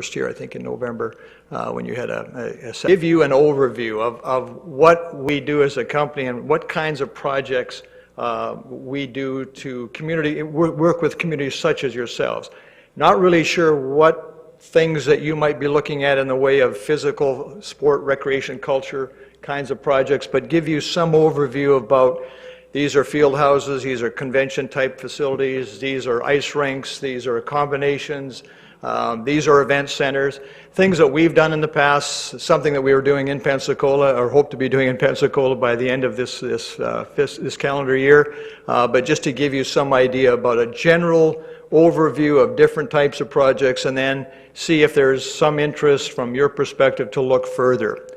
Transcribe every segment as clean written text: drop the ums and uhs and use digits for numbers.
first year, I think in November, when you had give you an overview of what we do as a company and what kinds of projects we do to work with communities such as yourselves. Not really sure what things that you might be looking at in the way of physical, sport, recreation, culture kinds of projects, but give you some overview about these are field houses, these are convention type facilities, these are ice rinks, these are combinations, these are event centers, things that we've done in the past, something that we were doing in Pensacola or hope to be doing in Pensacola by the end of this calendar year, but just to give you some idea about a general overview of different types of projects and then see if there's some interest from your perspective to look further.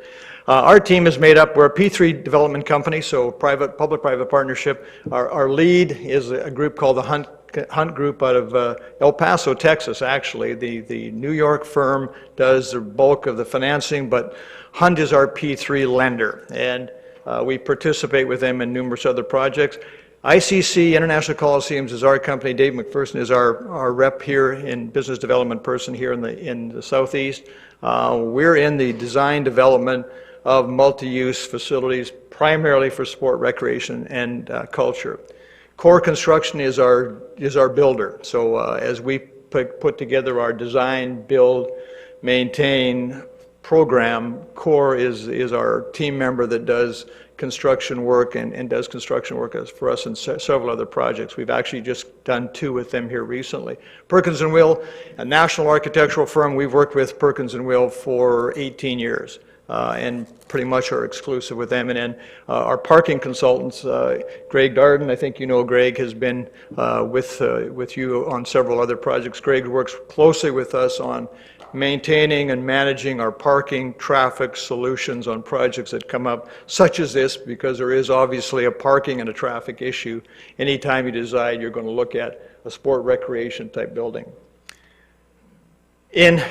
Our team is made up, we're a P3 development company, so public-private partnership. Our lead is a group called the Hunt Group out of El Paso, Texas, actually. The New York firm does the bulk of the financing, but Hunt is our P3 lender, and we participate with them in numerous other projects. ICC, International Coliseums, is our company. Dave McPherson is our rep here in business development person here in the Southeast. We're in the design development of multi-use facilities, primarily for sport, recreation, and culture. Core Construction is our builder. So as we put together our design, build, maintain program, Core is our team member that does construction work and does construction work for us in several other projects. We've actually just done 2 with them here recently. Perkins & Will, a national architectural firm, we've worked with Perkins & Will for 18 years. And pretty much are exclusive with them. And then our parking consultants, Greg Darden, I think you know Greg, has been with you on several other projects. Greg works closely with us on maintaining and managing our parking traffic solutions on projects that come up, such as this, because there is obviously a parking and a traffic issue anytime you decide you're going to look at a sport recreation type building. In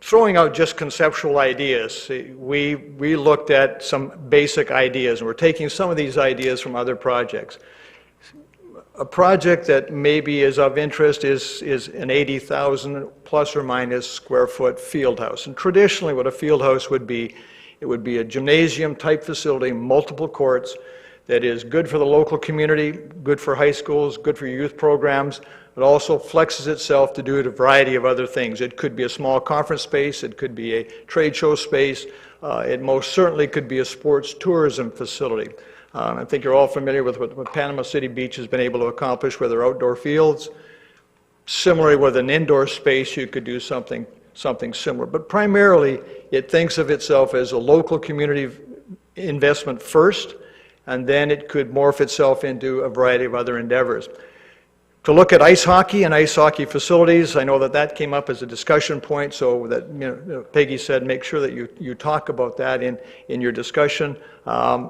throwing out just conceptual ideas, we looked at some basic ideas, and we're taking some of these ideas from other projects. A project that maybe is of interest is an 80,000 plus or minus square foot field house. And traditionally what a field house would be, it would be a gymnasium type facility, multiple courts, that is good for the local community, good for high schools, good for youth programs. It also flexes itself to do a variety of other things. It could be a small conference space, it could be a trade show space, it most certainly could be a sports tourism facility. I think you're all familiar with what Panama City Beach has been able to accomplish with their outdoor fields. Similarly, with an indoor space, you could do something similar. But primarily, it thinks of itself as a local community investment first, and then it could morph itself into a variety of other endeavors. To look at ice hockey and ice hockey facilities, I know that came up as a discussion point, so that Peggy said make sure that you talk about that in your discussion. We're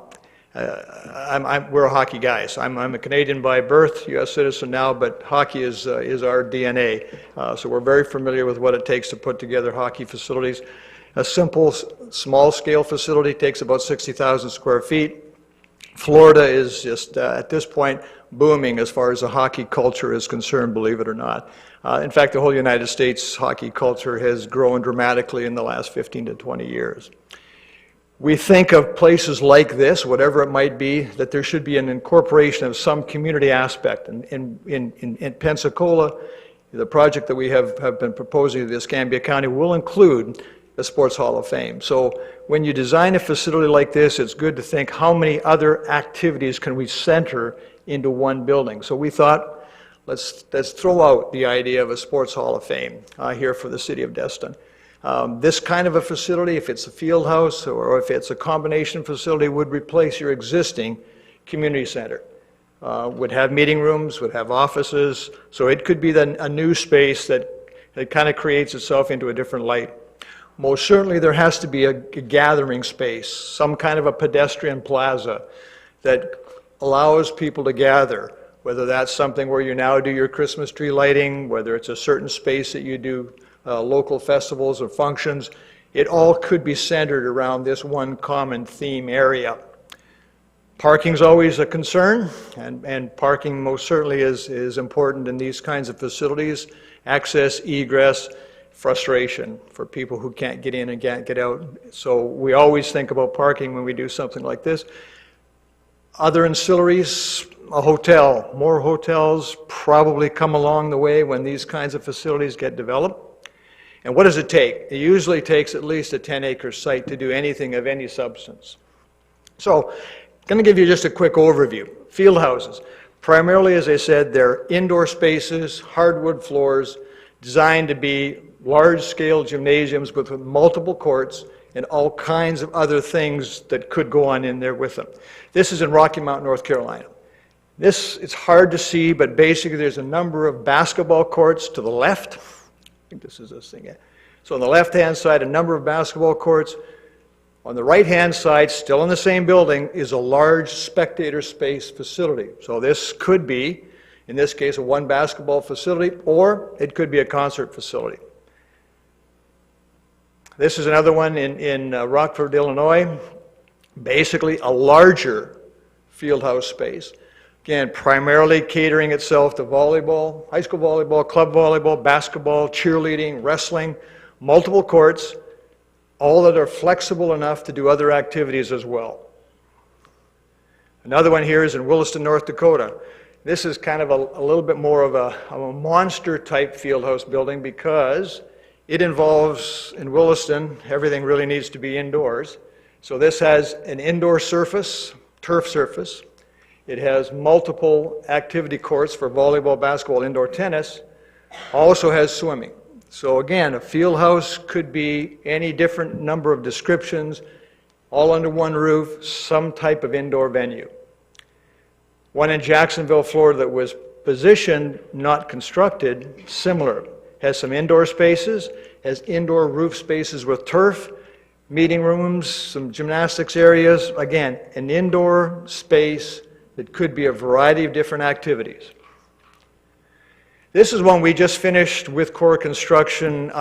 hockey guys. I'm a Canadian by birth, U.S. citizen now, but hockey is our DNA. So we're very familiar with what it takes to put together hockey facilities. A simple, small-scale facility takes about 60,000 square feet. Florida is just, at this point, booming as far as the hockey culture is concerned, believe it or not. In fact, the whole United States hockey culture has grown dramatically in the last 15 to 20 years. We think of places like this, whatever it might be, that there should be an incorporation of some community aspect. In Pensacola, the project that we have been proposing to the Escambia County will include the Sports Hall of Fame. So when you design a facility like this, it's good to think how many other activities can we center into one building. So we thought, let's throw out the idea of a Sports Hall of Fame here for the city of Destin. This kind of a facility, if it's a field house or if it's a combination facility, would replace your existing community center. Would have meeting rooms, would have offices, so it could be a new space that kind of creates itself into a different light. Most certainly there has to be a gathering space, some kind of a pedestrian plaza that allows people to gather, whether that's something where you now do your Christmas tree lighting, whether it's a certain space that you do local festivals or functions. It all could be centered around this one common theme area. Parking's always a concern, and parking most certainly is important in these kinds of facilities. Access, egress, frustration for people who can't get in and can't get out. So we always think about parking when we do something like this. Other ancillaries, a hotel. More hotels probably come along the way when these kinds of facilities get developed. And what does it take? It usually takes at least a 10-acre site to do anything of any substance. So, I'm going to give you just a quick overview. Field houses. Primarily, as I said, they're indoor spaces, hardwood floors, designed to be large-scale gymnasiums with multiple courts and all kinds of other things that could go on in there with them. This is in Rocky Mount, North Carolina. This, it's hard to see, but basically there's a number of basketball courts to the left. I think this is this thing. Yeah. So on the left-hand side, a number of basketball courts. On the right-hand side, still in the same building, is a large spectator space facility. So this could be, in this case, a one basketball facility, or it could be a concert facility. This is another one in Rockford, Illinois. Basically a larger field house space. Again, primarily catering itself to volleyball, high school volleyball, club volleyball, basketball, cheerleading, wrestling, multiple courts, all that are flexible enough to do other activities as well. Another one here is in Williston, North Dakota. This is kind of a little bit more of a monster type field house building because it involves, in Williston, everything really needs to be indoors. So this has an indoor surface, turf surface. It has multiple activity courts for volleyball, basketball, indoor tennis. Also has swimming. So again, a field house could be any different number of descriptions, all under one roof, some type of indoor venue. One in Jacksonville, Florida that was positioned, not constructed, similar. Has some indoor spaces, has indoor roof spaces with turf, meeting rooms, some gymnastics areas. Again, an indoor space that could be a variety of different activities. This is one we just finished with core construction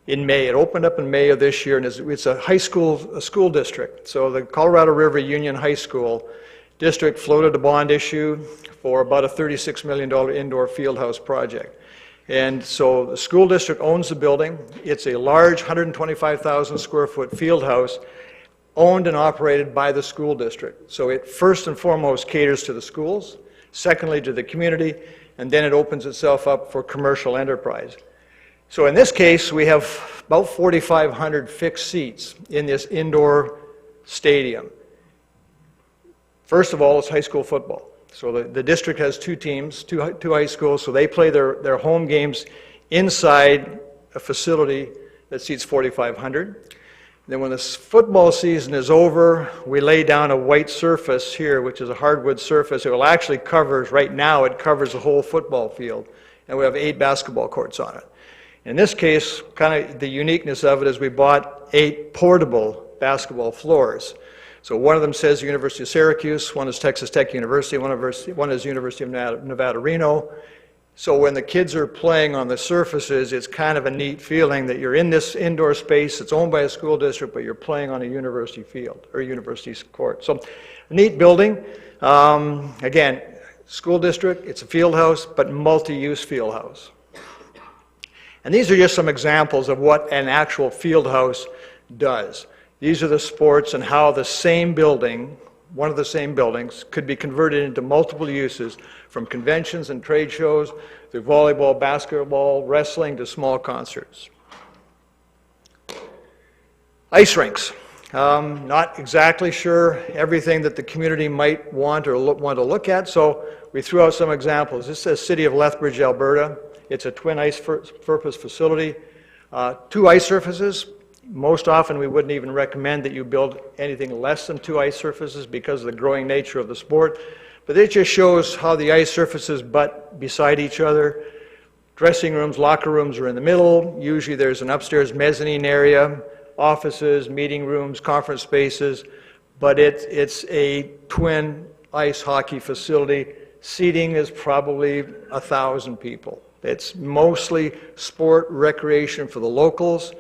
in May. It opened up in May of this year, and it's a school district. So the Colorado River Union High School district floated a bond issue for about a $36 million indoor field house project. And so the school district owns the building. It's a large 125,000 square foot field house owned and operated by the school district. So it first and foremost caters to the schools, secondly to the community, and then it opens itself up for commercial enterprise. So in this case, we have about 4,500 fixed seats in this indoor stadium. First of all, it's high school football. So the district has two teams, two high schools, so they play their home games inside a facility that seats 4,500. Then when the football season is over, we lay down a white surface here, which is a hardwood surface. It will actually cover, right now it covers the whole football field, and we have 8 basketball courts on it. In this case, kind of the uniqueness of it is we bought 8 portable basketball floors. So one of them says University of Syracuse, one is Texas Tech University, one is University of Nevada, Reno. So when the kids are playing on the surfaces, it's kind of a neat feeling that you're in this indoor space that's owned by a school district, but you're playing on a university field or a university court. So a neat building. Again, school district, it's a field house, but multi-use field house. And these are just some examples of what an actual field house does. These are the sports and how the same building, one of the same buildings, could be converted into multiple uses, from conventions and trade shows, through volleyball, basketball, wrestling, to small concerts. Ice rinks. Not exactly sure everything that the community might want to look at, so we threw out some examples. This says City of Lethbridge, Alberta. It's a twin ice purpose facility. 2 ice surfaces. Most often we wouldn't even recommend that you build anything less than 2 ice surfaces because of the growing nature of the sport. But it just shows how the ice surfaces butt beside each other. Dressing rooms, locker rooms are in the middle. Usually there's an upstairs mezzanine area, offices, meeting rooms, conference spaces. But it's a twin ice hockey facility. Seating is probably 1,000 people. It's mostly sport, recreation for the locals.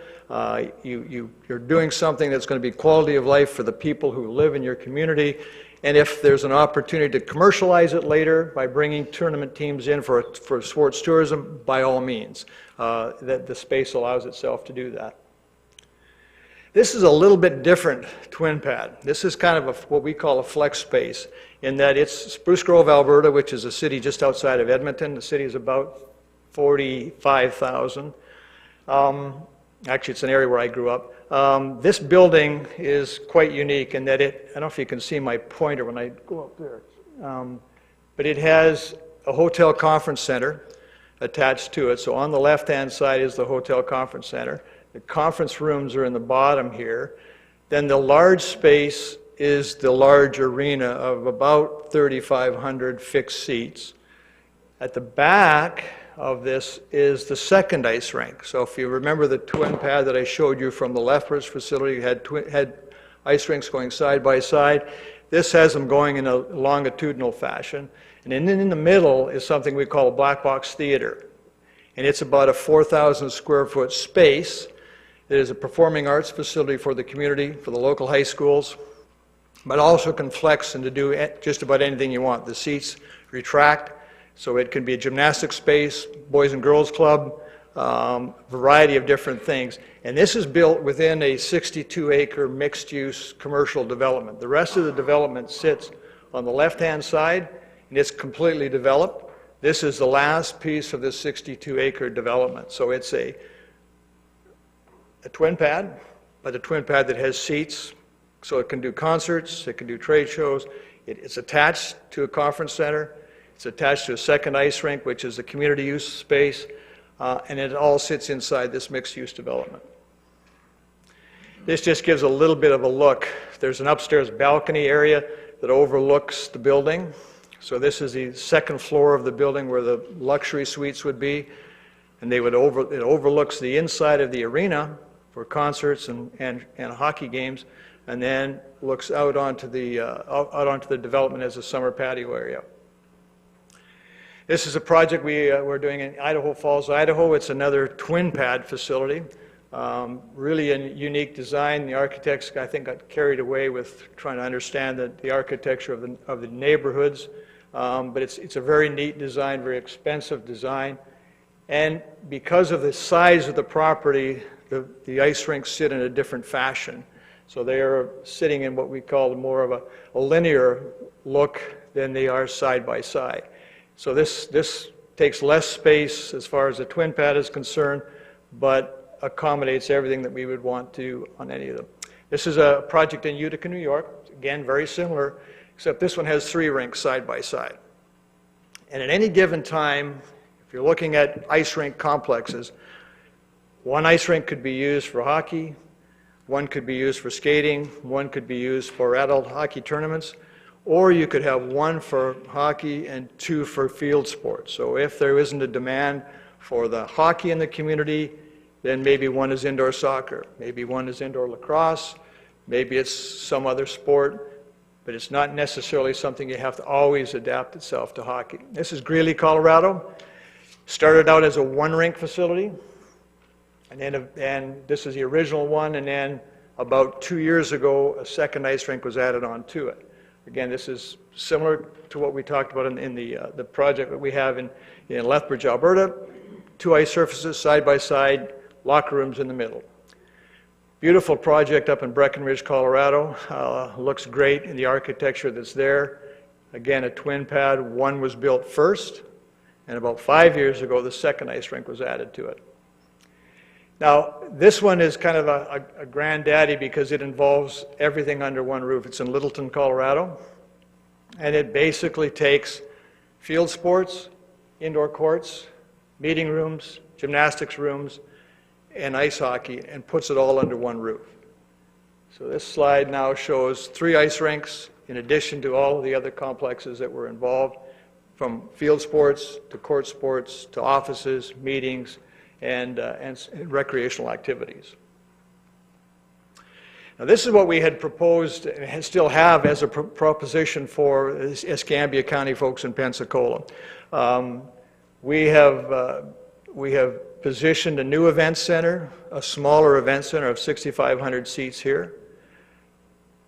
You're doing something that's going to be quality of life for the people who live in your community, And if there's an opportunity to commercialize it later by bringing tournament teams in for sports tourism, by all means, that the space allows itself to do that. This is a little bit different twin pad. This is kind of what we call a flex space, in that it's Spruce Grove, Alberta, which is a city just outside of Edmonton. The city is about 45,000. Actually, it's an area where I grew up. This building is quite unique in that I don't know if you can see my pointer when I go up there, but it has a hotel conference center attached to it. So on the left-hand side is the hotel conference center. The conference rooms are in the bottom here. Then the large space is the large arena of about 3,500 fixed seats. At the back of this is the second ice rink. So if you remember the twin pad that I showed you from the Lethbridge facility, had ice rinks going side by side. This has them going in a longitudinal fashion. And then in the middle is something we call a black box theater. And it's about a 4,000 square foot space. It is a performing arts facility for the community, for the local high schools, but also can flex and to do just about anything you want. The seats retract, so it can be a gymnastics space, boys and girls club, variety of different things. And this is built within a 62-acre mixed-use commercial development. The rest of the development sits on the left-hand side, and it's completely developed. This is the last piece of this 62-acre development. So it's a twin pad, but a twin pad that has seats, so it can do concerts, it can do trade shows. It's attached to a conference center. It's attached to a second ice rink, which is a community use space, and it all sits inside this mixed-use development. This just gives a little bit of a look. There's an upstairs balcony area that overlooks the building. So this is the second floor of the building where the luxury suites would be, and it overlooks the inside of the arena for concerts and hockey games, and then looks out onto the development as a summer patio area. This is a project we're doing in Idaho Falls, Idaho. It's another twin pad facility. Really a unique design. The architects, I think, got carried away with trying to understand the architecture of the neighborhoods. But it's a very neat design, very expensive design. And because of the size of the property, the ice rinks sit in a different fashion. So they are sitting in what we call more of a linear look than they are side by side. So this takes less space as far as the twin pad is concerned, but accommodates everything that we would want to on any of them. This is a project in Utica, New York. Again, very similar, except this one has 3 rinks side by side. And at any given time, if you're looking at ice rink complexes, one ice rink could be used for hockey, one could be used for skating, one could be used for adult hockey tournaments, or you could have 1 for hockey and 2 for field sports. So if there isn't a demand for the hockey in the community, then maybe 1 is indoor soccer, maybe 1 is indoor lacrosse, maybe it's some other sport, but it's not necessarily something you have to always adapt itself to hockey. This is Greeley, Colorado. Started out as a 1-rink facility, and this is the original one, and then about 2 years ago, a second ice rink was added on to it. Again, this is similar to what we talked about in the project that we have in Lethbridge, Alberta. 2 ice surfaces side by side, locker rooms in the middle. Beautiful project up in Breckenridge, Colorado. Looks great in the architecture that's there. Again, a twin pad. 1 was built first, and about 5 years ago, the second ice rink was added to it. Now, this one is kind of a granddaddy because it involves everything under one roof. It's in Littleton, Colorado, and it basically takes field sports, indoor courts, meeting rooms, gymnastics rooms, and ice hockey, and puts it all under one roof. So this slide now shows 3 ice rinks in addition to all of the other complexes that were involved, from field sports to court sports to offices, meetings, and recreational activities. Now, this is what we had proposed and still have as a proposition for Escambia County folks in Pensacola. We have positioned a new event center, a smaller event center of 6,500 seats here,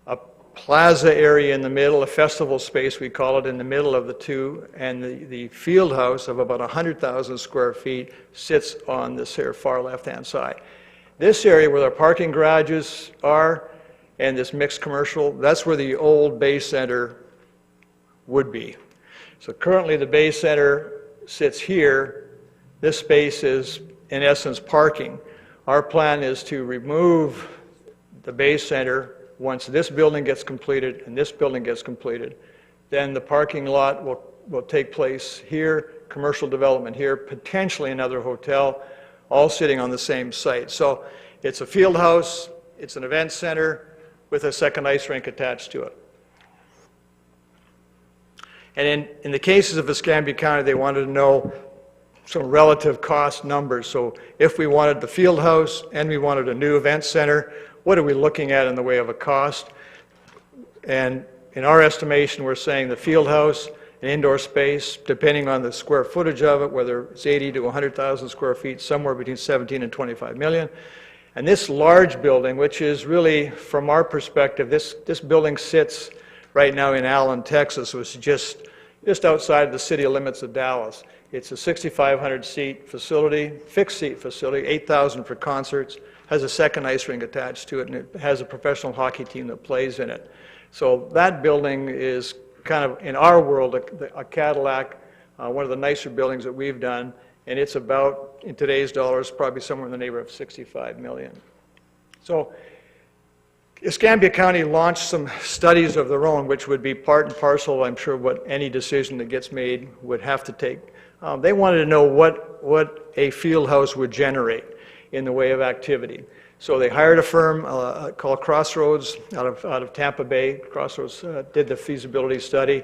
a plaza area in the middle, a festival space we call it, in the middle of the two, and the field house of about 100,000 square feet sits on this here far left-hand side. This area where the parking garages are and this mixed commercial, that's where the old Bay Center would be. So currently the Bay Center sits here. This space is in essence parking. Our plan is to remove the Bay Center once this building gets completed and this building gets completed. Then the parking lot will take place here, commercial development here, potentially another hotel, all sitting on the same site. So it's a field house, it's an event center with a second ice rink attached to it. And in the cases of Escambia County, they wanted to know some relative cost numbers. So if we wanted the field house and we wanted a new event center, what are we looking at in the way of a cost? And in our estimation, we're saying the field house, an indoor space, depending on the square footage of it, whether it's 80 to 100,000 square feet, somewhere between 17 and 25 million. And this large building, which is really, from our perspective, this building sits right now in Allen, Texas, which is just outside the city limits of Dallas. It's a 6,500 seat facility, fixed seat facility, 8,000 for concerts, has a second ice rink attached to it, and it has a professional hockey team that plays in it. So that building is kind of, in our world, a Cadillac, one of the nicer buildings that we've done, and it's about, in today's dollars, probably somewhere in the neighborhood of 65 million. So Escambia County launched some studies of their own, which would be part and parcel, I'm sure, what any decision that gets made would have to take. They wanted to know what a field house would generate in the way of activity. So they hired a firm called Crossroads out of Tampa Bay. Crossroads did the feasibility study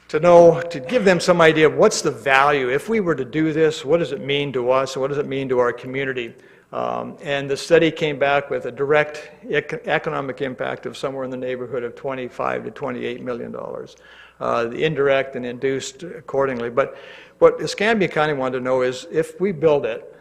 to give them some idea of what's the value. If we were to do this, what does it mean to us? What does it mean to our community? And the study came back with a direct economic impact of somewhere in the neighborhood of $25 to $28 million. The indirect and induced accordingly. But what Escambia County wanted to know is, if we build it,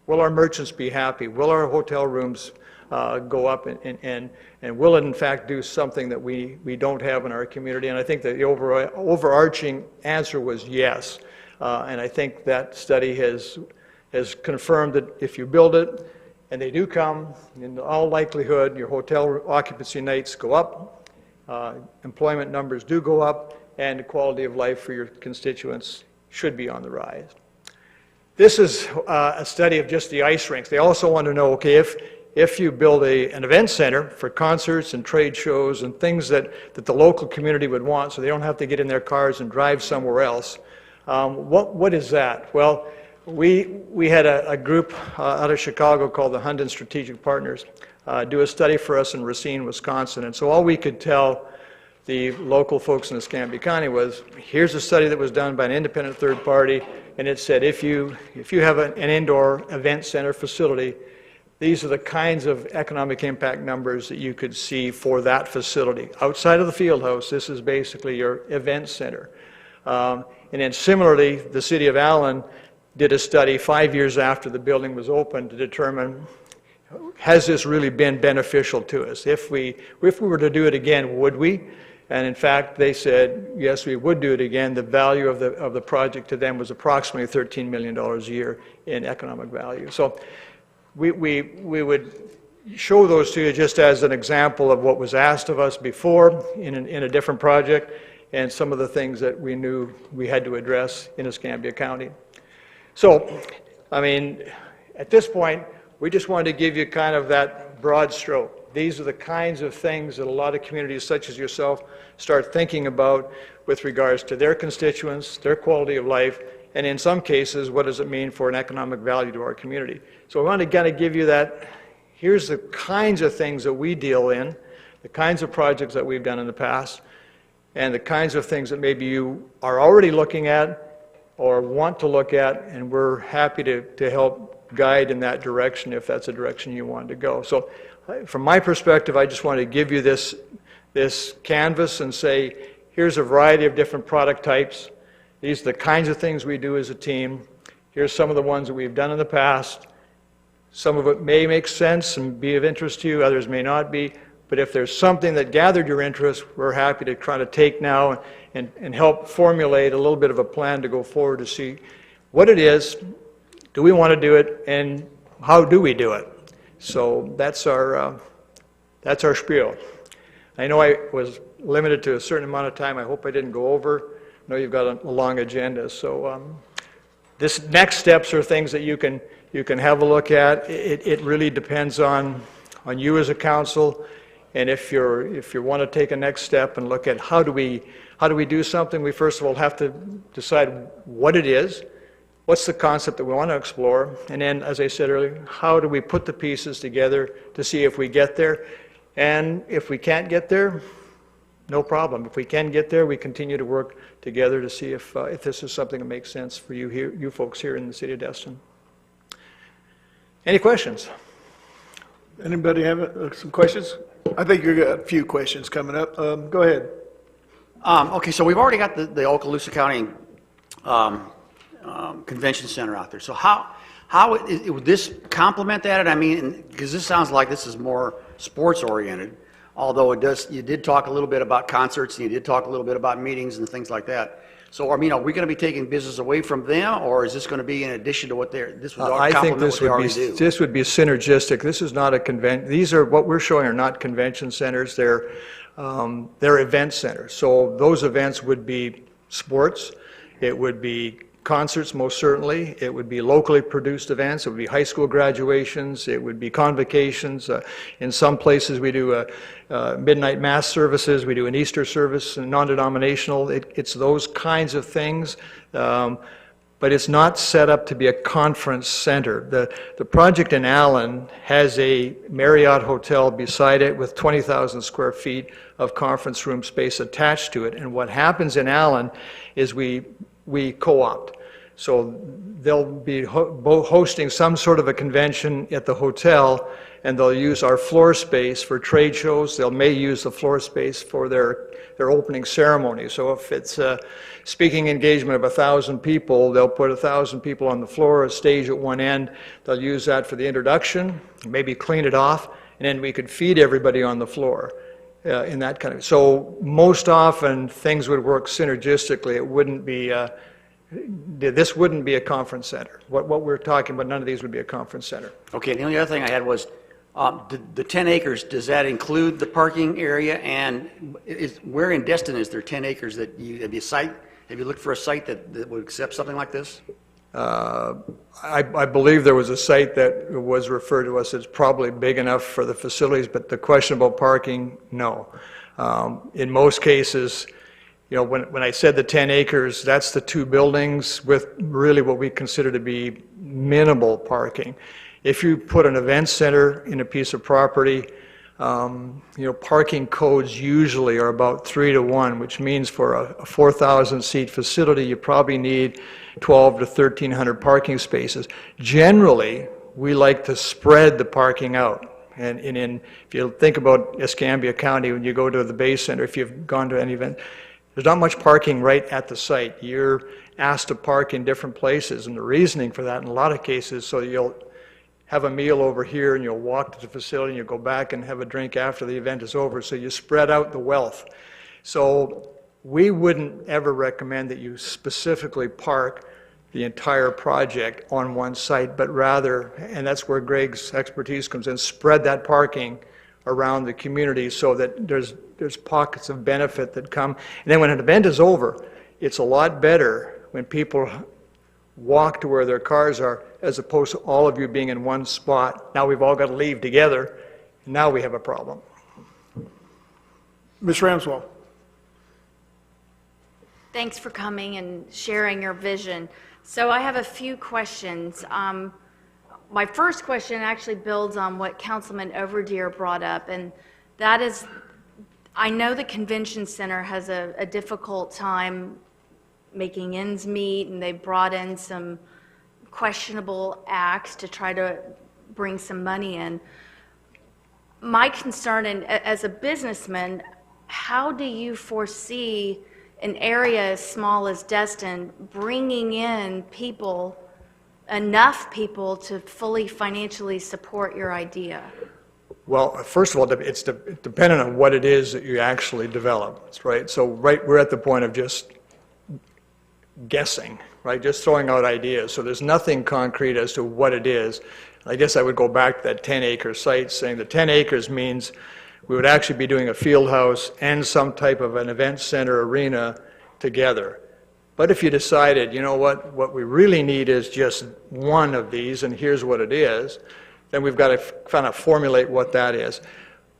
will our merchants be happy? Will our hotel rooms go up, and will it in fact do something that we don't have in our community? And I think that the overarching answer was yes. And I think that study has confirmed that if you build it, and they do come, in all likelihood, your hotel occupancy nights go up, employment numbers do go up, and the quality of life for your constituents should be on the rise. This is a study of just the ice rinks. They also want to know, okay, if you build an event center for concerts and trade shows and things that the local community would want, so they don't have to get in their cars and drive somewhere else, what is that? Well, we had a group out of Chicago called the Hunden Strategic Partners do a study for us in Racine, Wisconsin. And so all we could tell the local folks in Escambia County was, here's a study that was done by an independent third party, and it said if you have an indoor event center facility, these are the kinds of economic impact numbers that you could see for that facility. Outside of the field house, this is basically your event center. And then similarly, the city of Allen did a study 5 years after the building was open to determine, has this really been beneficial to us? If we were to do it again, would we? And in fact, they said, yes, we would do it again. The value of the project to them was approximately $13 million a year in economic value. So we would show those to you just as an example of what was asked of us before in a different project, and some of the things that we knew we had to address in Escambia County. So, I mean, at this point, we just wanted to give you kind of that broad stroke. These are the kinds of things that a lot of communities such as yourself start thinking about with regards to their constituents, their quality of life, and in some cases, what does it mean for an economic value to our community? So I want to kind of give you that. Here's the kinds of things that we deal in, the kinds of projects that we've done in the past, and the kinds of things that maybe you are already looking at or want to look at, and we're happy to help guide in that direction if that's a direction you want to go. So from my perspective, I just want to give you this canvas and say, here's a variety of different product types. These are the kinds of things we do as a team. Here's some of the ones that we've done in the past. Some of it may make sense and be of interest to you, others may not be. But if there's something that gathered your interest, we're happy to try to take now and help formulate a little bit of a plan to go forward to see what it is, do we want to do it, and how do we do it? So that's our spiel. I know I was limited to a certain amount of time. I hope I didn't go over. I know you've got a long agenda. So this next steps are things that you can have a look at. It really depends on you as a council. And if you want to take a next step and look at how do we do something, we first of all have to decide what it is, what's the concept that we want to explore, and then, as I said earlier, how do we put the pieces together to see if we get there. And if we can't get there, no problem. If we can get there, we continue to work together to see if this is something that makes sense for you folks here in the city of Destin. Any questions? Anybody have some questions? I think you've got a few questions coming up. Go ahead. Okay, so we've already got the Okaloosa County Convention Center out there. So how would this complement that? I mean, because this sounds like this is more sports oriented, although you did talk a little bit about concerts and you did talk a little bit about meetings and things like that. So, I mean, are we going to be taking business away from them, or is this going to be in addition to what this would I think complement what they already do? this would be synergistic. This is not a convention. These are what we're showing are not convention centers. They're event centers. So those events would be sports. It would be concerts, most certainly. It would be locally produced events. It would be high school graduations. It would be convocations. In some places, we do midnight mass services. We do an Easter service, non-denominational. It's those kinds of things. But it's not set up to be a conference center. The project in Allen has a Marriott hotel beside it with 20,000 square feet of conference room space attached to it. And what happens in Allen is we co-opt. So they'll be hosting some sort of a convention at the hotel, and they'll use our floor space for trade shows. They may use the floor space for their opening ceremony. So if it's a speaking engagement of 1,000 people, they'll put 1,000 people on the floor, a stage at one end. They'll use that for the introduction, maybe clean it off, and then we could feed everybody on the floor. In that kind of, so most often things would work synergistically. It wouldn't be, this wouldn't be a conference center. What we're talking about, none of these would be a conference center. Okay, the only other thing I had was the 10 acres, does that include the parking area? And where in Destin is there 10 acres that have you looked for a site that would accept something like this? I believe there was a site that was referred to us as probably big enough for the facilities, but the question about parking, no. In most cases, you know, when I said the 10 acres, that's the two buildings with really what we consider to be minimal parking. If you put an event center in a piece of property, you know, parking codes usually are about 3-to-1, which means for a 4,000 seat facility, you probably need 12 to 1,300 parking spaces. Generally, we like to spread the parking out. And if you think about Escambia County, when you go to the Bay Center, if you've gone to any event, there's not much parking right at the site. You're asked to park in different places, and the reasoning for that in a lot of cases, so you'll have a meal over here and you'll walk to the facility and you'll go back and have a drink after the event is over, so you spread out the wealth. So we wouldn't ever recommend that you specifically park the entire project on one site, but rather, and that's where Greg's expertise comes in, spread that parking around the community so that there's pockets of benefit that come. And then when an event is over, it's a lot better when people walk to where their cars are, as opposed to all of you being in one spot. Now we've all got to leave together, and now we have a problem. Ms. Ramswell. Thanks for coming and sharing your vision. So I have a few questions. My first question actually builds on what Councilman Overdeer brought up, and that is, I know the convention center has a difficult time making ends meet, and they brought in some questionable acts to try to bring some money in. My concern, and as a businessman, how do you foresee an area as small as Destin bringing in people, enough people to fully financially support your idea? Well, first of all, it's dependent on what it is that you actually develop, right? So we're at the point of just guessing, right? Just throwing out ideas. So there's nothing concrete as to what it is. I guess I would go back to that 10-acre site, saying the 10 acres means we would actually be doing a field house and some type of an event center arena together. But if you decided, you know what we really need is just one of these, and here's what it is, then we've got to kind of formulate what that is.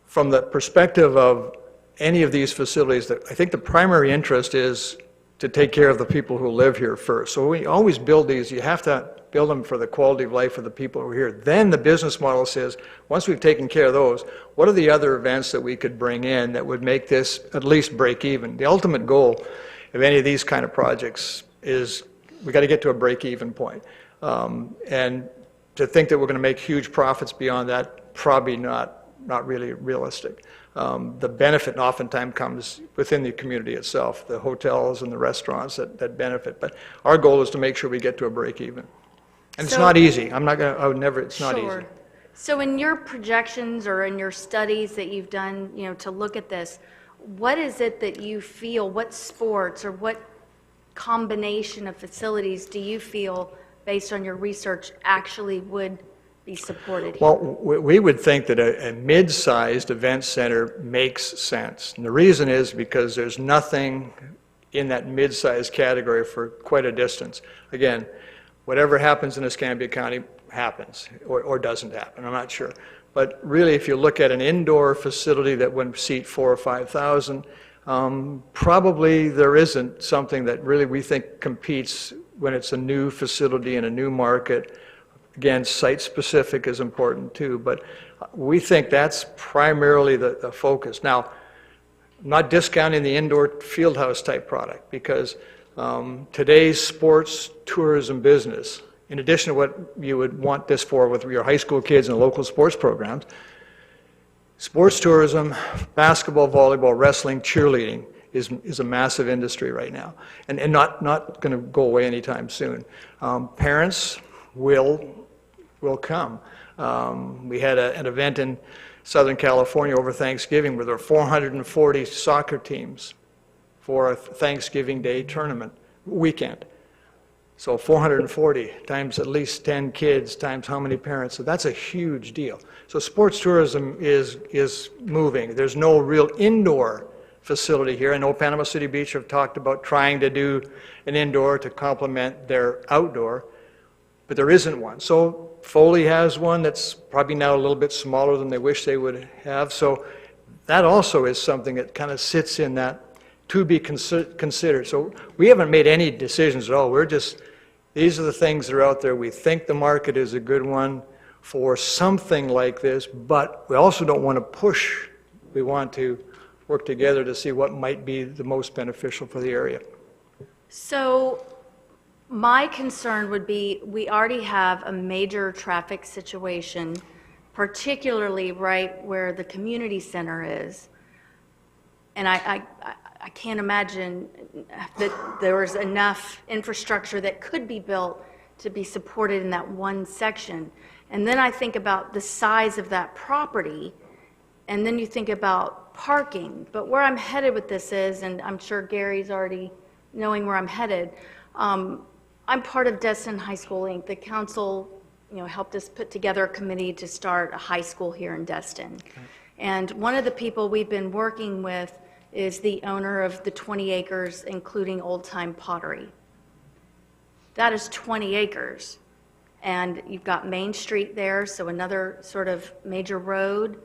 From the perspective of any of these facilities, I think the primary interest is to take care of the people who live here first. So we always build these, you have to build them for the quality of life of the people who are here. Then the business model says, once we've taken care of those, what are the other events that we could bring in that would make this at least break even? The ultimate goal of any of these kind of projects is we got to get to a break-even point. And to think that we're going to make huge profits beyond that, probably not really realistic. The benefit oftentimes comes within the community itself, the hotels and the restaurants that benefit. But our goal is to make sure we get to a break-even. And it's So- not easy. It's not Sure. easy. So in your projections or in your studies that you've done, to look at this, what is it that you feel, what sports or what combination of facilities do you feel, based on your research, actually would be supported here? Well, we would think that a mid-sized event center makes sense. And the reason is because there's nothing in that mid-sized category for quite a distance. Again, whatever happens in Escambia County happens, or doesn't happen, I'm not sure. But really, if you look at an indoor facility that would seat 4,000 or 5,000, probably there isn't something that really we think competes when it's a new facility in a new market. Again, site-specific is important too, but we think that's primarily the focus. Now, I'm not discounting the indoor fieldhouse type product, because today's sports tourism business, in addition to what you would want this for with your high school kids and local sports programs, sports tourism, basketball, volleyball, wrestling, cheerleading is a massive industry right now, and not going to go away anytime soon. Parents will come. We had an event in Southern California over Thanksgiving where there were 440 soccer teams for a Thanksgiving Day tournament weekend. So 440 times at least 10 kids times how many parents? So that's a huge deal. So sports tourism is moving. There's no real indoor facility here. I know Panama City Beach have talked about trying to do an indoor to complement their outdoor, but there isn't one. So Foley has one that's probably now a little bit smaller than they wish they would have. So that also is something that kind of sits in that to be considered. So we haven't made any decisions at all. We're just, these are the things that are out there. We think the market is a good one for something like this, but we also don't want to push. We want to work together to see what might be the most beneficial for the area. So my concern would be, we already have a major traffic situation, particularly right where the community center is. And I can't imagine that there was enough infrastructure that could be built to be supported in that one section. And then I think about the size of that property, and then you think about parking. But where I'm headed with this is, and I'm sure Gary's already knowing where I'm headed, I'm part of Destin High School, Inc. The council, helped us put together a committee to start a high school here in Destin. Okay. And one of the people we've been working with is the owner of the 20 acres, including Old Time Pottery. That is 20 acres. And you've got Main Street there, so another sort of major road.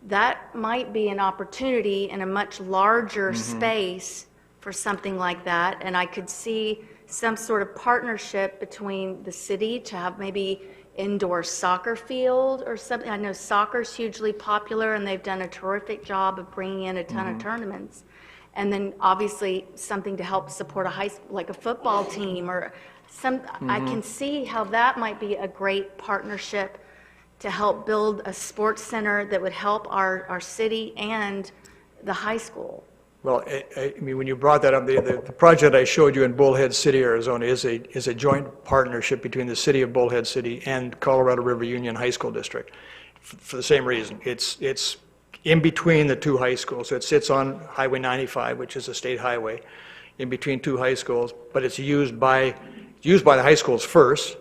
That might be an opportunity in a much larger space for something like that. And I could see some sort of partnership between the city to have maybe indoor soccer field or something. I know soccer's hugely popular, and they've done a terrific job of bringing in a ton of tournaments. And then obviously something to help support a high school, like a football team or some. I can see how that might be a great partnership to help build a sports center that would help our city and the high school. Well, I mean, when you brought that up, the project I showed you in Bullhead City, Arizona, is a joint partnership between the city of Bullhead City and Colorado River Union High School District. for the same reason. It's in between the two high schools. So it sits on Highway 95, which is a state highway, in between two high schools, but it's used by the high schools first,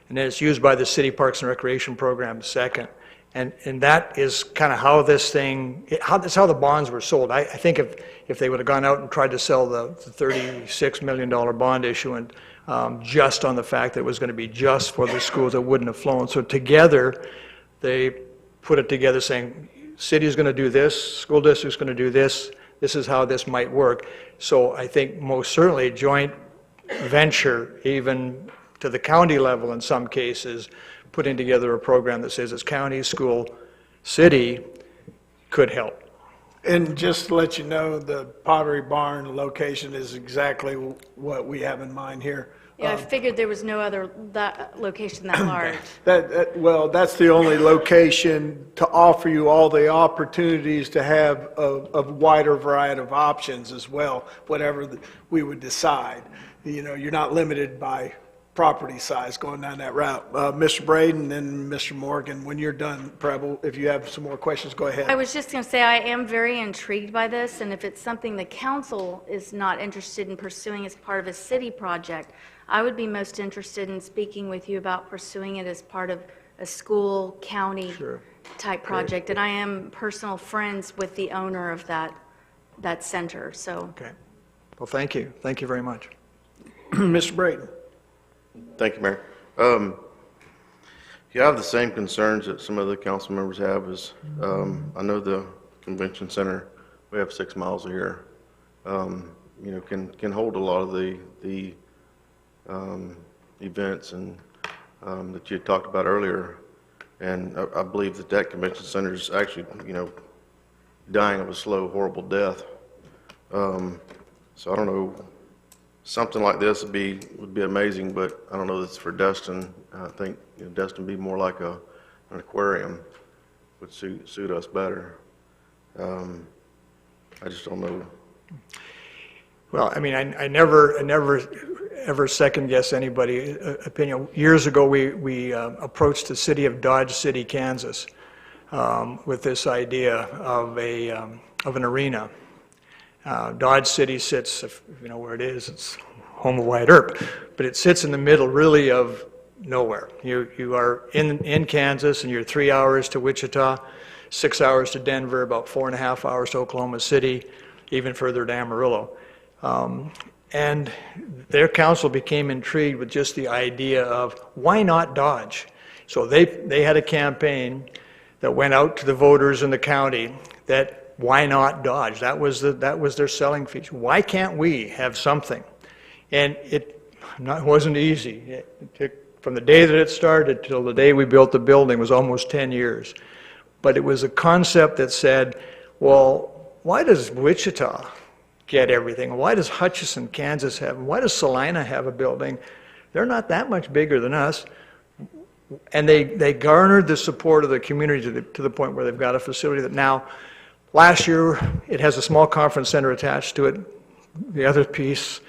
and then it's used by the city parks and recreation program second. And that is kind of how this thing, that's how the bonds were sold. I think if they would have gone out and tried to sell the $36 million bond issuance just on the fact that it was going to be just for the schools, it wouldn't have flown. So together, they put it together saying, city is going to do this, school district is going to do this, this is how this might work. So I think most certainly joint venture, even to the county level in some cases, putting together a program that says it's county, school, city could help. And just to let you know, the Pottery Barn location is exactly what we have in mind here. Yeah, I figured there was no other location that large. Well, that's the only location to offer you all the opportunities to have a wider variety of options as well, whatever we would decide. You know, you're not limited by property size going down that route. Mr. Braden and Mr. Morgan, when you're done, Preble, if you have some more questions, go ahead. I was just going to say, I am very intrigued by this, and if it's something the council is not interested in pursuing as part of a city project, I would be most interested in speaking with you about pursuing it as part of a school, county type project. And I am personal friends with the owner of that center, so. Okay. Well, thank you. Thank you very much. Mr. Braden. Thank you, Mayor. Yeah, I have the same concerns that some other council members have. I know the convention center, we have 6 miles here, can hold a lot of the events and that you had talked about earlier. And I believe that convention center is actually, dying of a slow, horrible death. So I don't know. Something like this would be amazing, but I don't know that it's for Destin. I think Destin would be more like an aquarium, would suit us better. I just don't know. Well, I mean, I never ever second guess anybody's opinion. Years ago, we approached the city of Dodge City, Kansas, with this idea of an arena. Dodge City sits, if you know where it is, it's home of Wyatt Earp, but it sits in the middle really of nowhere. You are in Kansas and you're 3 hours to Wichita, 6 hours to Denver, about 4.5 hours to Oklahoma City, even further to Amarillo. And their council became intrigued with just the idea of why not Dodge? So they had a campaign that went out to the voters in the county that why not Dodge? That was their selling feature. Why can't we have something? And it wasn't easy. It took, from the day that it started till the day we built the building was almost 10 years. But it was a concept that said, well, why does Wichita get everything? Why does Hutchinson, Kansas have? Why does Salina have a building? They're not that much bigger than us. And they garnered the support of the community to the point where they've got a facility that now, last year, it has a small conference center attached to it. The other piece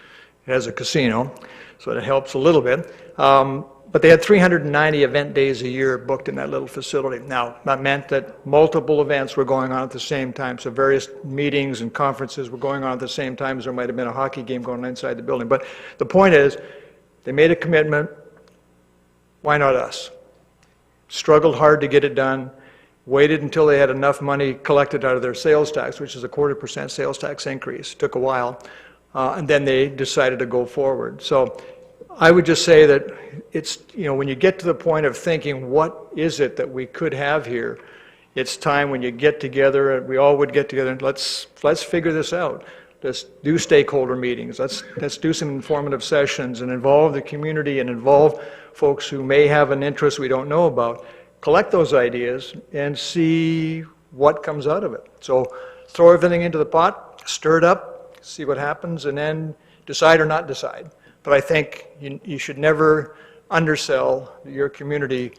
has a casino, so it helps a little bit. But they had 390 event days a year booked in that little facility. Now, that meant that multiple events were going on at the same time, so various meetings and conferences were going on at the same time as there might have been a hockey game going on inside the building. But the point is, they made a commitment. Why not us? Struggled hard to get it done. Waited until they had enough money collected out of their sales tax, which is a 0.25% sales tax increase. Took a while. And then they decided to go forward. So I would just say that it's, when you get to the point of thinking, what is it that we could have here? It's time when you get together, and we all would get together, and let's figure this out. Let's do stakeholder meetings. Let's do some informative sessions and involve the community and involve folks who may have an interest we don't know about. Collect those ideas and see what comes out of it. So throw everything into the pot, stir it up, see what happens, and then decide or not decide. But I think you should never undersell your community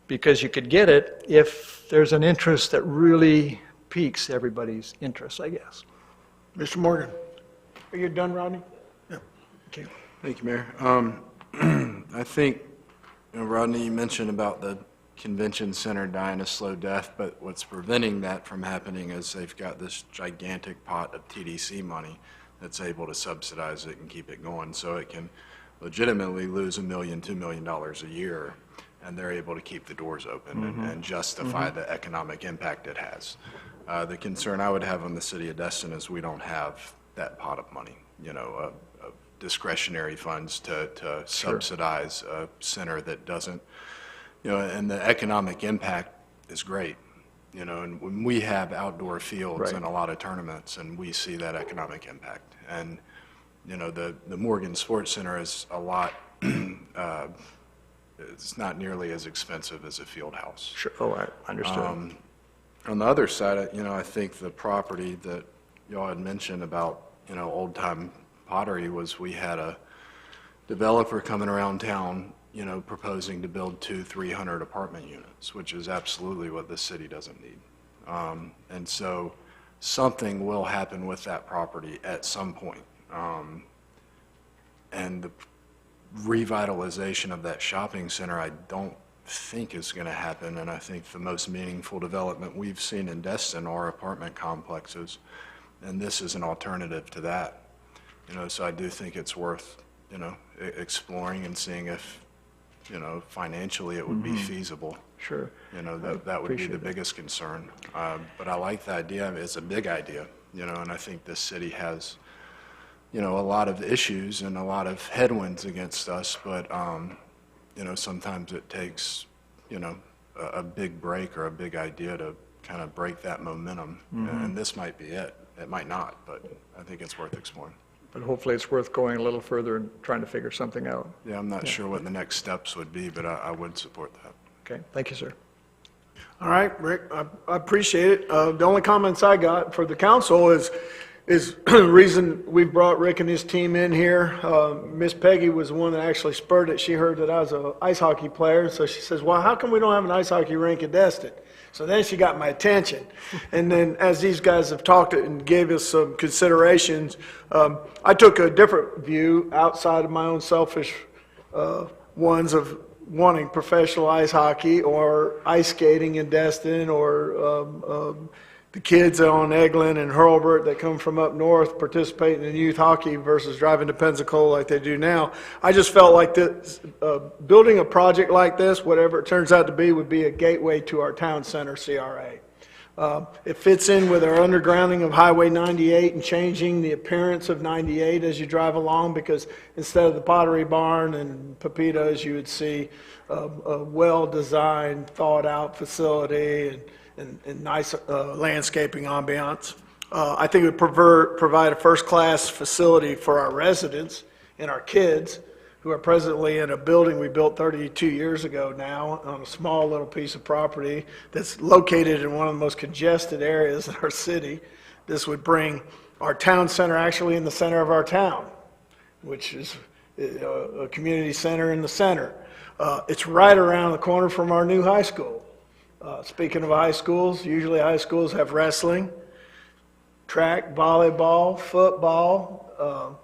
because you could get it if there's an interest that really piques everybody's interest, I guess. Mr. Morgan. Are you done, Rodney? Yeah. Okay. Thank you, Mayor. I think, Rodney, you mentioned about the convention center dying a slow death, but what's preventing that from happening is they've got this gigantic pot of TDC money that's able to subsidize it and keep it going. So it can legitimately lose $1 million, $2 million a year, and they're able to keep the doors open and justify the economic impact it has. The concern I would have on the city of Destin is we don't have that pot of money, you know, discretionary funds to subsidize a center that doesn't, you know, and the economic impact is great, you know, and when we have outdoor fields Right. and a lot of tournaments, and we see that economic impact. And, you know, the Morgan Sports Center is a lot, it's not nearly as expensive as a field house. Sure, oh, I understood. On the other side, you know, I think the property that y'all had mentioned about, you know, old-time pottery was we had a developer coming around town, you know, proposing to build 200-300 apartment units, which is absolutely what the city doesn't need. And so something will happen with that property at some point. And the revitalization of that shopping center, I don't think is going to happen, and I think the most meaningful development we've seen in Destin are apartment complexes, and this is an alternative to that. You know, so I do think it's worth, you know, exploring and seeing if, you know, financially it would be feasible. Sure. You know, that would be the biggest concern. But I like the idea. I mean, it's a big idea, you know, and I think this city has, you know, a lot of issues and a lot of headwinds against us, but, you know, sometimes it takes, you know, a big break or a big idea to kind of break that momentum. And this might be it. It might not, but I think it's worth exploring. But hopefully it's worth going a little further and trying to figure something out. Yeah, I'm not sure what the next steps would be, but I would support that. Okay, thank you, sir. All right, Rick, I appreciate it. The only comments I got for the council is the reason we brought Rick and his team in here. Miss Peggy was the one that actually spurred it. She heard that I was an ice hockey player, so she says, well, how come we don't have an ice hockey rink in Destin? So then she got my attention. And then as these guys have talked and gave us some considerations, I took a different view outside of my own selfish ones of wanting professional ice hockey or ice skating in Destin or the kids on Eglin and Hurlburt that come from up north participating in youth hockey versus driving to Pensacola like they do now. I just felt like this, building a project like this, whatever it turns out to be, would be a gateway to our town center CRA. It fits in with our undergrounding of Highway 98 and changing the appearance of 98 as you drive along, because instead of the Pottery Barn and Pepitos, you would see a well-designed, thought-out facility and nice landscaping ambiance. I think it would provide a first-class facility for our residents and our kids who are presently in a building we built 32 years ago now on a small little piece of property that's located in one of the most congested areas in our city. This would bring our town center actually in the center of our town, which is a community center in the center. It's right around the corner from our new high school. Speaking of high schools, usually high schools have wrestling, track, volleyball, football.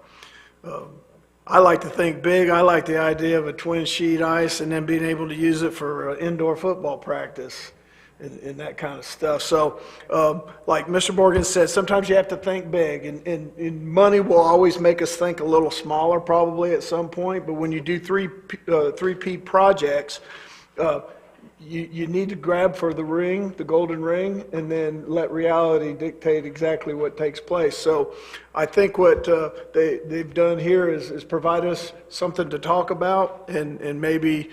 I like to think big. I like the idea of a twin sheet ice and then being able to use it for indoor football practice and that kind of stuff. So like Mr. Morgan said, sometimes you have to think big, and money will always make us think a little smaller probably at some point, but when you do three-peat projects, you need to grab for the ring, the golden ring, and then let reality dictate exactly what takes place. So I think what they've done here is provide us something to talk about, and maybe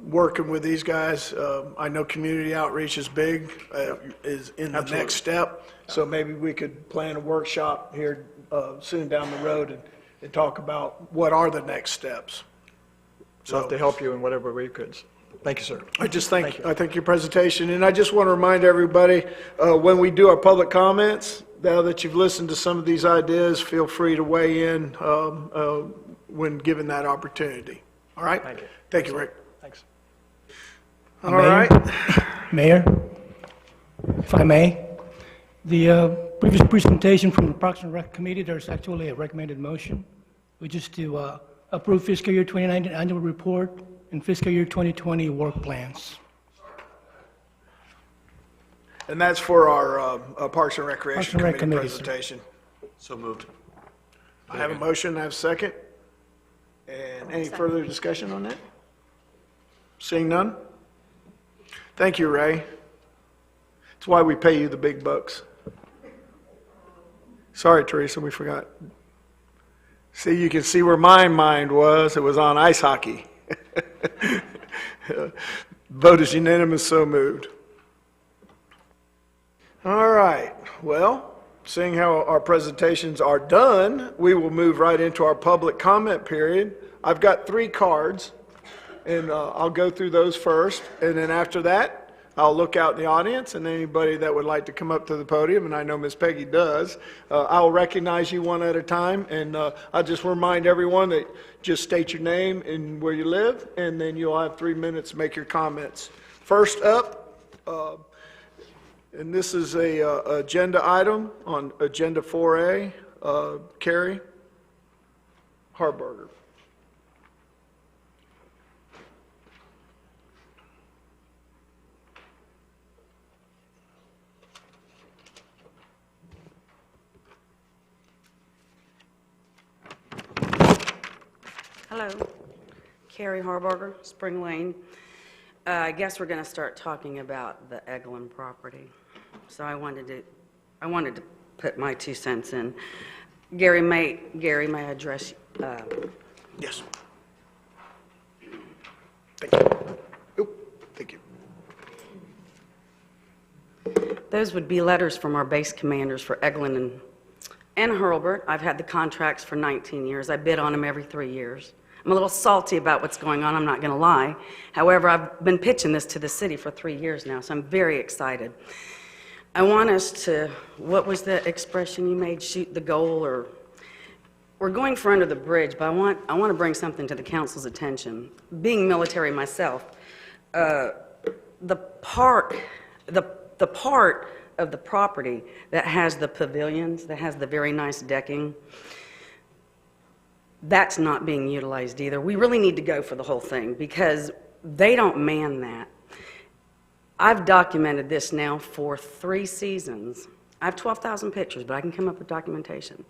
working with these guys. I know community outreach is big, is in the next step. So maybe we could plan a workshop here soon down the road and talk about what are the next steps. Love to help you in whatever way you could. Thank you, sir. I think your presentation, and I just want to remind everybody, when we do our public comments, now that you've listened to some of these ideas, feel free to weigh in when given that opportunity. All right? Thank you. Thank you, Rick. Thanks. All right. Mayor, if I may, the previous presentation from the Parks and Rec Committee, there's actually a recommended motion, which is to approve fiscal year 2019 annual report and fiscal year 2020 work plans. And that's for our Parks and Recreation Parks and Rec Committee Committee, sir. presentation. So moved. I have a motion, I have a second. And any further discussion on that? Seeing none? Thank you, Ray. That's why we pay you the big bucks. Sorry, Teresa, we forgot. See, you can see where my mind was. It was on ice hockey. Vote is unanimous, so moved. All right, well, seeing how our presentations are done, we will move right into our public comment period. I've got 3 cards, and I'll go through those first, and then after that, I'll look out in the audience, and anybody that would like to come up to the podium, and I know Miss Peggy does, I'll recognize you one at a time, and I'll just remind everyone that just state your name and where you live, and then you'll have 3 minutes to make your comments. First up, and this is a agenda item on Agenda 4A, Carrie Harburger. Hello, Carrie Harburger, Spring Lane. I guess we're going to start talking about the Eglin property. So I wanted to put my 2 cents in. Gary, may I address? Yes. Thank you. Oop, thank you. Those would be letters from our base commanders for Eglin and Hurlburt. I've had the contracts for 19 years. I bid on them every 3 years. I'm a little salty about what's going on, I'm not going to lie. However, I've been pitching this to the city for 3 years now, so I'm very excited. I want us to, what was the expression you made, shoot the goal, or we're going for under the bridge, but I want to bring something to the council's attention. Being military myself, the part of the property that has the pavilions, that has the very nice decking, that's not being utilized either. We really need to go for the whole thing because they don't man that. I've documented this now for 3 seasons. I have 12,000 pictures, but I can come up with documentation.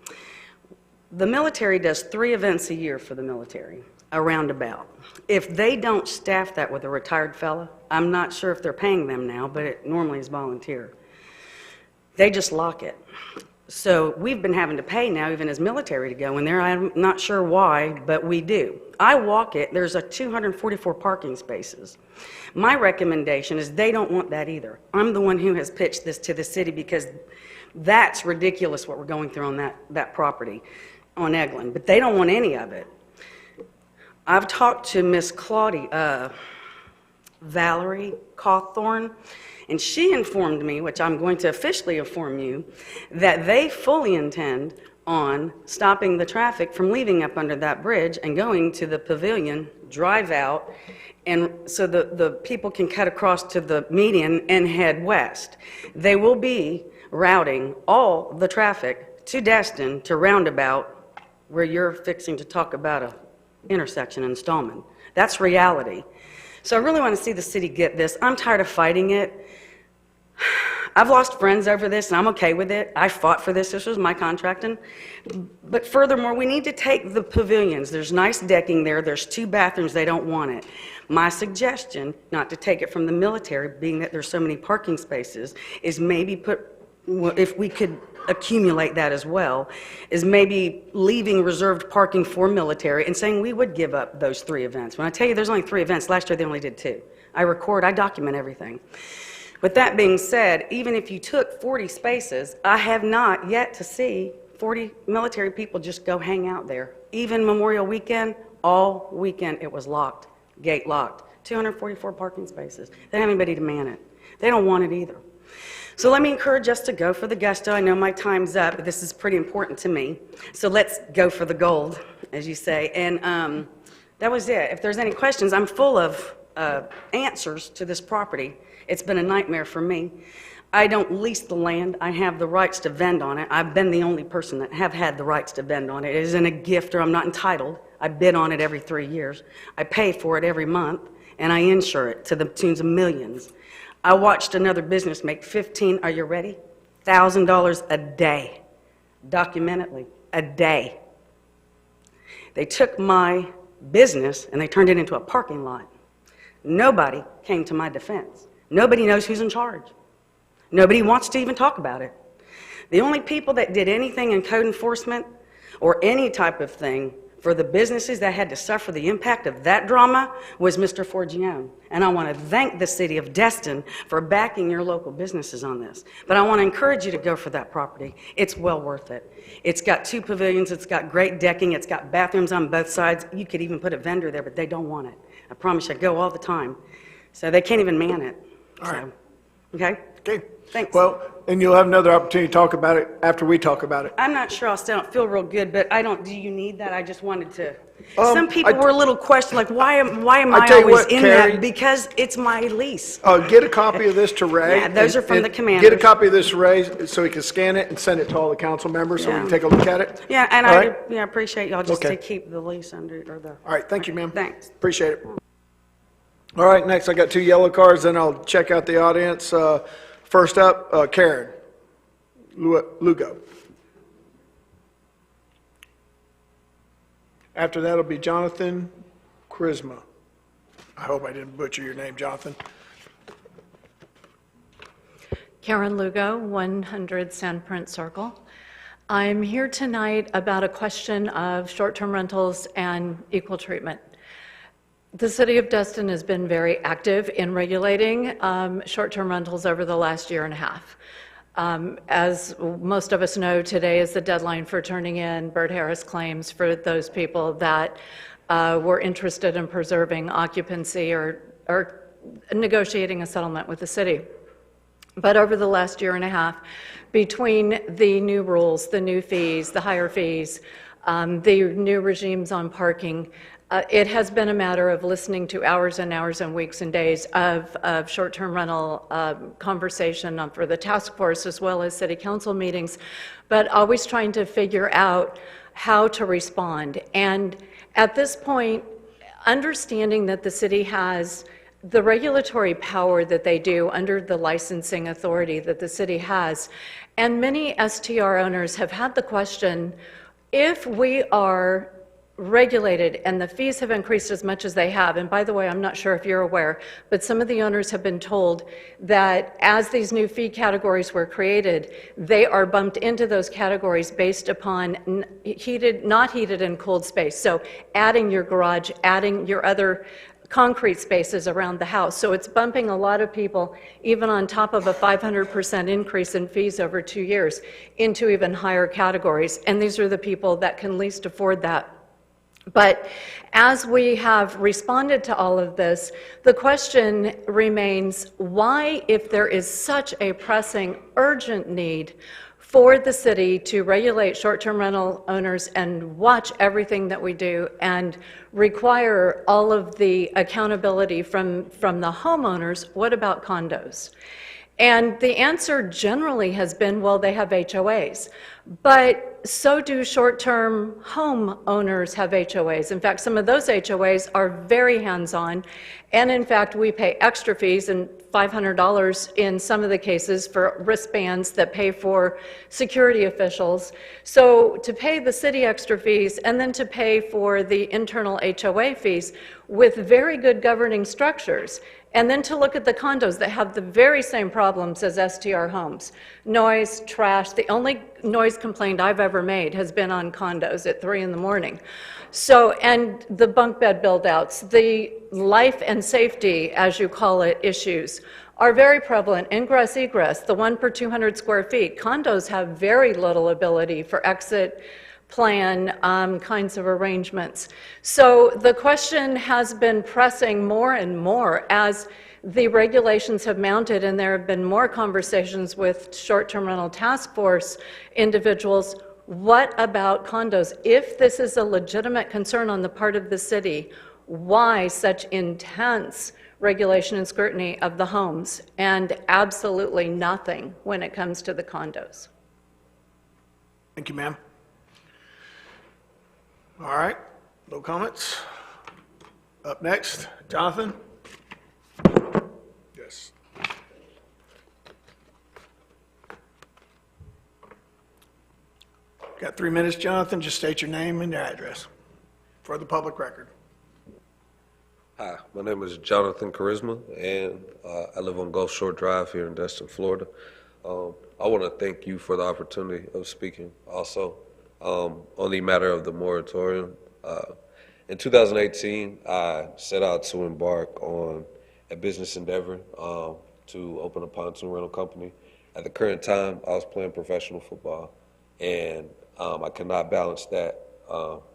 The military does 3 events a year for the military, a roundabout. If they don't staff that with a retired fella, I'm not sure if they're paying them now, but it normally is volunteer. They just lock it. So we've been having to pay now, even as military, to go in there. I'm not sure why, but we do. I walk it. There's a 244 parking spaces. My recommendation is they don't want that either. I'm the one who has pitched this to the city because that's ridiculous what we're going through on that property on Eglin, but they don't want any of it. I've talked to Miss Valerie Cawthorn, and she informed me, which I'm going to officially inform you, that they fully intend on stopping the traffic from leaving up under that bridge and going to the pavilion, drive out, and so the people can cut across to the median and head west. They will be routing all the traffic to Destin to roundabout where you're fixing to talk about a intersection in Stallman. That's reality. So I really want to see the city get this. I'm tired of fighting it. I've lost friends over this, and I'm okay with it. I fought for this. This was my contracting. But furthermore, we need to take the pavilions. There's nice decking there. There's 2 bathrooms. They don't want it. My suggestion, not to take it from the military, being that there's so many parking spaces, is maybe if we could accumulate that as well, is maybe leaving reserved parking for military and saying we would give up those 3 events. When I tell you there's only 3 events, last year they only did 2. I document everything. With that being said, even if you took 40 spaces, I have not yet to see 40 military people just go hang out there. Even Memorial Weekend, all weekend it was locked, gate locked. 244 parking spaces. They don't have anybody to man it. They don't want it either. So let me encourage us to go for the gusto. I know my time's up, but this is pretty important to me. So let's go for the gold, as you say. And that was it. If there's any questions, I'm full of answers to this property. It's been a nightmare for me. I don't lease the land. I have the rights to vend on it. I've been the only person that have had the rights to vend on it. It isn't a gift or I'm not entitled. I bid on it every 3 years. I pay for it every month, and I insure it to the tunes of millions. I watched another business make are you ready? $1,000 a day, documentedly, a day. They took my business and they turned it into a parking lot. Nobody came to my defense. Nobody knows who's in charge. Nobody wants to even talk about it. The only people that did anything in code enforcement or any type of thing for the businesses that had to suffer the impact of that drama was Mr. Forgione. And I want to thank the city of Destin for backing your local businesses on this. But I want to encourage you to go for that property. It's well worth it. It's got 2 pavilions, it's got great decking, it's got bathrooms on both sides. You could even put a vendor there, but they don't want it. I promise you, I go all the time. So they can't even man it. All right. Okay? Okay. Thanks. Well, and you'll have another opportunity to talk about it after we talk about it. I'm not sure, I still don't feel real good, but do you need that? I just wanted to. Um, Some people I- were a little questioned, like, why am I I tell you always what, in Carrie- that? Because it's my lease. Get a copy of this to Ray. Yeah, those are from and the commanders. Get a copy of this to Ray so he can scan it and send it to all the council members so we can Yeah. take a look at it. Yeah, and All I right? appreciate y'all just Okay. to keep the lease under, or the. All right, thank you, ma'am. Thanks. Appreciate it. All right, next I got 2 yellow cards, then I'll check out the audience. First up, Karen Lugo. After that will be Jonathan Charisma. I hope I didn't butcher your name, Jonathan. Karen Lugo, 100 Sandprint Circle. I'm here tonight about a question of short-term rentals and equal treatment. The City of Destin has been very active in regulating short-term rentals over the last year and a half. As most of us know, today is the deadline for turning in Burt Harris claims for those people that were interested in preserving occupancy or negotiating a settlement with the city. But over the last year and a half, between the new rules, the new fees, the higher fees, the new regimes on parking, it has been a matter of listening to hours and hours and weeks and days of short-term rental conversation for the task force as well as city council meetings, but always trying to figure out how to respond. And at this point, understanding that the city has the regulatory power that they do under the licensing authority that the city has, and many STR owners have had the question, if we are regulated and the fees have increased as much as they have, and by the way, I'm not sure if you're aware, but some of the owners have been told that as these new fee categories were created, they are bumped into those categories based upon not heated and cooled space. So adding your garage, adding your other concrete spaces around the house. So it's bumping a lot of people, even on top of a 500% increase in fees over 2 years, into even higher categories. And these are the people that can least afford that. But as we have responded to all of this, the question remains, why, if there is such a pressing, urgent need for the city to regulate short-term rental owners and watch everything that we do and require all of the accountability from the homeowners, what about condos? And the answer generally has been, well, they have HOAs. But so do short-term home owners have HOAs. In fact, some of those HOAs are very hands-on. And in fact, we pay extra fees, and $500 in some of the cases, for wristbands that pay for security officials. So to pay the city extra fees and then to pay for the internal HOA fees with very good governing structures, and then to look at the condos that have the very same problems as STR homes. Noise, trash, the only noise complaint I've ever made has been on condos at 3 in the morning. So, and the bunk bed build-outs, the life and safety, as you call it, issues are very prevalent. Ingress, egress, the 1 per 200 square feet. Condos have very little ability for exit plan kinds of arrangements. So the question has been pressing more and more as the regulations have mounted, and there have been more conversations with short-term rental task force individuals. What about condos? If this is a legitimate concern on the part of the city, why such intense regulation and scrutiny of the homes and absolutely nothing when it comes to the condos? Thank you, ma'am. All right, no comments. Up next, Jonathan. Yes. Got 3 minutes, Jonathan. Just state your name and your address for the public record. Hi, my name is Jonathan Charisma, and I live on Gulf Shore Drive here in Destin, Florida. I want to thank you for the opportunity of speaking also on the matter of the moratorium. In 2018, I set out to embark on a business endeavor to open a pontoon rental company. At the current time, I was playing professional football, and I could not balance that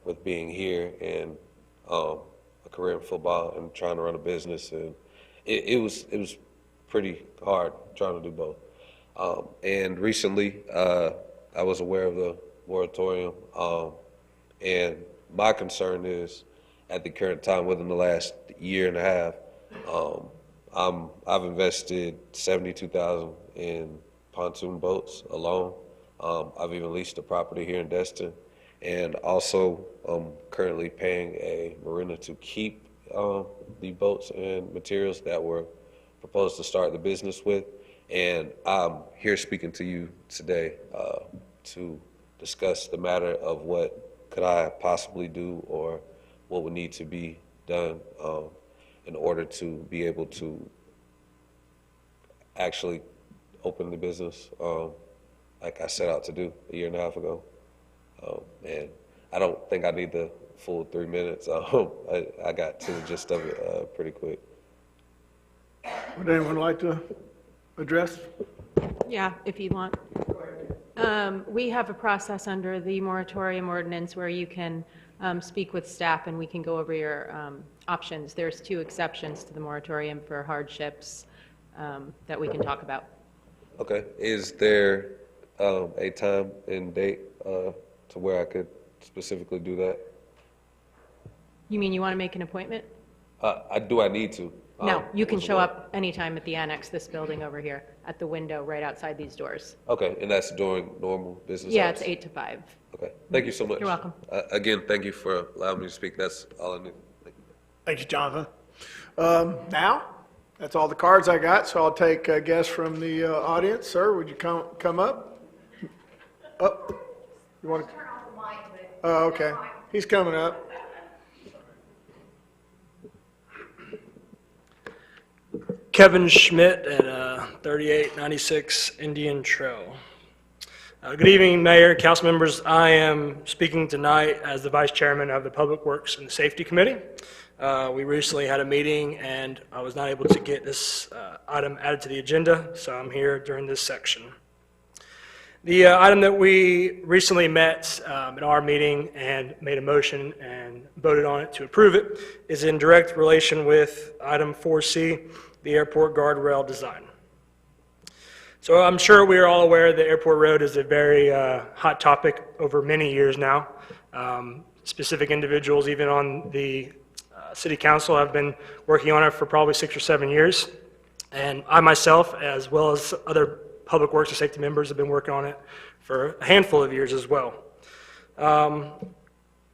with being here and a career in football and trying to run a business, and it was pretty hard trying to do both. And recently, I was aware of the moratorium, and my concern is, at the current time, within the last year and a half, I've invested $72,000 in pontoon boats alone. I've even leased a property here in Destin, and also I'm currently paying a marina to keep the boats and materials that were proposed to start the business with. And I'm here speaking to you today to discuss the matter of what could I possibly do or what would need to be done in order to be able to actually open the business like I set out to do a year and a half ago. And I don't think I need the full 3 minutes. I got to the gist of it pretty quick. Would anyone like to address? Yeah, if you want. We have a process under the moratorium ordinance where you can speak with staff and we can go over your options. There's 2 exceptions to the moratorium for hardships that we can talk about. Okay. Is there a time and date to where I could specifically do that? You mean you want to make an appointment? Do I need to? No, you can show up anytime at the annex, this building over here, at the window right outside these doors. Okay, and that's during normal business Yeah, hours? it's 8 to 5. Okay, thank you so much. You're welcome. Again, thank you for allowing me to speak. That's all I need. Thank you. Thank you, Jonathan. Now, that's all the cards I got, so I'll take a guess from the audience. Sir, would you come up? Up? You want to? Turn off the mic. Oh, okay. He's coming up. Kevin Schmidt at 3896 Indian Trail. Good evening, Mayor, council members. I am speaking tonight as the Vice Chairman of the Public Works and Safety Committee. We recently had a meeting and I was not able to get this item added to the agenda, so I'm here during this section. The item that we recently met at our meeting and made a motion and voted on it to approve it is in direct relation with item 4C, the airport guardrail design. So I'm sure we are all aware that Airport Road is a very hot topic over many years now. Specific individuals, even on the City Council, have been working on it for probably 6 or 7 years. And I myself, as well as other Public Works and Safety members, have been working on it for a handful of years as well.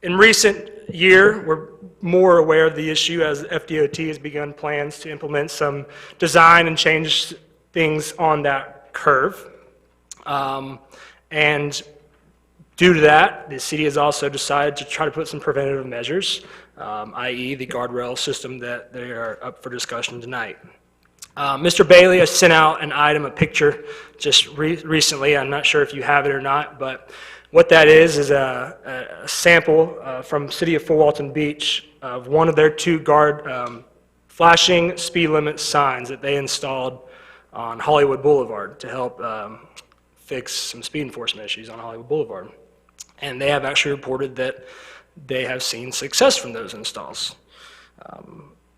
In recent year, we're more aware of the issue as FDOT has begun plans to implement some design and change things on that curve. And due to that, the city has also decided to try to put some preventative measures, i.e. the guardrail system that they are up for discussion tonight. Mr. Bailey has sent out an item, a picture, just recently. I'm not sure if you have it or not, but what that is a sample from City of Fort Walton Beach of one of their 2 flashing speed limit signs that they installed on Hollywood Boulevard to help fix some speed enforcement issues on Hollywood Boulevard. And they have actually reported that they have seen success from those installs.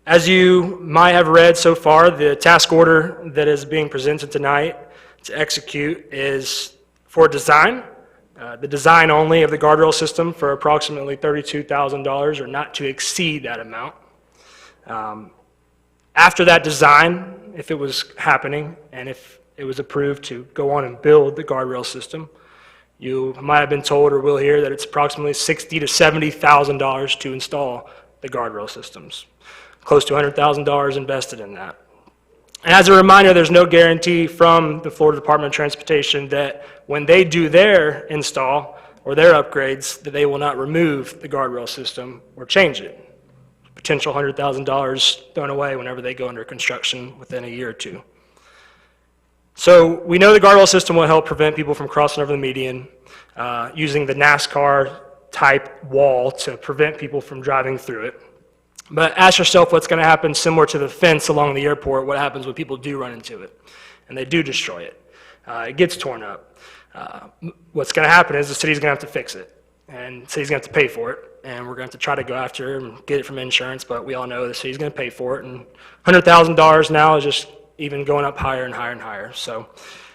As you might have read so far, the task order that is being presented tonight to execute is for design, the design only of the guardrail system for approximately $32,000 or not to exceed that amount. After that design, if it was happening and if it was approved to go on and build the guardrail system, you might have been told or will hear that it's approximately $60,000 to $70,000 to install the guardrail systems. Close to $100,000 invested in that. And as a reminder, there's no guarantee from the Florida Department of Transportation that when they do their install, or their upgrades, that they will not remove the guardrail system or change it. Potential $100,000 thrown away whenever they go under construction within a year or two. So we know the guardrail system will help prevent people from crossing over the median, using the NASCAR type wall to prevent people from driving through it. But ask yourself what's going to happen similar to the fence along the airport, what happens when people do run into it, and they do destroy it. It gets torn up. What's going to happen is the city's going to have to fix it, and the city's going to have to pay for it, and we're going to have to try to go after it and get it from insurance, but we all know the city's going to pay for it, and $100,000 now is just even going up higher and higher and higher. So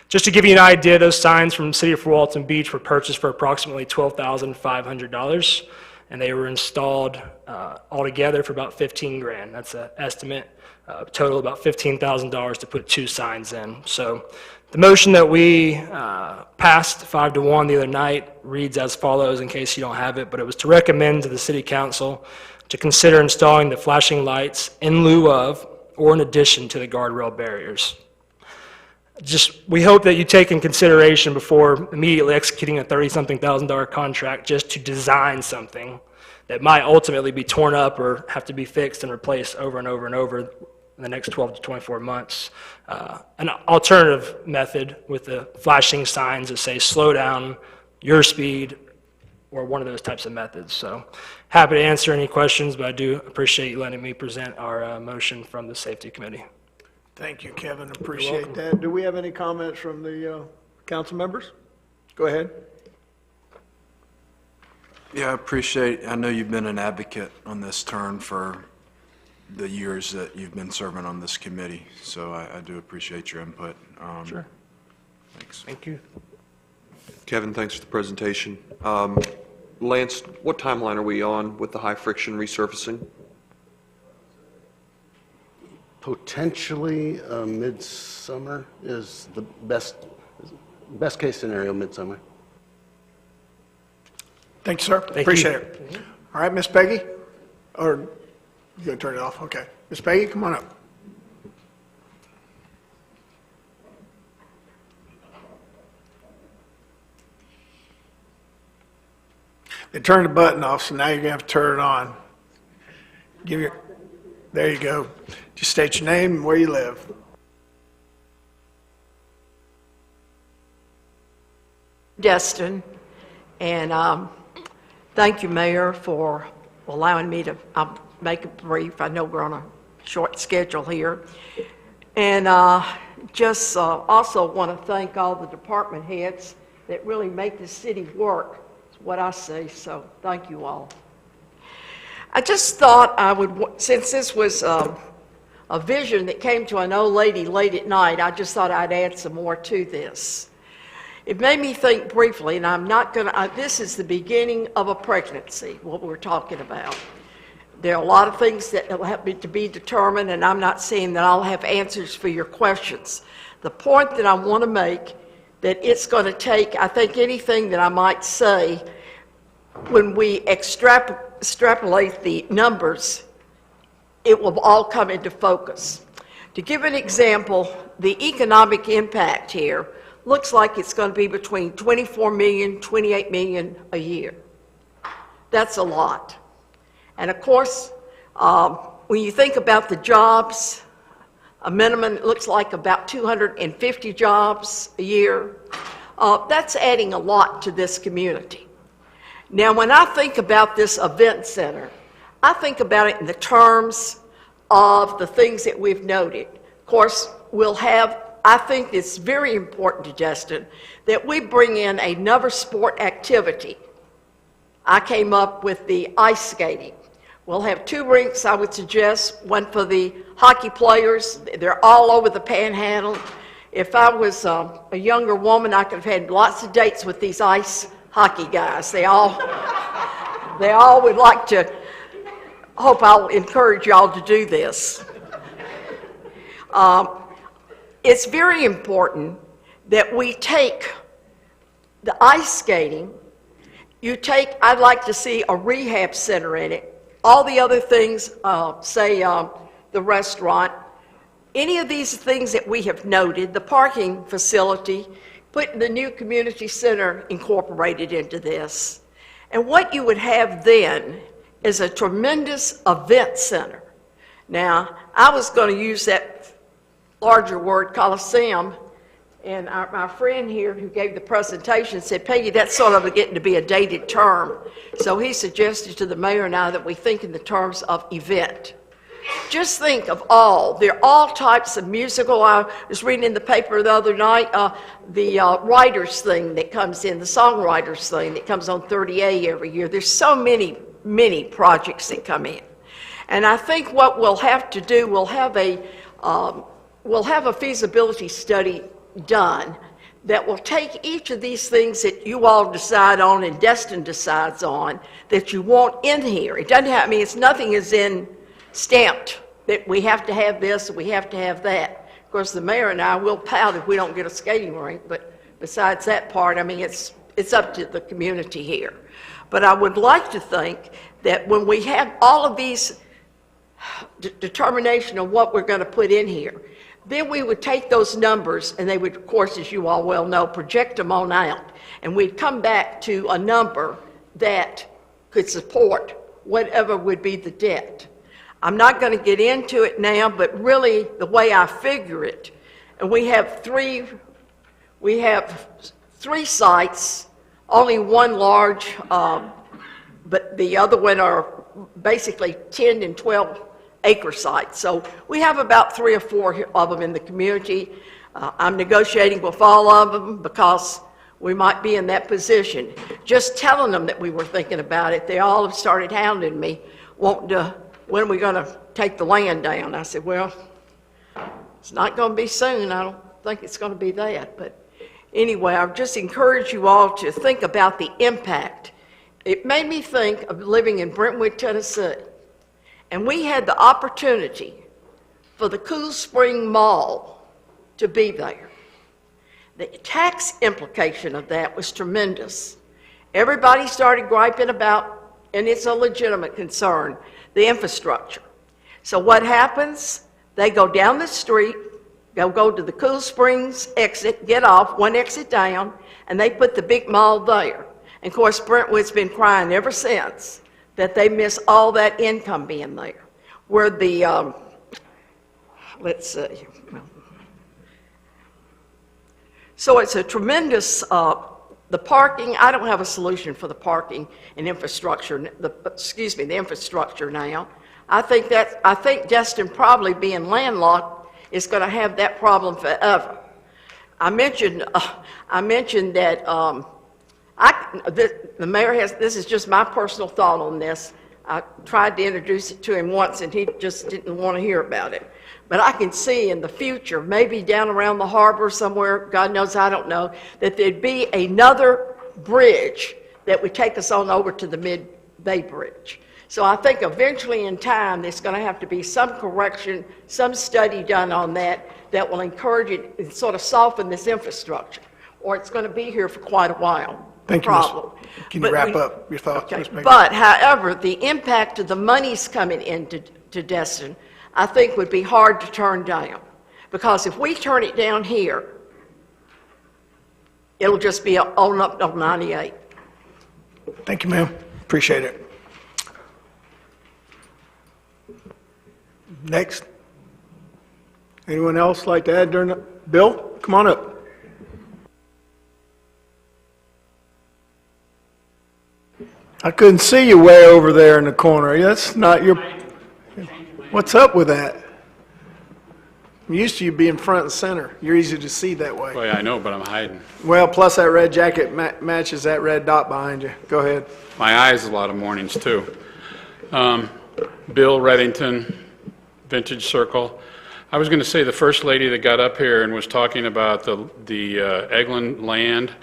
just to give you an idea, those signs from the City of Fort Walton Beach were purchased for approximately $12,500, and they were installed altogether for about $15,000. That's an estimate, total about $15,000 to put 2 signs in. So the motion that we passed 5-1 the other night reads as follows, in case you don't have it, but it was to recommend to the City Council to consider installing the flashing lights in lieu of or in addition to the guardrail barriers. We hope that you take in consideration before immediately executing a $30-something thousand contract just to design something that might ultimately be torn up or have to be fixed and replaced over and over and over in the next 12 to 24 months. An alternative method with the flashing signs that say slow down, your speed, or one of those types of methods. So happy to answer any questions, but I do appreciate you letting me present our motion from the Safety Committee. Thank you, Kevin. Appreciate that. Do we have any comments from the council members? Go ahead. Yeah, I know you've been an advocate on this turn for the years that you've been serving on this committee, so I do appreciate your input. Sure. Thanks. Thank you. Kevin, thanks for the presentation. Lance, what timeline are we on with the high friction resurfacing? Potentially midsummer is the best case scenario, midsummer. Thank you, sir. Appreciate it. All right, Miss Peggy? Or you going to turn it off? Okay. Miss Peggy, come on up. They turned the button off, so now you're going to have to turn it on. There you go. Just state your name and where you live. Destin, and thank you, Mayor, for allowing me to make it brief. I know we're on a short schedule here. And just also want to thank all the department heads that really make the city work, is what I say, so thank you all. I just thought I would, since this was a vision that came to an old lady late at night, I just thought I'd add some more to this. It made me think briefly, and I'm not going to, this is the beginning of a pregnancy, what we're talking about. There are a lot of things that will have to be determined, and I'm not saying that I'll have answers for your questions. The point that I want to make, that it's going to take, I think anything that I might say, when we extrapolate the numbers, it will all come into focus. To give an example, the economic impact here looks like it's going to be between 24 million, 28 million a year. That's a lot. And of course, when you think about the jobs, a minimum, it looks like about 250 jobs a year. That's adding a lot to this community. Now, when I think about this event center, I think about it in the terms of the things that we've noted. Of course, we'll have, I think it's very important to Destin that we bring in another sport activity. I came up with the ice skating. We'll have 2 rinks, I would suggest, one for the hockey players. They're all over the Panhandle. If I was a younger woman, I could have had lots of dates with these ice hockey guys. They all would like to. Hope I'll encourage y'all to do this. It's very important that we take the ice skating, I'd like to see a rehab center in it. All the other things, say the restaurant, any of these things that we have noted, the parking facility, putting the new community center incorporated into this. And what you would have then is a tremendous event center. Now, I was going to use that larger word, Coliseum, and my friend here who gave the presentation said, Peggy, that's sort of getting to be a dated term. So he suggested to the mayor and I that we think in the terms of event. Just think of there are all types of musical. I was reading in the paper the other night, the writers thing that comes in, the songwriters thing that comes on 30A every year. There's so many projects that come in. And I think what we'll have to do, we'll have a feasibility study done that will take each of these things that you all decide on and Destin decides on that you want in here. It doesn't have, it's nothing is in stamped that we have to have this, we have to have that. Of course, the mayor and I will pout if we don't get a skating rink, but besides that part, it's up to the community here. But I would like to think that when we have all of these determination of what we're going to put in here, then we would take those numbers and they would, of course, as you all well know, project them on out. And we'd come back to a number that could support whatever would be the debt. I'm not going to get into it now, but really the way I figure it, and we have three sites, only one large, but the other one are basically 10 and 12 acre sites. So we have about 3 or 4 of them in the community. I'm negotiating with all of them because we might be in that position. Just telling them that we were thinking about it, they all have started hounding me, wanting to, when are we going to take the land down? I said, well, it's not going to be soon. I don't think it's going to be that. But anyway, I just encourage you all to think about the impact. It made me think of living in Brentwood, Tennessee. And we had the opportunity for the Cool Spring Mall to be there. The tax implication of that was tremendous. Everybody started griping about, and it's a legitimate concern, the infrastructure. So what happens? They go down the street, they'll go to the Cool Springs exit, get off, one exit down, and they put the big mall there. And of course, Brentwood's been crying ever since that they miss all that income being there. Where the, let's see. So it's a tremendous, the parking, I don't have a solution for the parking and infrastructure, the infrastructure now. I think Destin probably being landlocked is going to have that problem forever. I mentioned that the mayor has, this is just my personal thought on this. I tried to introduce it to him once and he just didn't want to hear about it. But I can see in the future, maybe down around the harbor somewhere, God knows I don't know, that there'd be another bridge that would take us on over to the Mid-Bay Bridge. So I think eventually in time, there's going to have to be some correction, some study done on that will encourage it and sort of soften this infrastructure, or it's going to be here for quite a while. Thank you, Can you wrap up your thoughts? Okay. But however, the impact of the monies coming into Destin, I think would be hard to turn down. Because if we turn it down here, it'll just be on up to 98. Thank you, ma'am. Appreciate it. Next. Anyone else like to add during the, Bill, come on up. I couldn't see you way over there in the corner. That's not your... What's up with that? I'm used to you being front and center. You're easy to see that way. Well, yeah, I know, but I'm hiding. Well, plus that red jacket matches that red dot behind you. Go ahead. My eyes a lot of mornings, too. Bill Reddington, Vintage Circle. I was going to say the first lady that got up here and was talking about the Eglin land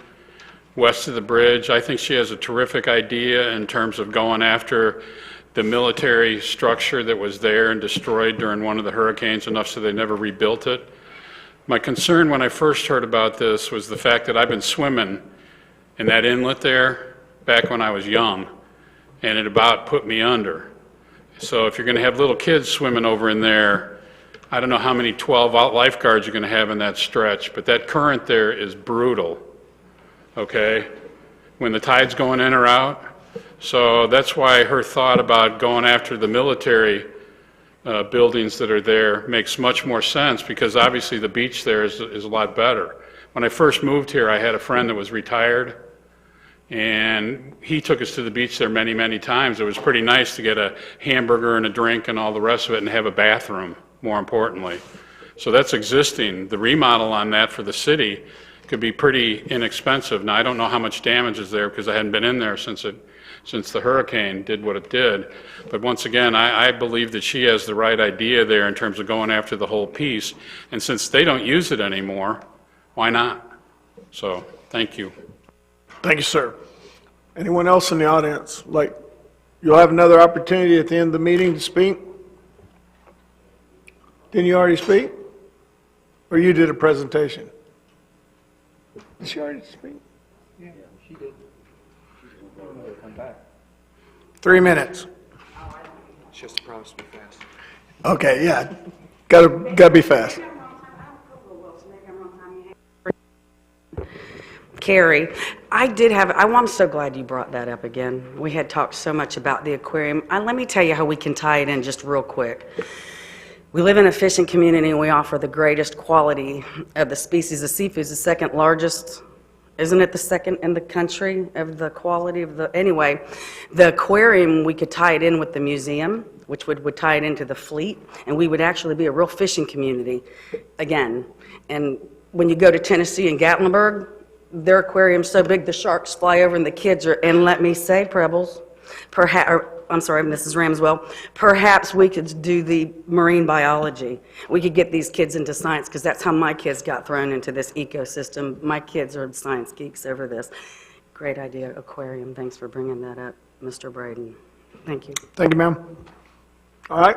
west of the bridge, I think she has a terrific idea in terms of going after the military structure that was there and destroyed during one of the hurricanes enough so they never rebuilt it. My concern when I first heard about this was the fact that I've been swimming in that inlet there back when I was young, and it about put me under. So if you're going to have little kids swimming over in there, I don't know how many 12 lifeguards you're going to have in that stretch, but that current there is brutal, okay, when the tide's going in or out. So that's why her thought about going after the military buildings that are there makes much more sense, because obviously the beach there is a lot better. When I first moved here, I had a friend that was retired, and he took us to the beach there many, many times. It was pretty nice to get a hamburger and a drink and all the rest of it and have a bathroom, more importantly. So that's existing. The remodel on that for the city could be pretty inexpensive. Now, I don't know how much damage is there because I hadn't been in there since the hurricane did what it did. But once again, I believe that she has the right idea there in terms of going after the whole piece. And since they don't use it anymore, why not? So, thank you. Thank you, sir. Anyone else in the audience? Like, you'll have another opportunity at the end of the meeting to speak? Didn't you already speak? Or you did a presentation? Did she already speak? Yeah, she did. She's going to come back. 3 minutes. She has to promise to be fast. Okay, yeah. Gotta be fast. Carrie, I'm so glad you brought that up again. We had talked so much about the aquarium. Let me tell you how we can tie it in just real quick. We live in a fishing community and we offer the greatest quality of the species of seafood. It's the second largest, isn't it the second in the country of the quality of anyway, the aquarium, we could tie it in with the museum, which would tie it into the fleet, and we would actually be a real fishing community again. And when you go to Tennessee and Gatlinburg, their aquarium's so big the sharks fly over and the kids are, and let me say, Prebbles, I'm sorry, Mrs. Ramswell, perhaps we could do the marine biology. We could get these kids into science, because that's how my kids got thrown into this ecosystem. My kids are science geeks over this. Great idea, aquarium. Thanks for bringing that up, Mr. Braden. Thank you. Thank you, ma'am. All right.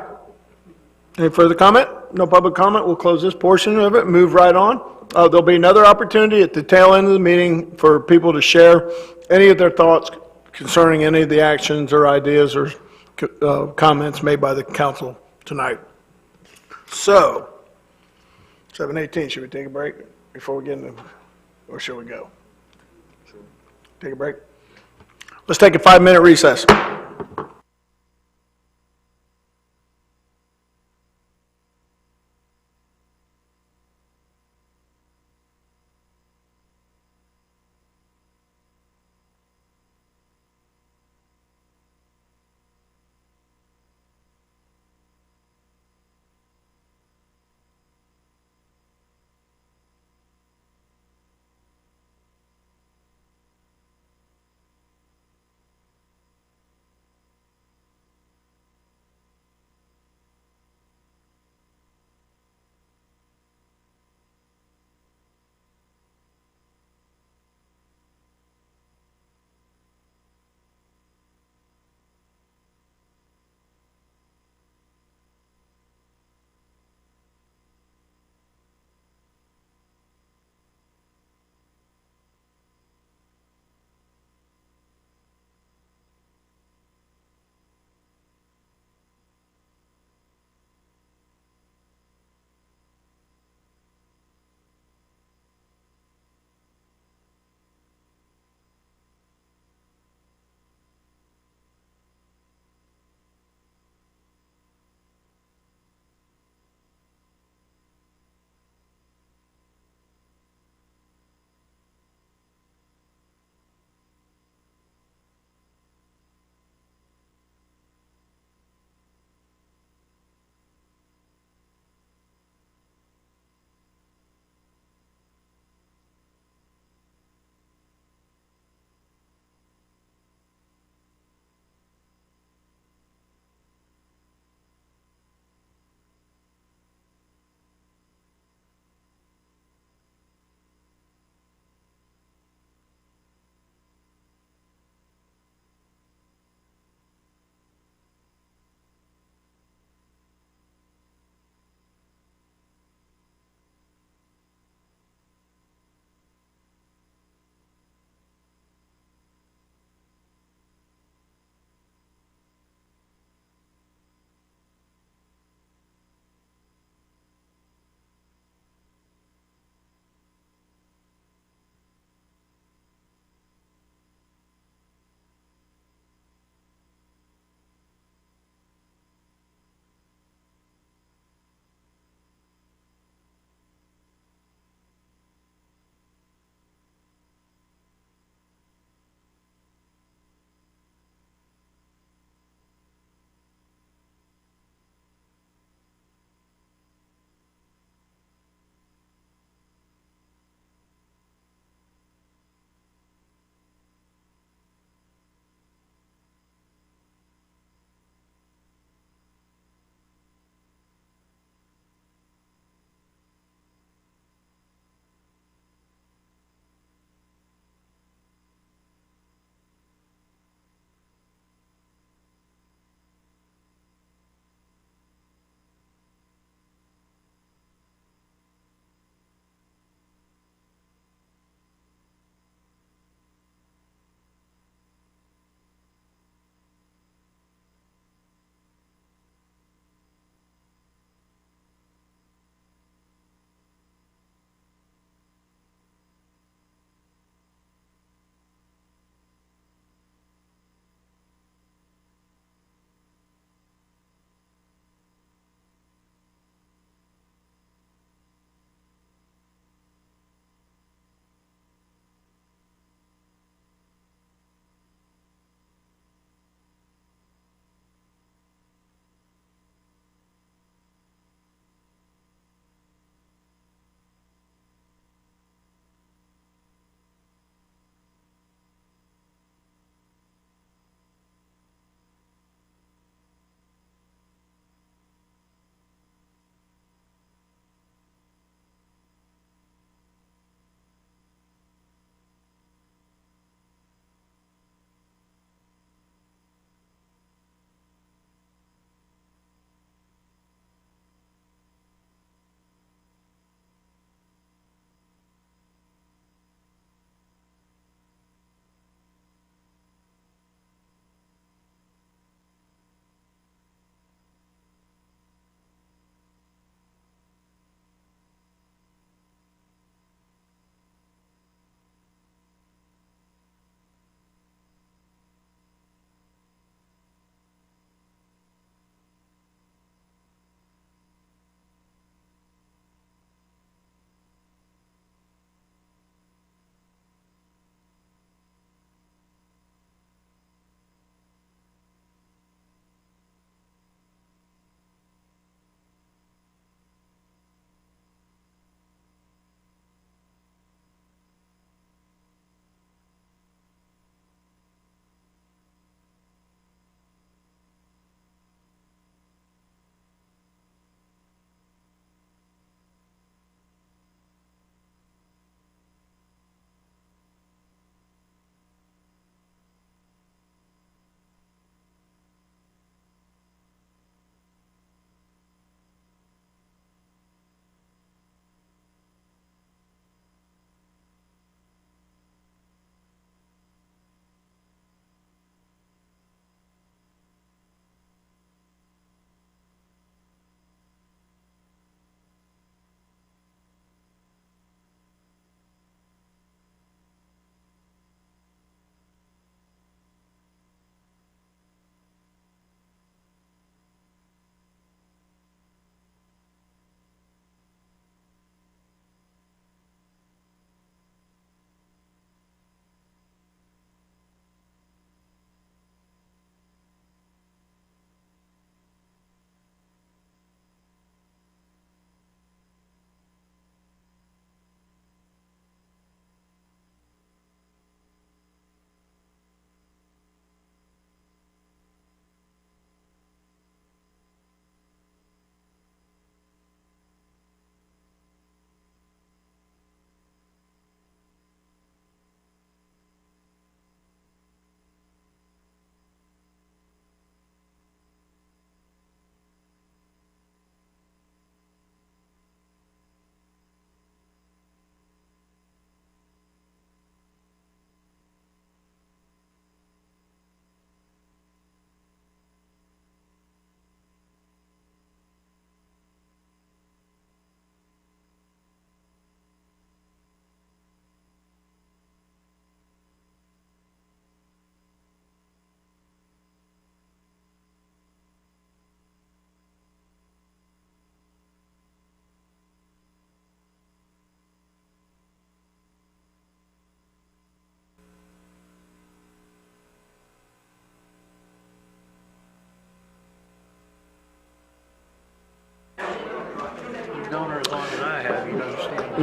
Any further comment? No public comment. We'll close this portion of it and move right on. There'll be another opportunity at the tail end of the meeting for people to share any of their thoughts concerning any of the actions or ideas or comments made by the council tonight. So, 7:18, should we take a break before we get into, or should we go? Take a break? Let's take a 5-minute recess.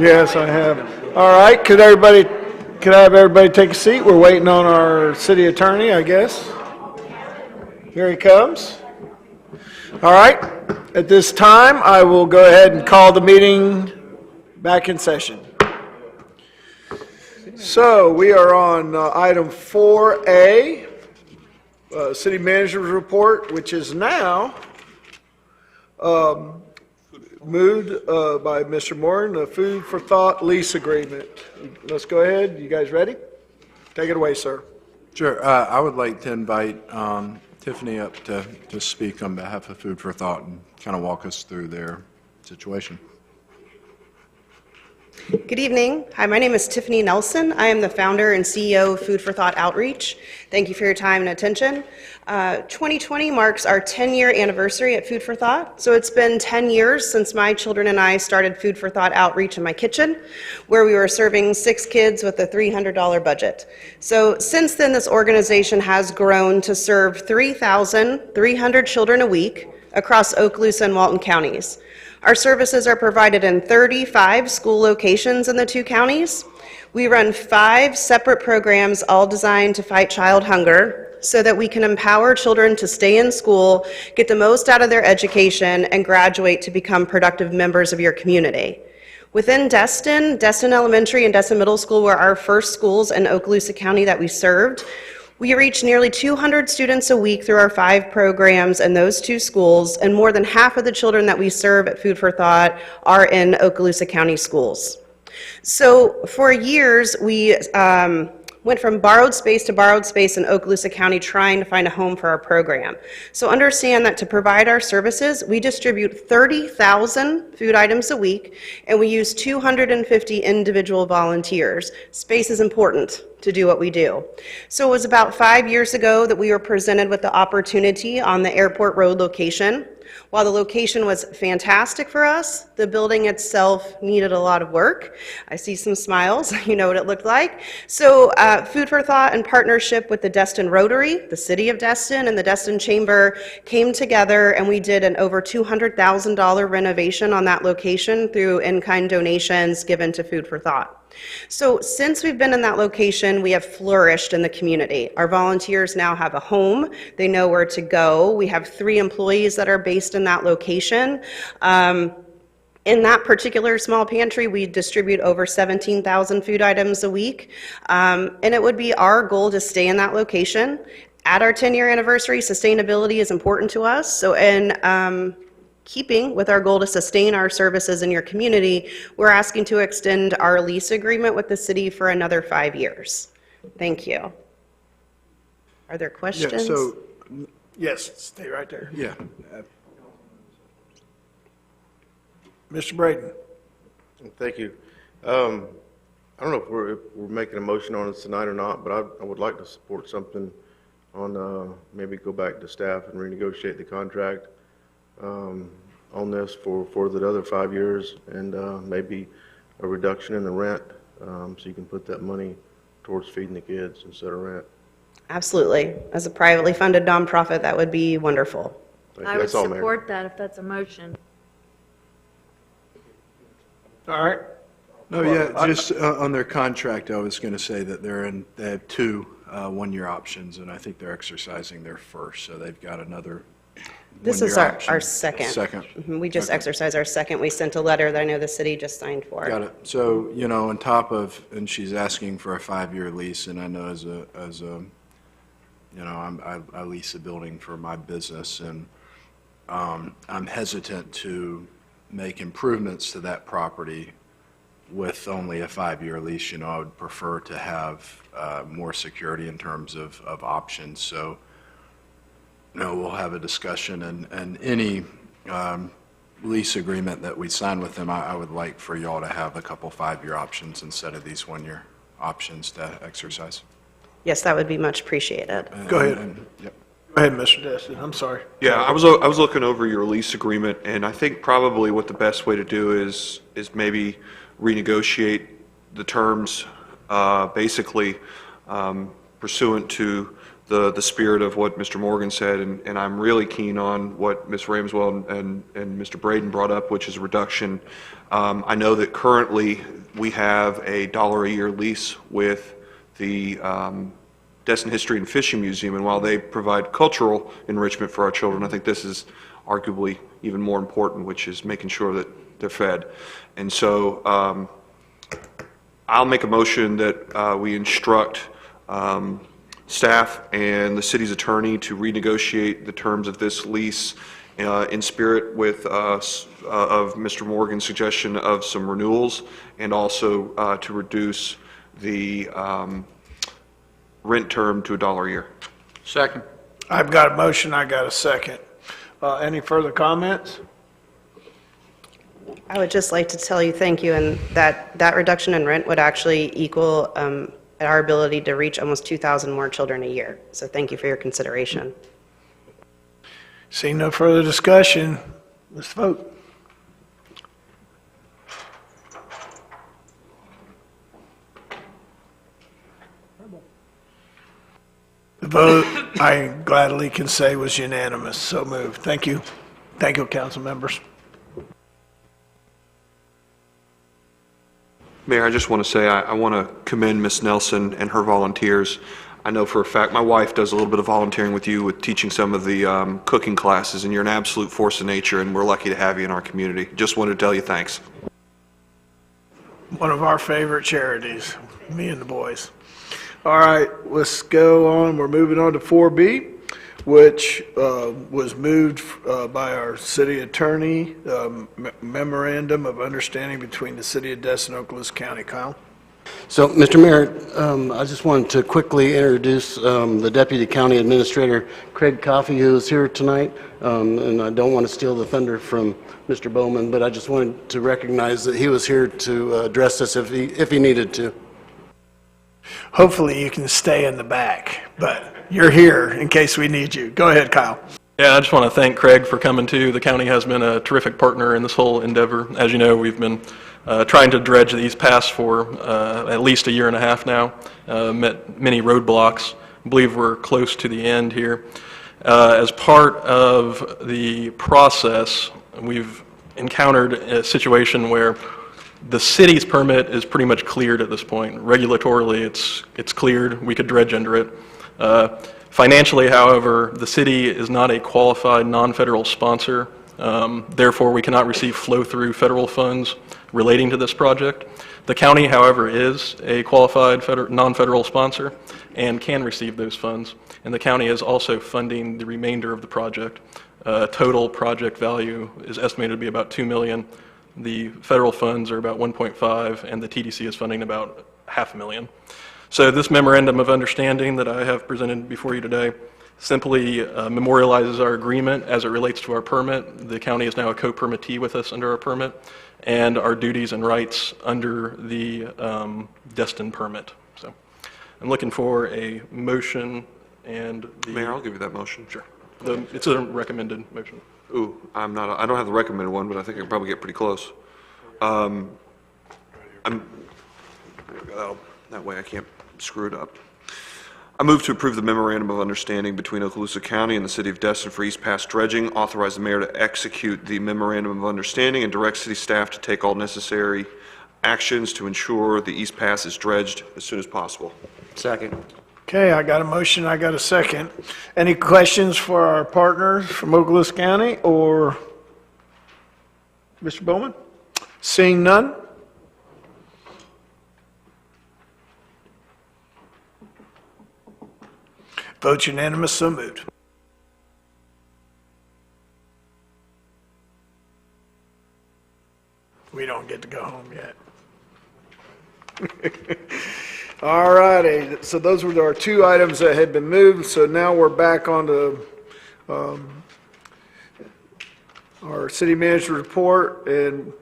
Yes, I have. All right, could I have everybody take a seat? We're waiting on our city attorney, I guess. Here he comes. All right, at this time, I will go ahead and call the meeting back in session. So we are on item 4A, City Manager's Report, which is now moved by Mr. Moran, the Food for Thought lease agreement. Let's go ahead. You guys ready? Take it away, sir. Sure. I would like to invite Tiffany up to speak on behalf of Food for Thought and kind of walk us through their situation. Good evening. Hi, my name is Tiffany Nelson. I am the founder and CEO of Food for Thought Outreach. Thank you for your time and attention. 2020 marks our 10-year anniversary at Food for Thought. So it's been 10 years since my children and I started Food for Thought Outreach in my kitchen, where we were serving 6 kids with a $300 budget. So since then, this organization has grown to serve 3,300 children a week across Okaloosa and Walton counties. Our services are provided in 35 school locations in the 2 counties. We run 5 separate programs, all designed to fight child hunger, so that we can empower children to stay in school, get the most out of their education, and graduate to become productive members of your community. Within Destin Elementary and Destin Middle School were our first schools in Okaloosa County that we served. We reach nearly 200 students a week through our 5 programs in those 2 schools, and more than half of the children that we serve at Food for Thought are in Okaloosa County schools. So for years, we went from borrowed space to borrowed space in Okaloosa County trying to find a home for our program. So understand that to provide our services, we distribute 30,000 food items a week, and we use 250 individual volunteers. Space is important to do what we do. So it was about 5 years ago that we were presented with the opportunity on the Airport Road location. While the location was fantastic for us, the building itself needed a lot of work. I see some smiles, you know what it looked like. So Food for Thought, in partnership with the Destin Rotary, the City of Destin, and the Destin Chamber, came together and we did an over $200,000 renovation on that location through in-kind donations given to Food for Thought. So since we've been in that location, we have flourished in the community. Our volunteers now have a home. They know where to go. We have 3 employees that are based in that location. In that particular small pantry, we distribute over 17,000 food items a week. And it would be our goal to stay in that location. At our 10-year anniversary, sustainability is important to us. So in keeping with our goal to sustain our services in your community, we're asking to extend our lease agreement with the city for another 5 years. Thank you. Are there questions? Yeah, so, Yes, stay right there. yeah. Mr. Braden. Thank you. I don't know if we're making a motion on this tonight or not, but I would like to support something on, maybe go back to staff and renegotiate the contract on this for the other 5 years, and maybe a reduction in the rent, so you can put that money towards feeding the kids instead of rent. Absolutely. As a privately funded nonprofit, that would be wonderful. I would That's all, Mayor. support that if that's a motion. All right. No, yeah, just on their contract, I was going to say that they have 2 one-year options, and I think they're exercising their first, so they've got another This is one-year option. our second. Second. Mhm, we just Okay. exercised our second. We sent a letter that I know the city just signed for. Got it. So, you know, on top of, and she's asking for a 5-year lease, and I know as a, you know, I lease a building for my business, and I'm hesitant to make improvements to that property with only a 5-year lease. You know, I would prefer to have more security in terms of options. So, you know, we'll have a discussion, and any lease agreement that we sign with them, I would like for y'all to have a couple 5-year options instead of these 1-year options to exercise. Yes, that would be much appreciated. Go ahead. Yep. Go ahead, Mr. Destin. I'm sorry. Yeah, I was looking over your lease agreement, and I think probably what the best way to do is maybe renegotiate the terms, basically pursuant to the spirit of what Mr. Morgan said, and I'm really keen on what Ms. Ramswell and Mr. Braden brought up, which is reduction. I know that currently we have a $1 a year lease with the Destin History and Fishing Museum, and while they provide cultural enrichment for our children, I think this is arguably even more important, which is making sure that they're fed. And so I'll make a motion that we instruct staff and the city's attorney to renegotiate the terms of this lease in spirit with of Mr. Morgan's suggestion of some renewals, and also to reduce the rent term to $1 a year. Second. I've got a motion, I got a second. Any further comments? I would just like to tell you thank you, and that reduction in rent would actually equal our ability to reach almost 2,000 more children a year. So thank you for your consideration. Seeing no further discussion, let's vote. The vote, I gladly can say, was unanimous. So moved. Thank you. Thank you, council members. Mayor, I just want to say I want to commend Ms. Nelson and her volunteers. I know for a fact my wife does a little bit of volunteering with you with teaching some of the cooking classes, and you're an absolute force of nature, and we're lucky to have you in our community. Just wanted to tell you thanks. One of our favorite charities, me and the boys. All right, let's go on. We're moving on to 4B, which was moved by our city attorney, memorandum of understanding between the city of Destin and Okaloosa County. Kyle? So, Mr. Mayor, I just wanted to quickly introduce the Deputy County Administrator, Craig Coffey, who is here tonight. And I don't want to steal the thunder from Mr. Bowman, but I just wanted to recognize that he was here to address this if he needed to. Hopefully you can stay in the back, but you're here in case we need you. Go ahead, Kyle. Yeah, I just want to thank Craig for coming too. The county has been a terrific partner in this whole endeavor. As you know, we've been trying to dredge the East Pass for at least a year and a half now. Met many roadblocks. I believe we're close to the end here. As part of the process, we've encountered a situation where the city's permit is pretty much cleared at this point. Regulatorily, it's cleared. We could dredge under it. Financially, however, the city is not a qualified non-federal sponsor. Therefore, we cannot receive flow-through federal funds relating to this project. The county, however, is a qualified non-federal sponsor and can receive those funds. And the county is also funding the remainder of the project. Total project value is estimated to be about $2 million. The federal funds are about 1.5, and the TDC is funding about $500,000. So this memorandum of understanding that I have presented before you today simply memorializes our agreement as it relates to our permit. The county is now a co-permittee with us under our permit, and our duties and rights under the Destin permit. So I'm looking for a motion and the... Mayor, I'll give you that motion. Sure. It's a recommended motion. Ooh, I don't have the recommended one, but I think I can probably get pretty close. That way I can't screw it up. I move to approve the memorandum of understanding between Okaloosa County and the city of Destin for East Pass dredging, authorize the mayor to execute the memorandum of understanding, and direct city staff to take all necessary actions to ensure the East Pass is dredged as soon as possible. Second. Okay, I got a motion, I got a second. Any questions for our partners from Okaloosa County or Mr. Bowman? Seeing none? Vote unanimous, so moved. We don't get to go home yet. All righty, so those were our two items that had been moved, so now we're back on to our city manager report, and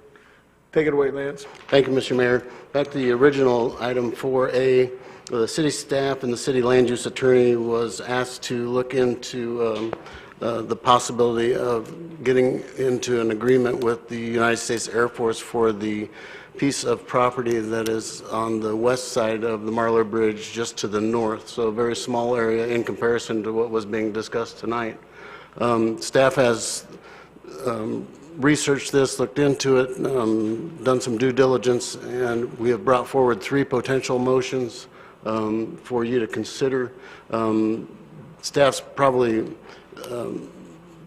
take it away, Lance. Thank you, Mr. Mayor. Back to the original item 4A, the city staff and the city land use attorney was asked to look into the possibility of getting into an agreement with the United States Air Force for the piece of property that is on the west side of the Marlar Bridge, just to the north, so a very small area in comparison to what was being discussed tonight. Staff has researched this, looked into it, done some due diligence, and we have brought forward 3 potential motions for you to consider. Staff's probably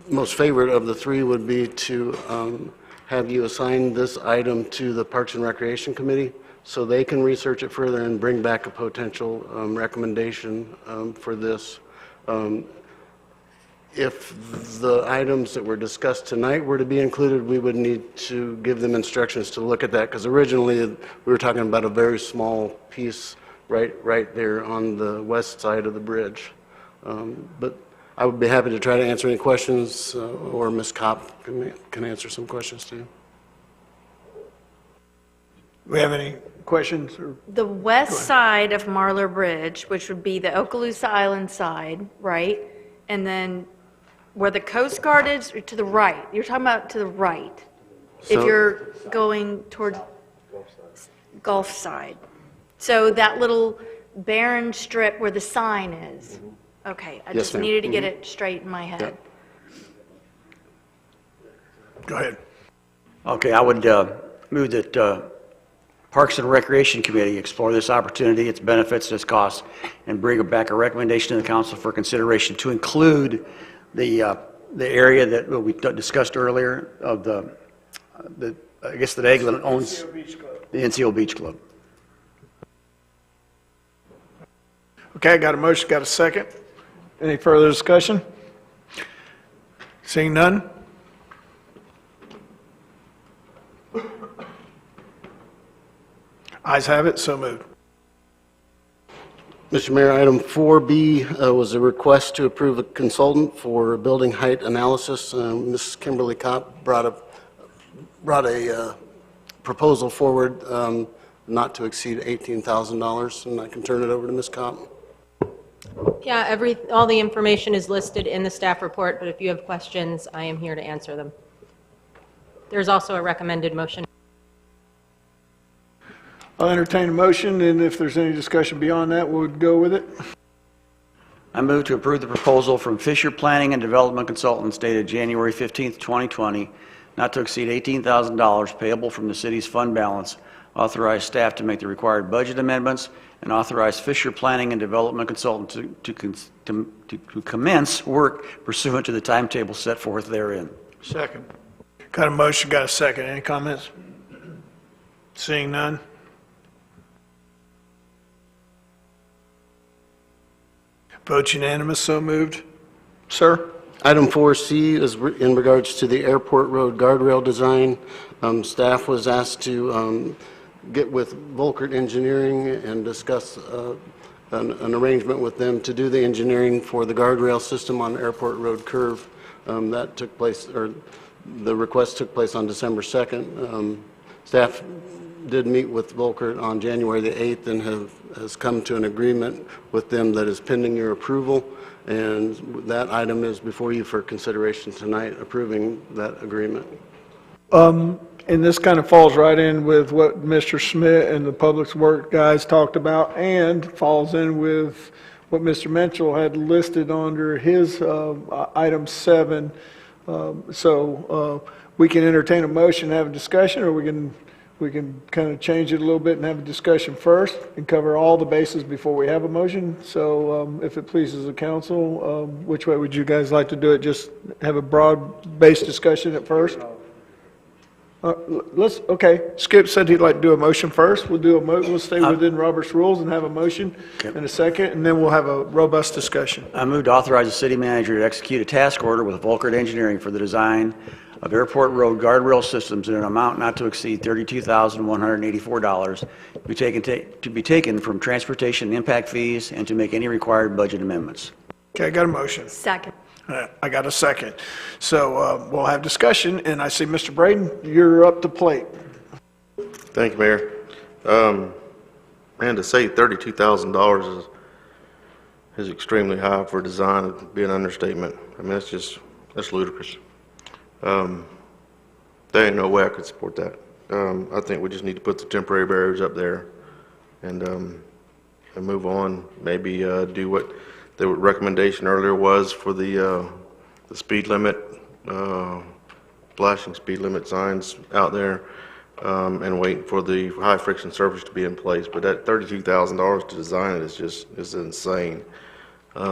most favorite of the 3 would be to have you assign this item to the Parks and Recreation Committee so they can research it further and bring back a potential recommendation for this. If the items that were discussed tonight were to be included, we would need to give them instructions to look at that, because originally we were talking about a very small piece right there on the west side of the bridge. But I would be happy to try to answer any questions, or Ms. Kopp can answer some questions too. We have any questions? Or? The west side of Marlar Bridge, which would be the Okaloosa Island side, right? And then where the Coast Guard is, to the right. You're talking about to the right. If So- you're going toward Gulf side. So that little barren strip where the sign is. Okay, I Yes, just ma'am. needed to get it straight in my head. Go ahead. Okay, I would move that Parks and Recreation Committee explore this opportunity, its benefits, its costs, and bring back a recommendation to the council for consideration to include the area that we discussed earlier of I guess that Eglin owns, the NCO Beach Club. Okay, got a motion, got a second. Any further discussion? Seeing none? Ayes have it, so moved. Mr. Mayor, item 4B was a request to approve a consultant for building height analysis. Ms. Kimberly Kopp brought a proposal forward not to exceed $18,000, and I can turn it over to Ms. Kopp. Yeah, all the information is listed in the staff report, but if you have questions, I am here to answer them. There's also a recommended motion. I'll entertain a motion, and if there's any discussion beyond that, we'll go with it. I move to approve the proposal from Fisher Planning and Development Consultants dated January 15th, 2020, not to exceed $18,000 payable from the city's fund balance, authorize staff to make the required budget amendments, and authorize Fisher Planning and Development Consultants to commence work pursuant to the timetable set forth therein. Second. Got a motion, got a second. Any comments? Seeing none? Vote unanimous, so moved. Sir? Item 4C is in regards to the Airport Road guardrail design. Staff was asked to get with Volkert Engineering and discuss an arrangement with them to do the engineering for the guardrail system on Airport Road curve. That took place, or the request took place on December 2nd. Staff did meet with Volkert on January the 8th and has come to an agreement with them that is pending your approval. And that item is before you for consideration tonight, approving that agreement. And this kind of falls right in with what Mr. Schmidt and the Public Works guys talked about, and falls in with what Mr. Menchel had listed under his item 7. So we can entertain a motion, have a discussion, or we can kind of change it a little bit and have a discussion first and cover all the bases before we have a motion. So if it pleases the council, which way would you guys like to do it? Just have a broad-based discussion at first? Okay, Skip said he'd like to do a motion first. We'll stay within Robert's rules and have a motion in a second, and then we'll have a robust discussion. I move to authorize the city manager to execute a task order with Volkert Engineering for the design of Airport Road guardrail systems in an amount not to exceed $32,184 to be taken from transportation and impact fees, and to make any required budget amendments. Okay, I got a motion. Second. I got a second. So we'll have discussion, and I see Mr. Braden, you're up to plate. Thank you, Mayor. Man, to say $32,000 is extremely high for design, it'd be an understatement. I mean, that's ludicrous. There ain't no way I could support that. I think we just need to put the temporary barriers up there and move on. Maybe do what the recommendation earlier was for the speed limit, flashing speed limit signs out there, and wait for the high friction surface to be in place. But that $32,000 to design it is insane. I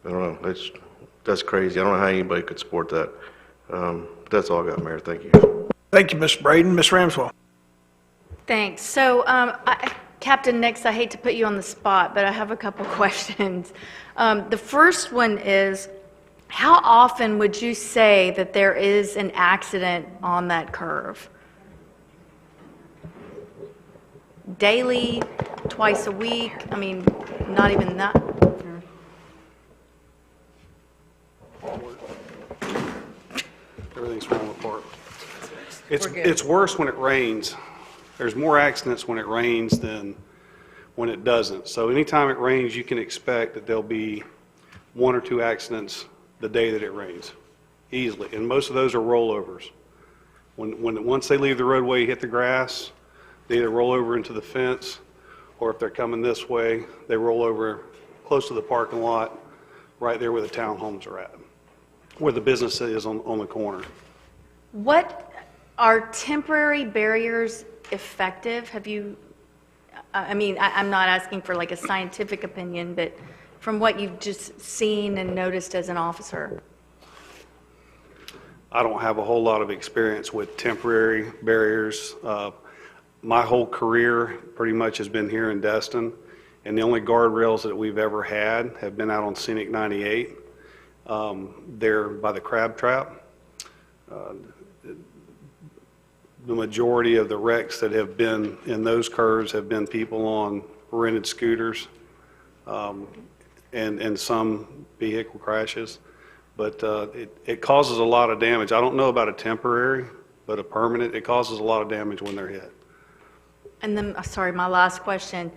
don't know. That's crazy. I don't know how anybody could support that. That's all I got, Mayor. Thank you. Thank you, Mr. Braden. Ms. Ramswell. Thanks. So, Captain Nix, I hate to put you on the spot, but I have a couple questions. The first one is, how often would you say that there is an accident on that curve? Daily, twice a week? I mean, not even that. Everything's falling apart. It's worse when it rains. There's more accidents when it rains than when it doesn't. So anytime it rains, you can expect that there'll be 1 or 2 accidents the day that it rains, easily. And most of those are rollovers. Once they leave the roadway, hit the grass, they either roll over into the fence, or if they're coming this way, they roll over close to the parking lot, right there where the townhomes are at, where the business is on the corner. What are temporary barriers effective? Have you, I mean, I'm not asking for like a scientific opinion, but from what you've just seen and noticed as an officer? I don't have a whole lot of experience with temporary barriers. My whole career pretty much has been here in Destin, and the only guardrails that we've ever had have been out on Scenic 98, there by the crab trap. The majority of the wrecks that have been in those curves have been people on rented scooters, and some vehicle crashes. But it causes a lot of damage. I don't know about a temporary, but a permanent, it causes a lot of damage when they're hit. And then, sorry, my last question.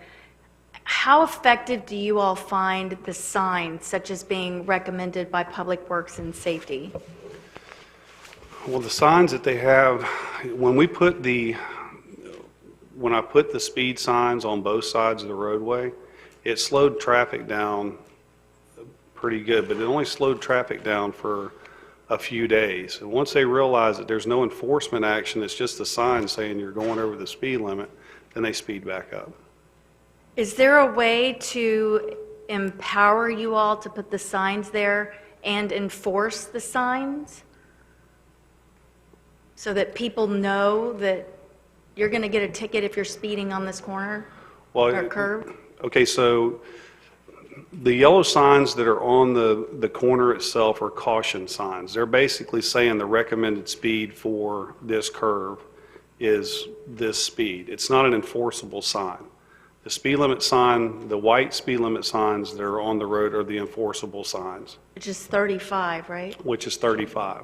How effective do you all find the signs, such as being recommended by Public Works and Safety? Well, the signs that they have, when I put the speed signs on both sides of the roadway, it slowed traffic down pretty good, but it only slowed traffic down for a few days. And once they realize that there's no enforcement action, it's just a sign saying you're going over the speed limit, then they speed back up. Is there a way to empower you all to put the signs there and enforce the signs so that people know that you're going to get a ticket if you're speeding on this corner or curb? Okay, so the yellow signs that are on the corner itself are caution signs. They're basically saying the recommended speed for this curve is this speed. It's not an enforceable sign. The speed limit sign, the white speed limit signs that are on the road are the enforceable signs. Which is 35, right? Which is 35.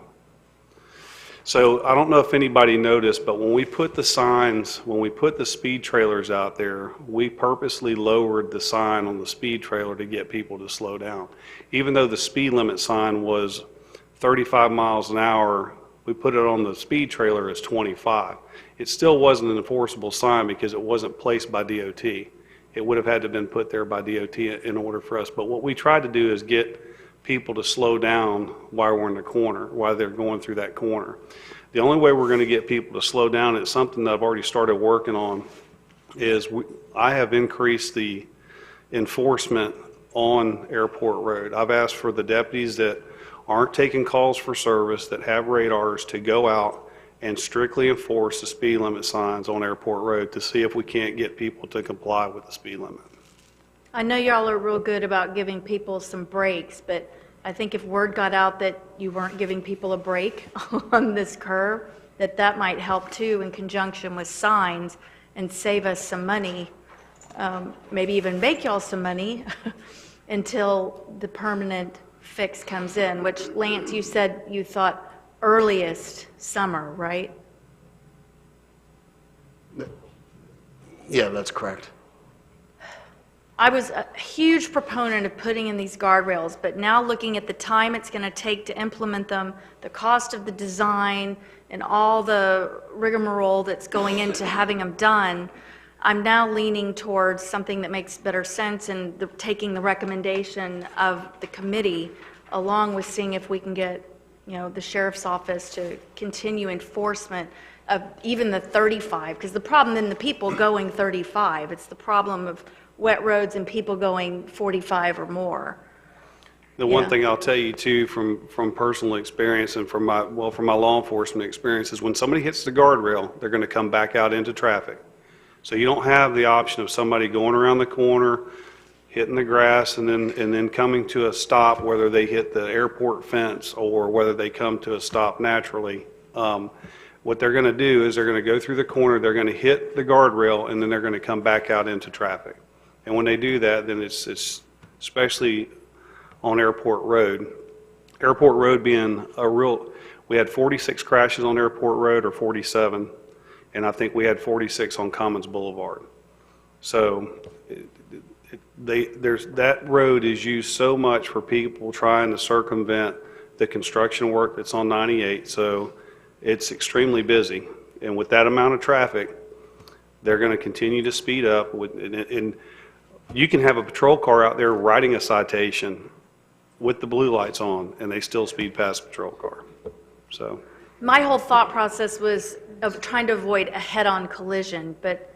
So I don't know if anybody noticed, but when we put the signs, when we put the speed trailers out there, we purposely lowered the sign on the speed trailer to get people to slow down. Even though the speed limit sign was 35 miles an hour, we put it on the speed trailer as 25. It still wasn't an enforceable sign because it wasn't placed by DOT. It would have had to have been put there by DOT in order for us. But what we tried to do is get people to slow down while we're in the corner, while they're going through that corner. The only way we're going to get people to slow down, it's something that I've already started working on, is I have increased the enforcement on Airport Road. I've asked for the deputies that aren't taking calls for service, that have radars, to go out and strictly enforce the speed limit signs on Airport Road to see if we can't get people to comply with the speed limit. I know y'all are real good about giving people some breaks, but I think if word got out that you weren't giving people a break on this curve, that might help too in conjunction with signs and save us some money, maybe even make y'all some money until the permanent fix comes in, which, Lance, you said you thought earliest summer, right? Yeah, that's correct. I was a huge proponent of putting in these guardrails, but now looking at the time it's going to take to implement them, the cost of the design, and all the rigmarole that's going into having them done, I'm now leaning towards something that makes better sense and taking the recommendation of the committee along with seeing if we can get, the sheriff's office to continue enforcement of even the 35, because the problem isn't the people going 35, it's the problem of wet roads and people going 45 or more. The one thing I'll tell you too, from personal experience and from my law enforcement experience, is when somebody hits the guardrail, they're going to come back out into traffic. So you don't have the option of somebody going around the corner, hitting the grass, and then coming to a stop, whether they hit the airport fence or whether they come to a stop naturally. What they're going to do is they're going to go through the corner, they're going to hit the guardrail, and then they're going to come back out into traffic. And when they do that, then it's especially on Airport Road. Airport Road being we had 46 crashes on Airport Road, or 47. And I think we had 46 on Commons Boulevard. So that road is used so much for people trying to circumvent the construction work that's on 98. So it's extremely busy. And with that amount of traffic, they're going to continue to speed up. And you can have a patrol car out there writing a citation with the blue lights on, and they still speed past a patrol car. So. My whole thought process was of trying to avoid a head-on collision, but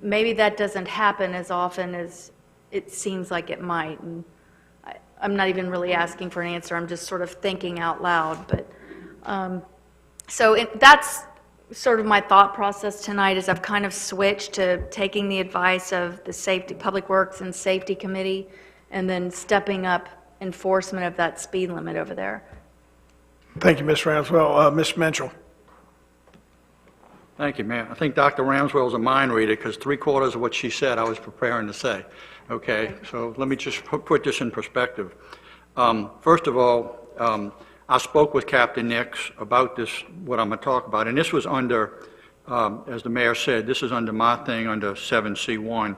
maybe that doesn't happen as often as it seems like it might. And I'm not even really asking for an answer. I'm just sort of thinking out loud. But that's sort of my thought process tonight. Is I've kind of switched to taking the advice of the Public Works and Safety Committee, and then stepping up enforcement of that speed limit over there. Thank you, Ms. Ramswell. Ms. Menchel. Thank you, Mayor. I think Dr. Ramswell is a mind reader, because 3/4 of what she said I was preparing to say. Okay, so let me just put this in perspective. First of all, I spoke with Captain Nix about this, what I'm going to talk about, and this was under, as the mayor said, this is under my thing, under 7C1,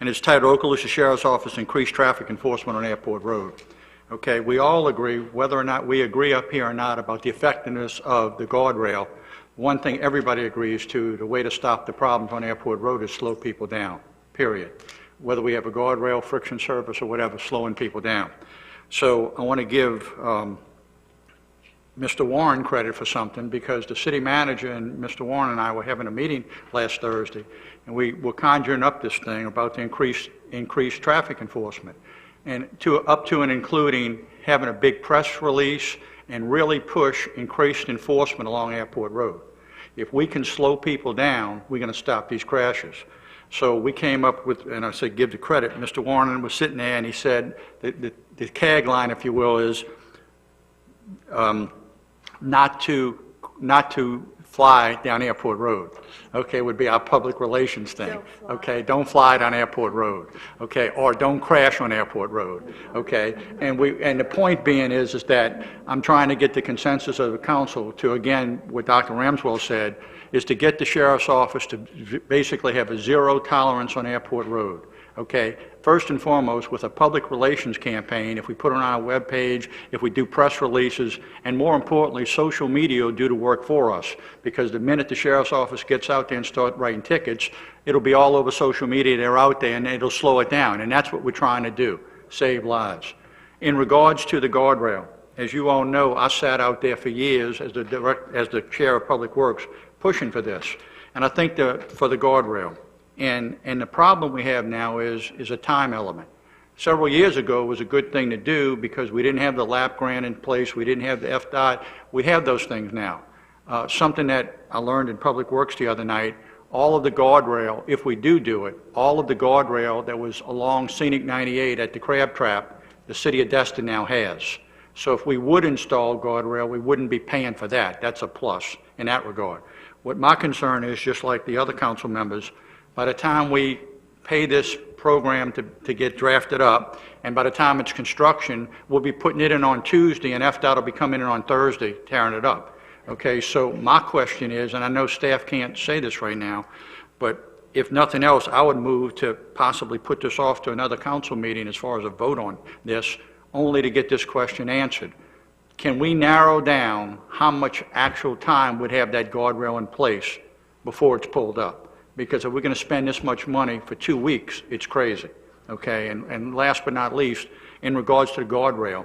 and it's titled Okaloosa Sheriff's Office Increased Traffic Enforcement on Airport Road. Okay, we all agree, whether or not we agree up here or not, about the effectiveness of the guardrail. One thing everybody agrees to, the way to stop the problems on Airport Road is slow people down, period. Whether we have a guardrail, friction service, or whatever, slowing people down. So I want to give Mr. Warren credit for something, because the city manager and Mr. Warren and I were having a meeting last Thursday, and we were conjuring up this thing about the increased traffic enforcement. And up to and including having a big press release and really push increased enforcement along Airport Road. If we can slow people down, we're going to stop these crashes. So we came up with, and I said give the credit, Mr. Warren was sitting there and he said, the CAG line, if you will, is not to fly down Airport Road. Okay, would be our public relations thing. Okay, don't fly down Airport Road. Okay, or don't crash on Airport Road. Okay, and the point being is that I'm trying to get the consensus of the council to, again, what Dr. Ramswell said, is to get the sheriff's office to basically have a zero tolerance on Airport Road. Okay, first and foremost, with a public relations campaign, if we put it on our webpage, if we do press releases, and more importantly, social media will do the work for us. Because the minute the sheriff's office gets out there and start writing tickets, it'll be all over social media, they're out there, and it'll slow it down. And that's what we're trying to do, save lives. In regards to the guardrail, as you all know, I sat out there for years as the chair of Public Works pushing for this. And I think for the guardrail. And the problem we have now is a time element. Several years ago it was a good thing to do because we didn't have the LAP grant in place, we didn't have the FDOT, we have those things now. Something that I learned in Public Works the other night, all of the guardrail, if we do it, all of the guardrail that was along Scenic 98 at the Crab Trap, the City of Destin now has. So if we would install guardrail, we wouldn't be paying for that. That's a plus in that regard. What my concern is, just like the other council members, by the time we pay this program to get drafted up, and by the time it's construction, we'll be putting it in on Tuesday, and FDOT will be coming in on Thursday, tearing it up. Okay, so my question is, and I know staff can't say this right now, but if nothing else, I would move to possibly put this off to another council meeting as far as a vote on this, only to get this question answered. can we narrow down how much actual time would have that guardrail in place before it's pulled up? Because if we're going to spend this much money for 2 weeks, it's crazy, okay? And last but not least, in regards to the guardrail,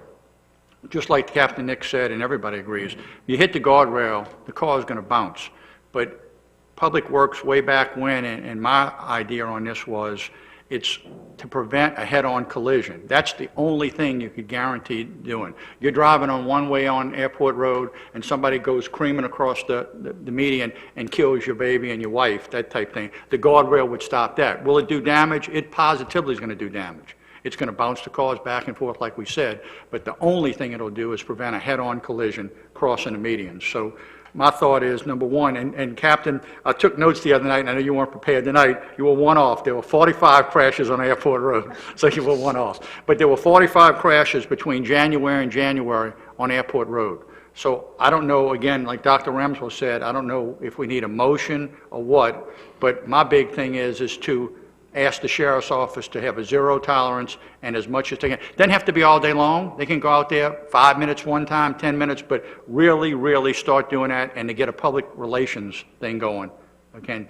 just like Captain Nick said, and everybody agrees, you hit the guardrail, the car is going to bounce. But Public Works, way back when, and my idea on this was, it's to prevent a head-on collision. That's the only thing you could guarantee doing. You're driving on one way on Airport Road, and somebody goes creaming across the median and kills your baby and your wife, that type thing. The guardrail would stop that. Will it do damage? It positively is going to do damage. It's going to bounce the cars back and forth, like we said, but the only thing it'll do is prevent a head-on collision crossing the median. So my thought is, number one, and Captain, I took notes the other night, and I know you weren't prepared tonight. You were one off. There were 45 crashes on Airport Road, so you were one off. But there were 45 crashes between January and January on Airport Road. So I don't know, again, like Dr. Ramswell said, I don't know if we need a motion or what, but my big thing is to ask the sheriff's office to have a zero tolerance and as much as they can. Doesn't have to be all day long. They can go out there 5 minutes one time, 10 minutes, but really, really start doing that and to get a public relations thing going. Again,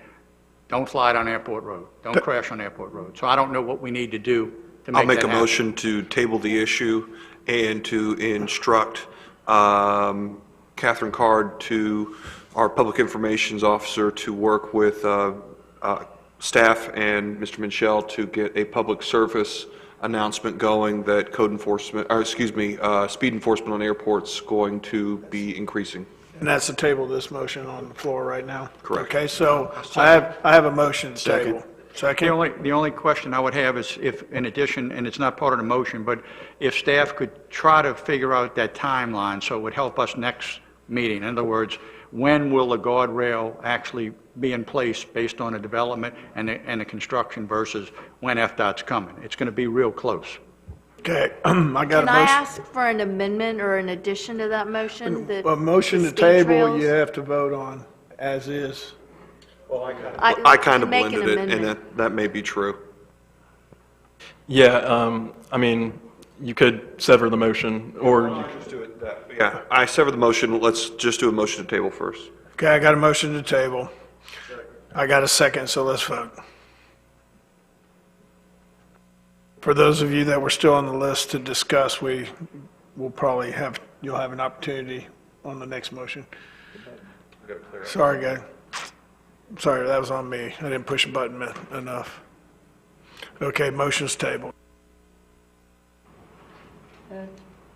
don't fly down Airport Road. Don't crash on Airport Road. So I don't know what we need to do to make I'll make that a happen. motion to table the issue and to instruct Catherine Card, to our Public Information Officer, to work with staff and Mr. Minchell to get a public service announcement going that code enforcement, or excuse me, speed enforcement on airports going to be increasing. And that's the table of this motion on the floor right now? Correct. Okay, so I have a motion to table. The only question I would have is if, in addition, and it's not part of the motion, but if staff could try to figure out that timeline so it would help us next meeting. In other words, when will the guardrail actually be in place based on the development and the construction versus when FDOT's coming? It's going to be real close. Okay, I got a motion. Can I ask for an amendment or an addition to that motion? A motion the to speed table, trails? you have to vote on as is. I kind of make an blended it, and amendment. that may be true. Yeah, I mean, you could sever the motion, or Yeah, I sever the motion. Let's just do a motion to table first. Okay, I got a motion to table. I got a second, so let's vote. For those of you that were still on the list to discuss, you'll have an opportunity on the next motion. Sorry, guy. Sorry, that was on me. I didn't push a button enough. Okay, motion's tabled.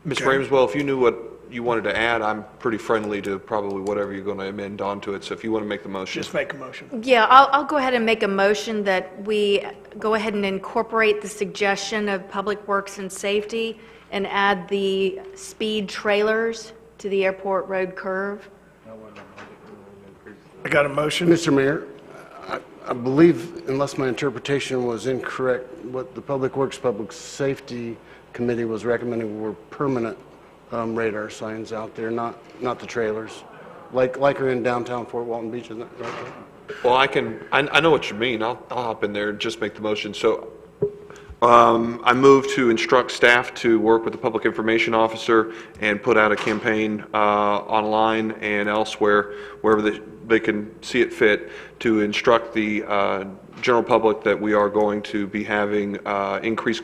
Ms. Okay. Ramswell, if you knew what you wanted to add, I'm pretty friendly to probably whatever you're going to amend onto it. So if you want to make the motion. Just make a motion. Yeah, I'll go ahead and make a motion that we go ahead and incorporate the suggestion of Public Works and Safety and add the speed trailers to the Airport Road curve. I got a motion. Mr. Mayor, I believe, unless my interpretation was incorrect, what the Public Works, Public Safety Committee was recommending were permanent radar signs out there, not the trailers, like are in downtown Fort Walton Beach, isn't that right? Well, I know what you mean. I'll hop in there and just make the motion. So I move to instruct staff to work with the Public Information Officer and put out a campaign online and elsewhere, wherever they can see it fit, to instruct the general public that we are going to be having increased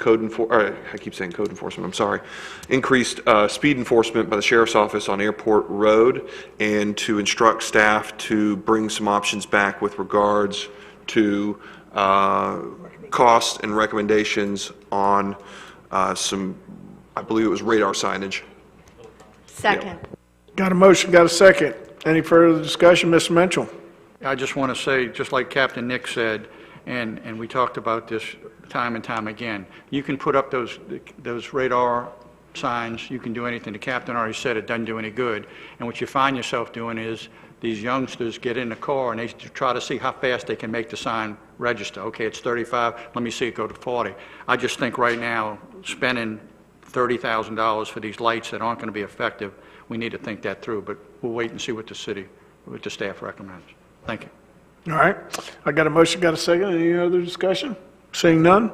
increased speed enforcement by the Sheriff's Office on Airport Road, and to instruct staff to bring some options back with regards to costs and recommendations on some, I believe it was radar signage. Second. Got a motion, got a second. Any further discussion, Mr. Mitchell? I just want to say, just like Captain Nick said, and we talked about this time and time again, you can put up those radar signs, you can do anything. The captain already said it doesn't do any good. And what you find yourself doing is these youngsters get in the car and they try to see how fast they can make the sign register. Okay, it's 35, let me see it go to 40. I just think right now, spending $30,000 for these lights that aren't going to be effective, we need to think that through, but we'll wait and see what the staff recommends. Thank you. All right. I got a motion, got a second. Any other discussion? Seeing none?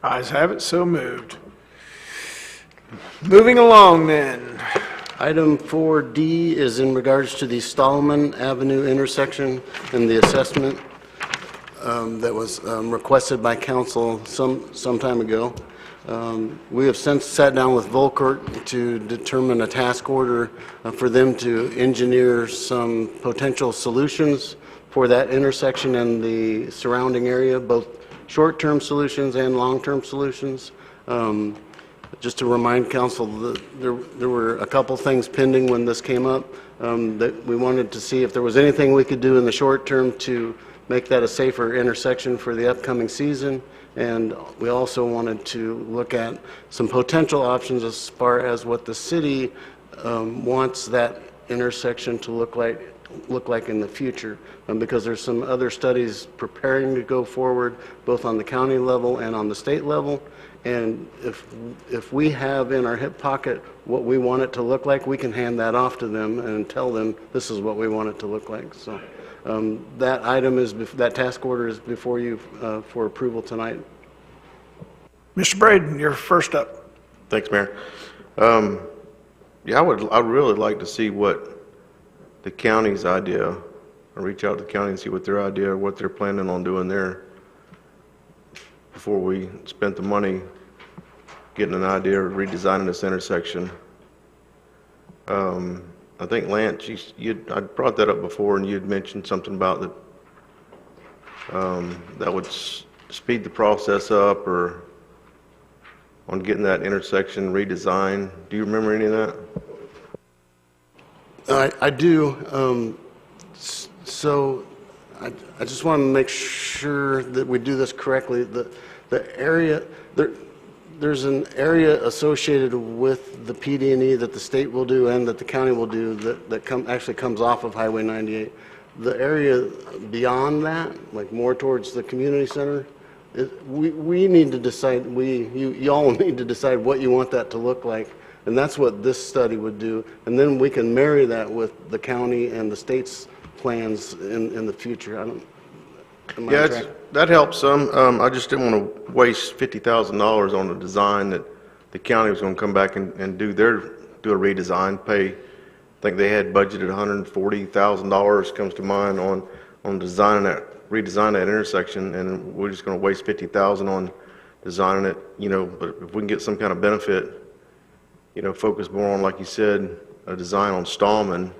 Ayes have it, so moved. Moving along then. Item 4D is in regards to the Stallman Avenue intersection and the assessment that was requested by council some time ago. We have since sat down with Volkert to determine a task order for them to engineer some potential solutions for that intersection and the surrounding area, both short-term solutions and long-term solutions. Just to remind council, there were a couple things pending when this came up, that we wanted to see if there was anything we could do in the short term to make that a safer intersection for the upcoming season. And we also wanted to look at some potential options as far as what the city wants that intersection to look like in the future, because there's some other studies preparing to go forward, both on the county level and on the state level. And if we have in our hip pocket what we want it to look like, we can hand that off to them and tell them this is what we want it to look like. So that item that task order is before you for approval tonight. Mr. Braden, you're first up. Thanks, Mayor. Yeah, I'd really like to see what the county's idea, or reach out to the county and see what their idea, what they're planning on doing there before we spent the money getting an idea of redesigning this intersection. I think Lance, I brought that up before, and you'd mentioned something about that would speed the process up, or on getting that intersection redesigned. Do you remember any of that? I do. So I just want to make sure that we do this correctly. The area, there's an area associated with the PD&E that the state will do and that the county will do that actually comes off of Highway 98. The area beyond that, like more towards the community center, we need to decide, y'all need to decide what you want that to look like. And that's what this study would do. And then we can marry that with the county and the state's plans in the future. Yeah, that helps some. I just didn't want to waste $50,000 on a design that the county was going to come back and do a redesign, pay. I think they had budgeted $140,000 comes to mind on redesigning that intersection, and we're just going to waste $50,000 on designing it, but if we can get some kind of benefit, focus more on, like you said, a design on Stallman,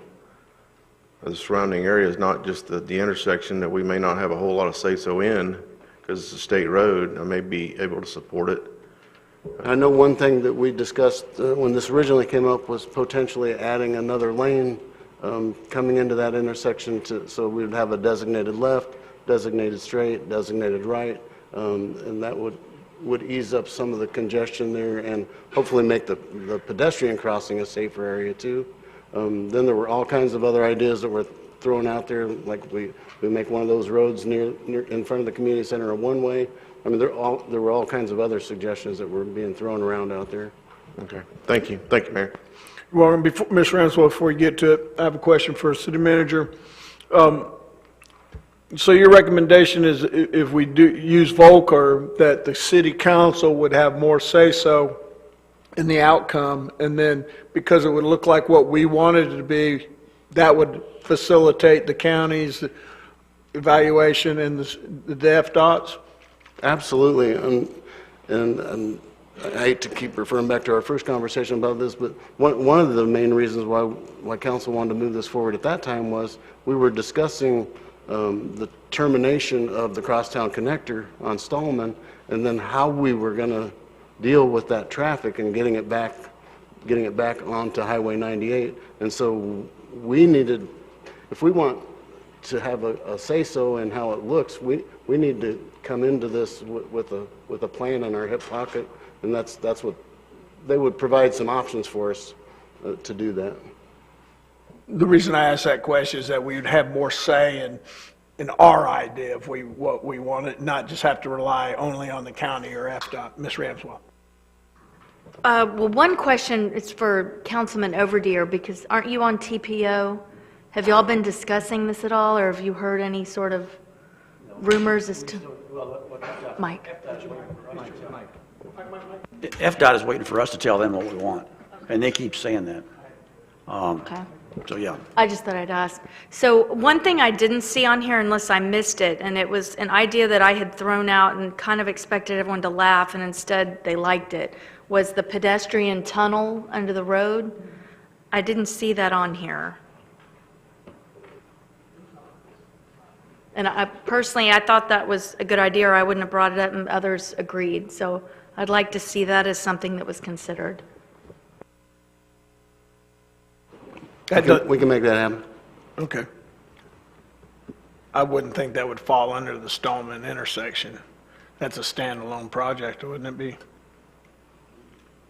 the surrounding areas, not just the intersection that we may not have a whole lot of say-so in, because it's a state road. I may be able to support it. I know one thing that we discussed when this originally came up was potentially adding another lane coming into that intersection so we would have a designated left, designated straight, designated right, and that would ease up some of the congestion there and hopefully make the pedestrian crossing a safer area too. Then there were all kinds of other ideas that were thrown out there, like we make one of those roads near in front of the community center a one-way. I mean, there were all kinds of other suggestions that were being thrown around out there. Okay, thank you, Mayor. Well, Ms. Ranswell, before we get to it, I have a question for City Manager. So your recommendation is if we do use Volker, that the City Council would have more say-so in the outcome, and then because it would look like what we wanted it to be, that would facilitate the county's evaluation and the DFDOT's? Absolutely, and I hate to keep referring back to our first conversation about this, but one of the main reasons why council wanted to move this forward at that time was we were discussing the termination of the crosstown connector on Stallman, and then how we were going to deal with that traffic and getting it back onto Highway 98. And so we needed, if we want to have a say-so in how it looks, we need to come into this with a plan in our hip pocket, and that's what they would provide some options for us to do that. The reason I asked that question is that we would have more say in our idea of what we wanted, not just have to rely only on the county or FDOT. Ms. Ramswell. Well, one question is for Councilman Overdeer, because aren't you on TPO? Have y'all been discussing this at all, or have you heard any sort of rumors as to, Mike? FDOT is waiting for us to tell them what we want, and they keep saying that. Okay. So, yeah. I just thought I'd ask. So one thing I didn't see on here unless I missed it, and it was an idea that I had thrown out and kind of expected everyone to laugh, and instead they liked it, was the pedestrian tunnel under the road. I didn't see that on here. And I personally, I thought that was a good idea, or I wouldn't have brought it up, and others agreed. So I'd like to see that as something that was considered. We can make that happen. Okay. I wouldn't think that would fall under the Stallman intersection. That's a standalone project, wouldn't it be?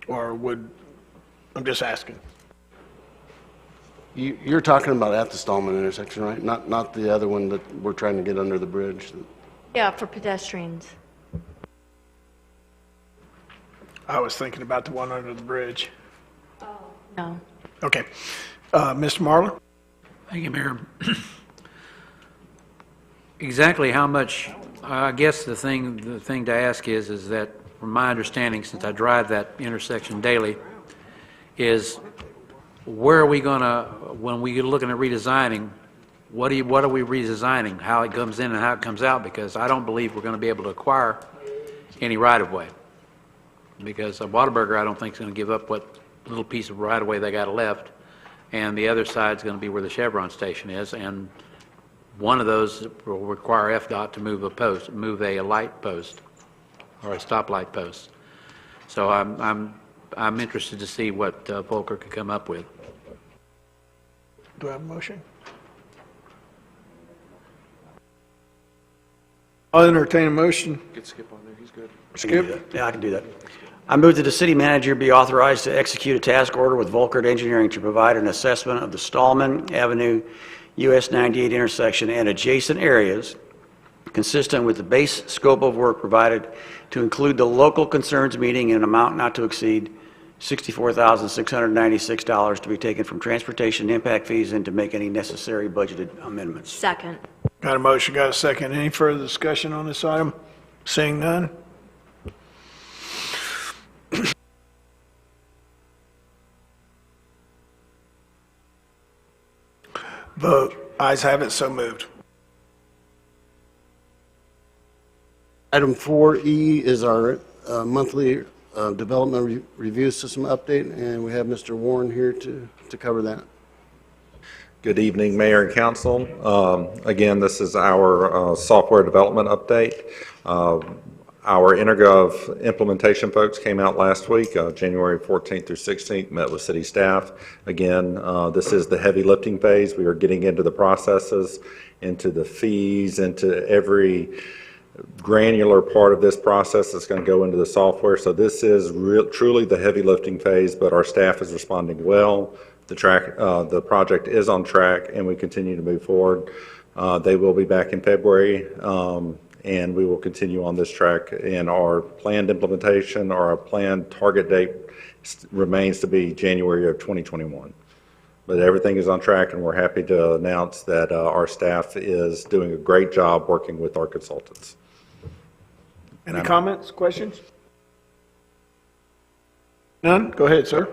Or would, I'm just asking. You're talking about at the Stallman intersection, right? Not the other one that we're trying to get under the bridge. Yeah, for pedestrians. I was thinking about the one under the bridge. No. Okay. Mr. Marler? Thank you, Mayor. Exactly how much, I guess the thing to ask is that, from my understanding, since I drive that intersection daily, is where are we going to, when we're looking at redesigning, what are we redesigning, how it comes in and how it comes out? Because I don't believe we're going to be able to acquire any right-of-way. Because Whataburger, I don't think, is going to give up what little piece of right-of-way they got left. And the other side's going to be where the Chevron station is, and one of those will require FDOT to move a light post or a stoplight post. So I'm interested to see what Volker could come up with. Do I have a motion? I'll entertain a motion. Get Skip on there, he's good. Skip? Yeah, I can do that. I move that the city manager be authorized to execute a task order with Volkert Engineering to provide an assessment of the Stallman Avenue US 98 intersection and adjacent areas consistent with the base scope of work provided to include the local concerns meeting in an amount not to exceed $64,696 to be taken from transportation impact fees and to make any necessary budgeted amendments. Second. Got a motion, got a second. Any further discussion on this item? Seeing none? Vote. Ayes have it, so moved. Item 4E is our monthly development review system update, and we have Mr. Warren here to cover that. Good evening, Mayor and Council. Again, this is our software development update. Our InterGov implementation folks came out last week, January 14th through 16th, met with city staff. Again, this is the heavy lifting phase. We are getting into the processes, into the fees, into every granular part of this process that's going to go into the software. So this is truly the heavy lifting phase, but our staff is responding well. The project is on track, and we continue to move forward. They will be back in February. And we will continue on this track. And our planned implementation or our planned target date remains to be January of 2021. But everything is on track, and we're happy to announce that our staff is doing a great job working with our consultants. Any comments, questions? None? Go ahead, sir.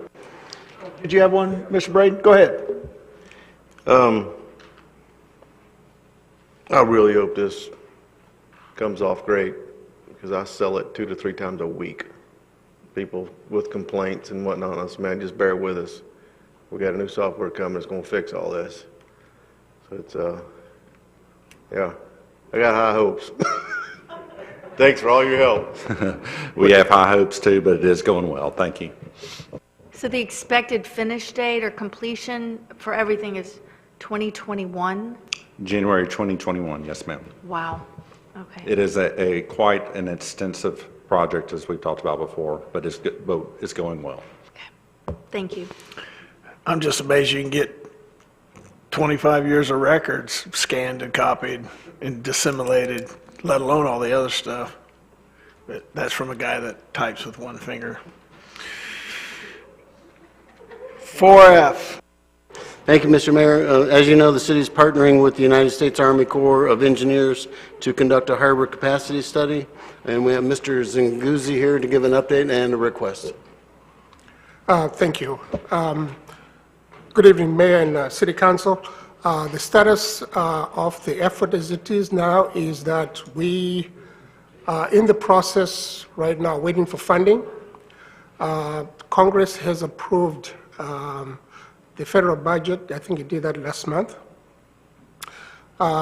Did you have one, Mr. Braden? Go ahead. I really hope this comes off great, because I sell it 2 to 3 times a week. People with complaints and whatnot, I said, man, just bear with us. We got a new software coming that's going to fix all this. So it's, yeah, I got high hopes. Thanks for all your help. We have high hopes too, but it is going well. Thank you. So the expected finish date or completion for everything is 2021? January 2021, yes, ma'am. Wow. Okay. It is a quite an extensive project, as we've talked about before, but it's going well. Thank you. I'm just amazed you can get 25 years of records scanned and copied and disseminated, let alone all the other stuff. But that's from a guy that types with one finger. 4F. Thank you, Mr. Mayor. As you know, the city is partnering with the United States Army Corps of Engineers to conduct a harbor capacity study, and we have Mr. Zinguzzi here to give an update and a request. Thank you. Good evening, Mayor and City Council. The status of the effort as it is now is that we are in the process right now waiting for funding. Congress has approved the federal budget. I think it did that last month.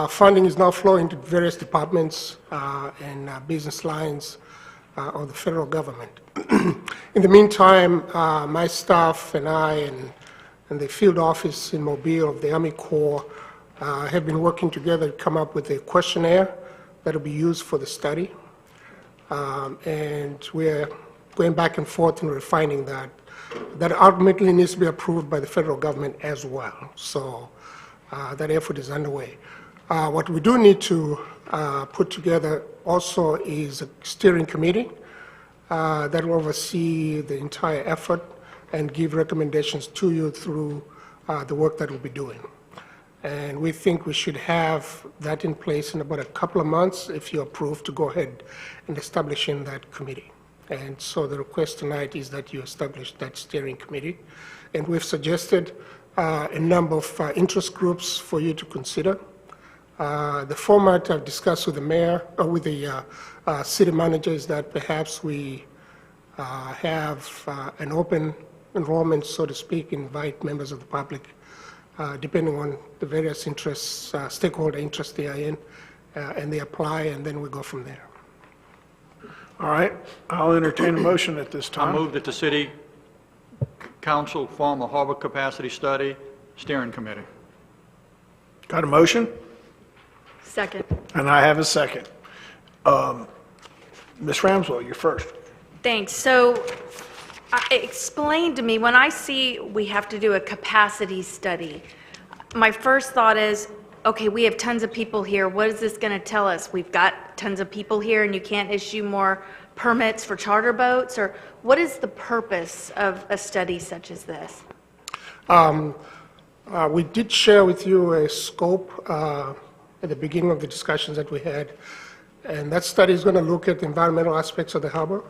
Funding is now flowing to various departments and business lines of the federal government. In the meantime, my staff and I and the field office in Mobile of the Army Corps have been working together to come up with a questionnaire that will be used for the study. And we're going back and forth and refining that. That ultimately needs to be approved by the federal government as well. So that effort is underway. What we do need to put together also is a steering committee that will oversee the entire effort and give recommendations to you through the work that we'll be doing. And we think we should have that in place in about a couple of months if you approve to go ahead and establish in that committee. And so the request tonight is that you establish that steering committee. And we've suggested a number of interest groups for you to consider. The format I've discussed with the mayor, or with the city manager, is that perhaps we have an open enrollment, so to speak, invite members of the public, depending on the various interests, stakeholder interests they are in, and they apply, and then we go from there. All right, I'll entertain a motion at this I time. move that the city council form a harbor capacity study steering committee. Got a motion? Second. And I have a second. Ms. Ramswell, you're first. Thanks. So explain to me, when I see we have to do a capacity study, my first thought is, okay, we have tons of people here. What is this going to tell us? We've got tons of people here and you can't issue more permits for charter boats? Or what is the purpose of a study such as this? We did share with you a scope at the beginning of the discussions that we had. And that study is going to look at the environmental aspects of the harbor.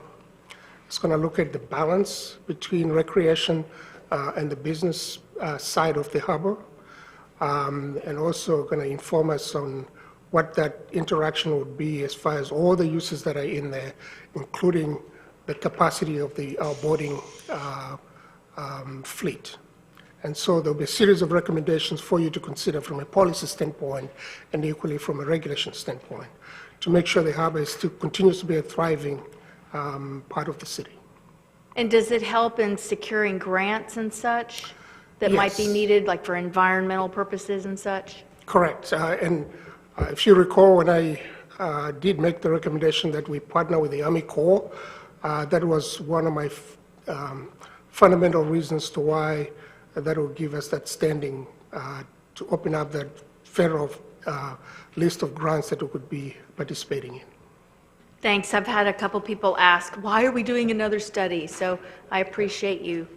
It's going to look at the balance between recreation and the business side of the harbor. And also going to inform us on what that interaction would be as far as all the uses that are in there, including the capacity of the boating fleet. And so there'll be a series of recommendations for you to consider from a policy standpoint and equally from a regulation standpoint to make sure the harbor still continues to be a thriving part of the city. And does it help in securing grants and such that might be Yes. needed, like for environmental purposes and such? Correct. And if you recall, when I did make the recommendation that we partner with the Army Corps, that was one of my fundamental reasons to why that will give us that standing to open up that federal list of grants that we could be participating in. Thanks. I've had a couple people ask, why are we doing another study? So I appreciate you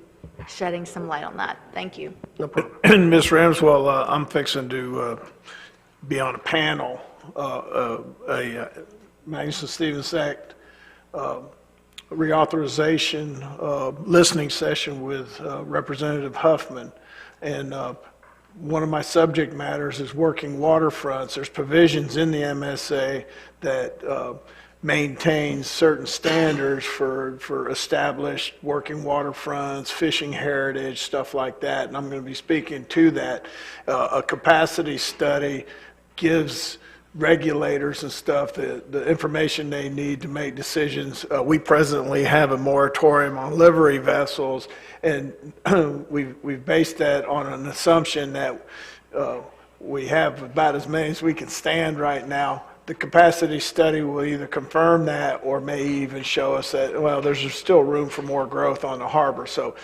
shedding some light on that. Thank you. No problem. And Ms. Ramswell, I'm fixing to be on a panel, Magnuson-Stevens Act reauthorization listening session with Representative Huffman. And one of my subject matters is working waterfronts. There's provisions in the MSA that maintains certain standards for established working waterfronts, fishing heritage, stuff like that. And I'm going to be speaking to that. A capacity study gives regulators and stuff the information they need to make decisions. We presently have a moratorium on livery vessels, and we've based that on an assumption that we have about as many as we can stand right now. The capacity study will either confirm that or may even show us that, well, there's still room for more growth on the harbor. So,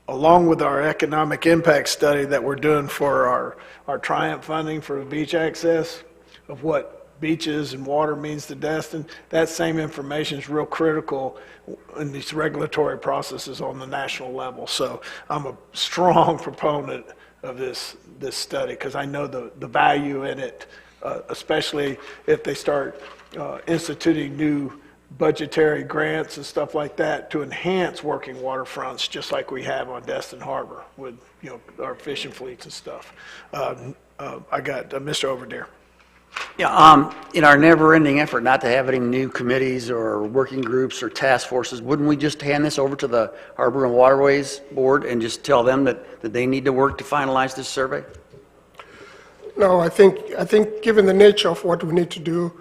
along with our economic impact study that we're doing for our Triumph funding for beach access, of what beaches and water means to Destin, that same information is real critical in these regulatory processes on the national level. So I'm a strong proponent of this study because I know the value in it, especially if they start instituting new budgetary grants and stuff like that to enhance working waterfronts, just like we have on Destin Harbor with, our fishing fleets and stuff. I got Mr. Overdeer. Yeah, in our never-ending effort not to have any new committees or working groups or task forces, wouldn't we just hand this over to the Harbor and Waterways Board and just tell them that they need to work to finalize this survey? No, I think given the nature of what we need to do,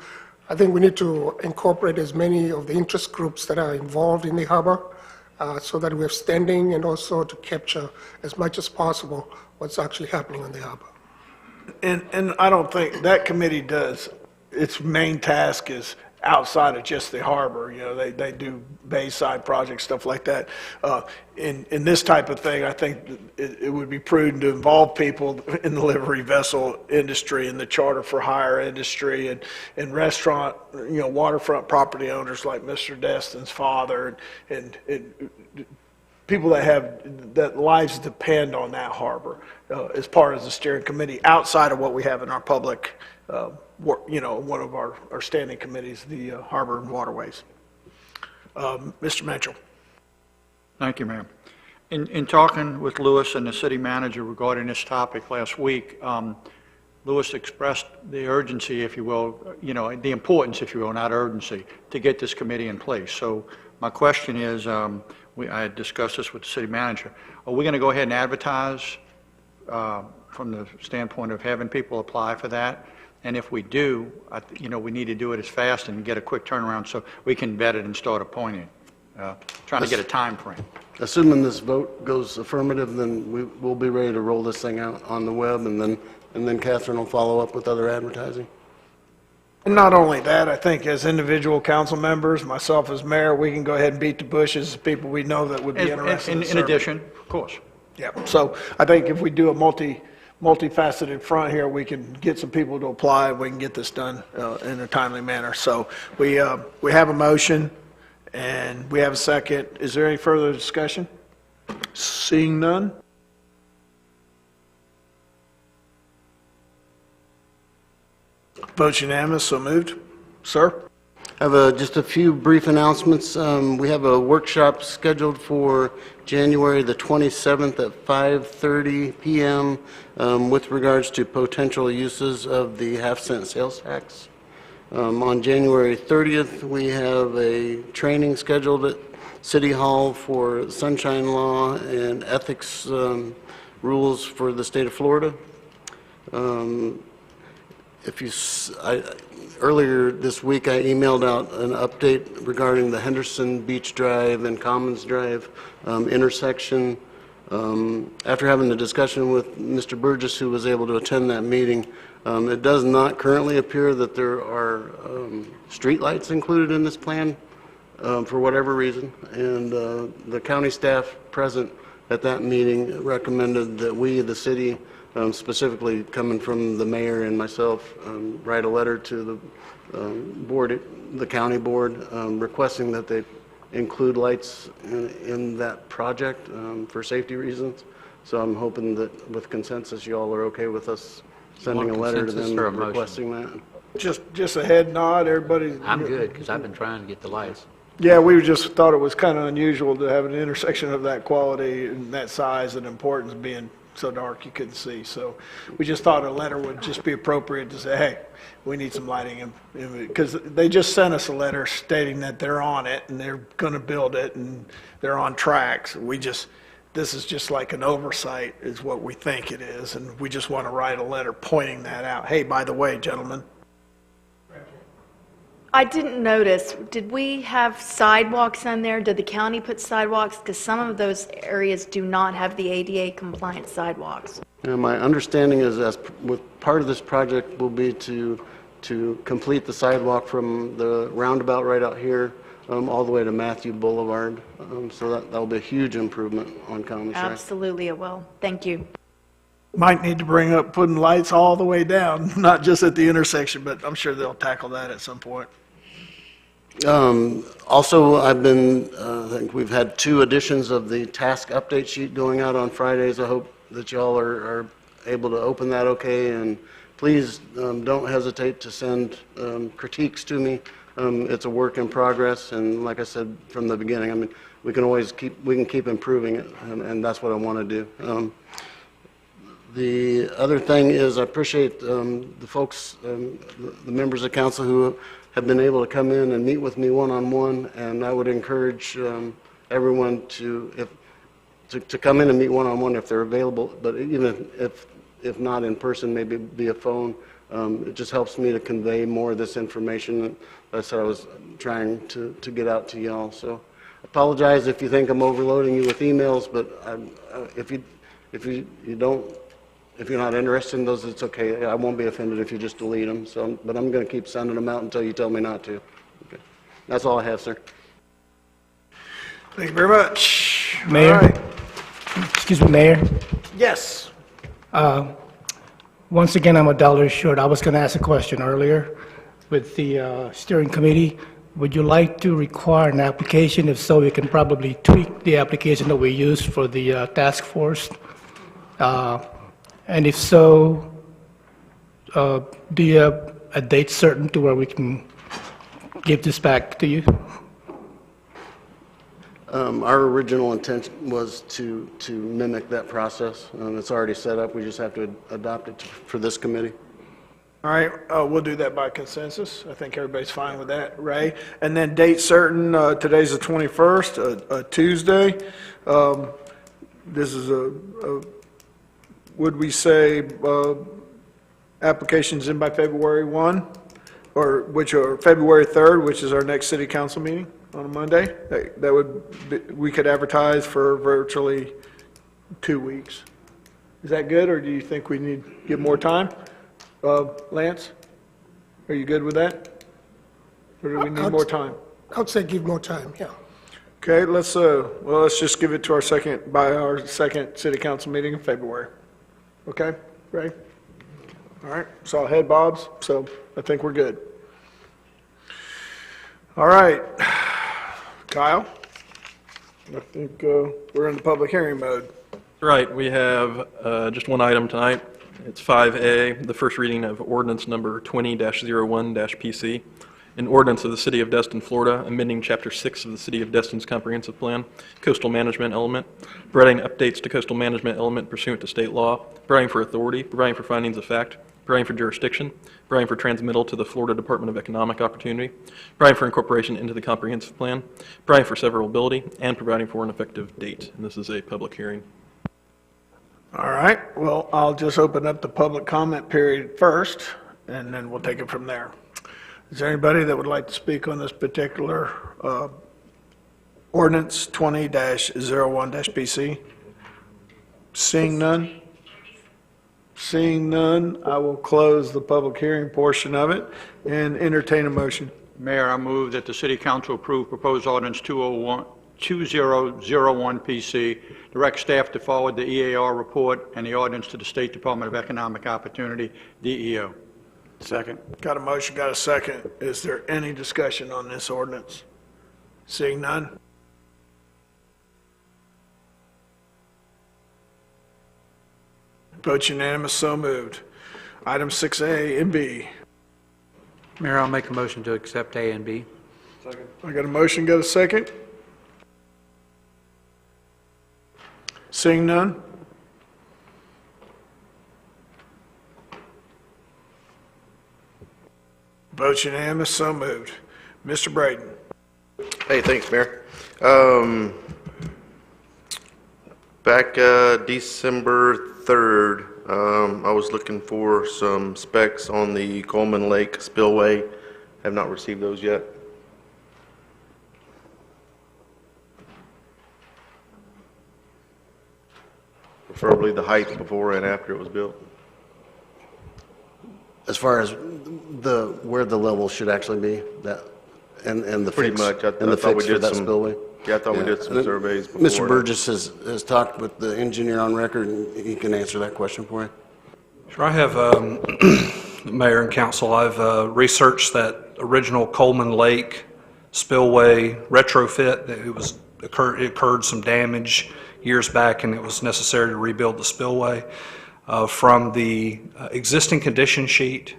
I think we need to incorporate as many of the interest groups that are involved in the harbor so that we have standing and also to capture as much as possible what's actually happening on the harbor. And I don't think that committee does, its main task is outside of just the harbor. They do bayside projects, stuff like that. In this type of thing, I think it would be prudent to involve people in the livery vessel industry and the charter for hire industry and restaurant, waterfront property owners like Mr. Destin's father and people that lives depend on that harbor as part of the steering committee outside of what we have in our public, one of our standing committees, the Harbor and Waterways. Mr. Mitchell. Thank you, Mayor. In talking with Lewis and the city manager regarding this topic last week, Lewis expressed the urgency, if you will, the importance, if you will, not urgency, to get this committee in place. So my question is, I had discussed this with the city manager. Are we going to go ahead and advertise from the standpoint of having people apply for that? And if we do, we need to do it as fast and get a quick turnaround so we can vet it and start appointing. Trying to get a time frame. Assuming this vote goes affirmative, then we'll be ready to roll this thing out on the web, and then Catherine will follow up with other advertising. And not only that, I think as individual council members, myself as mayor, we can go ahead and beat the bushes of people we know that would be interested in In addition, of course. Yeah, so I think if we do a multifaceted front here, we can get some people to apply, and we can get this done in a timely manner. So we have a motion, and we have a second. Is there any further discussion? Seeing none? Vote unanimous, so moved. Sir? I have just a few brief announcements. We have a workshop scheduled for January the 27th at 5:30 p.m. With regards to potential uses of the half-cent sales tax. On January 30th, we have a training scheduled at City Hall for Sunshine Law and ethics rules for the state of Florida. Earlier this week, I emailed out an update regarding the Henderson Beach Drive and Commons Drive intersection. After having a discussion with Mr. Burgess, who was able to attend that meeting, it does not currently appear that there are streetlights included in this plan for whatever reason. And the county staff present at that meeting recommended that we, the city, specifically coming from the mayor and myself, write a letter to the board, the county board, requesting that they include lights in that project for safety reasons. So I'm hoping that with consensus, you all are okay with us sending a letter to them requesting that. Just a head nod, everybody. I'm good, because I've been trying to get the lights. Yeah, we just thought it was kind of unusual to have an intersection of that quality and that size and importance being so dark you couldn't see. So we just thought a letter would just be appropriate to say, hey, we need some lighting. Because they just sent us a letter stating that they're on it and they're going to build it and they're on tracks. This is just like an oversight is what we think it is. And we just want to write a letter pointing that out. Hey, by the way, gentlemen. I didn't notice, did we have sidewalks on there? Did the county put sidewalks? Because some of those areas do not have the ADA compliant sidewalks. My understanding is with part of this project will be to complete the sidewalk from the roundabout right out here all the way to Matthew Boulevard. So that will be a huge improvement on Commons Drive. Absolutely it will. Thank you. Might need to bring up putting lights all the way down, not just at the intersection, but I'm sure they'll tackle that at some point. Also, I think we've had 2 editions of the task update sheet going out on Fridays. I hope that y'all are able to open that okay, and please don't hesitate to send critiques to me. It's a work in progress, and like I said from the beginning, I mean, we can keep improving it, and that's what I want to do. The other thing is I appreciate the folks, the members of council who have been able to come in and meet with me one-on-one, and I would encourage everyone to come in and meet one-on-one if they're available, but even if not in person, maybe via phone. It just helps me to convey more of this information that I said I was trying to get out to y'all. So apologize if you think I'm overloading you with emails, but if you're not interested in those, it's okay. I won't be offended if you just delete them. So, but I'm going to keep sending them out until you tell me not to. Okay. That's all I have, sir. Thank you very much. Mayor? All right. Excuse me, Mayor. Yes. Once again, I'm $1 short. I was going to ask a question earlier with the steering committee. Would you like to require an application? If so, we can probably tweak the application that we used for the task force. And if so, do you have a date certain to where we can give this back to you? Our original intent was to mimic that process. It's already set up. We just have to adopt it for this committee. All right, we'll do that by consensus. I think everybody's fine with that, Ray. And then date certain, today's the 21st, a Tuesday. This is would we say applications in by February 1? Or February 3rd, which is our next city council meeting on a Monday? That would be, we could advertise for virtually 2 weeks. Is that good, or do you think we need to give more time? Lance, are you good with that? Or do we need more time? I would say give more time, yeah. Okay, let's just give it to our second city council meeting in February. Okay, Ray? All right, saw head bobs, so I think we're good. All right, Kyle, I think we're in the public hearing mode. Right, we have just one item tonight. It's 5A, the first reading of ordinance number 20-01-PC, an ordinance of the City of Destin, Florida, amending Chapter 6 of the City of Destin's Comprehensive Plan, Coastal Management Element, providing updates to Coastal Management Element pursuant to state law, providing for authority, providing for findings of fact, providing for jurisdiction, providing for transmittal to the Florida Department of Economic Opportunity, providing for incorporation into the Comprehensive Plan, providing for severability, and providing for an effective date. And this is a public hearing. All right, well, I'll just open up the public comment period first, and then we'll take it from there. Is there anybody that would like to speak on this particular ordinance 20-01-PC? Seeing none? Seeing none, I will close the public hearing portion of it and entertain a motion. Mayor, I move that the City Council approve proposed ordinance 2001-PC, direct staff to forward the EAR report and the ordinance to the State Department of Economic Opportunity, DEO. Second. Got a motion, got a second. Is there any discussion on this ordinance? Seeing none? Vote unanimous, so moved. Item 6A and B. Mayor, I'll make a motion to accept A and B. Second. I got a motion, got a second? Seeing none? Vote unanimous, so moved. Mr. Braden. Hey, thanks, Mayor. Back December 3rd, I was looking for some specs on the Coleman Lake spillway. Have not received those yet. Preferably the height before and after it was built. As far as where the level should actually be, that and the Pretty fix, much. I and the thought we fix for did that some spillway. Yeah, I thought we did some surveys before. Mr. Burgess has talked with the engineer on record, and he can answer that question for you. Sure, I have, Mayor and Council, I've researched that original Coleman Lake spillway retrofit. It occurred some damage years back, and it was necessary to rebuild the spillway. From the existing condition sheet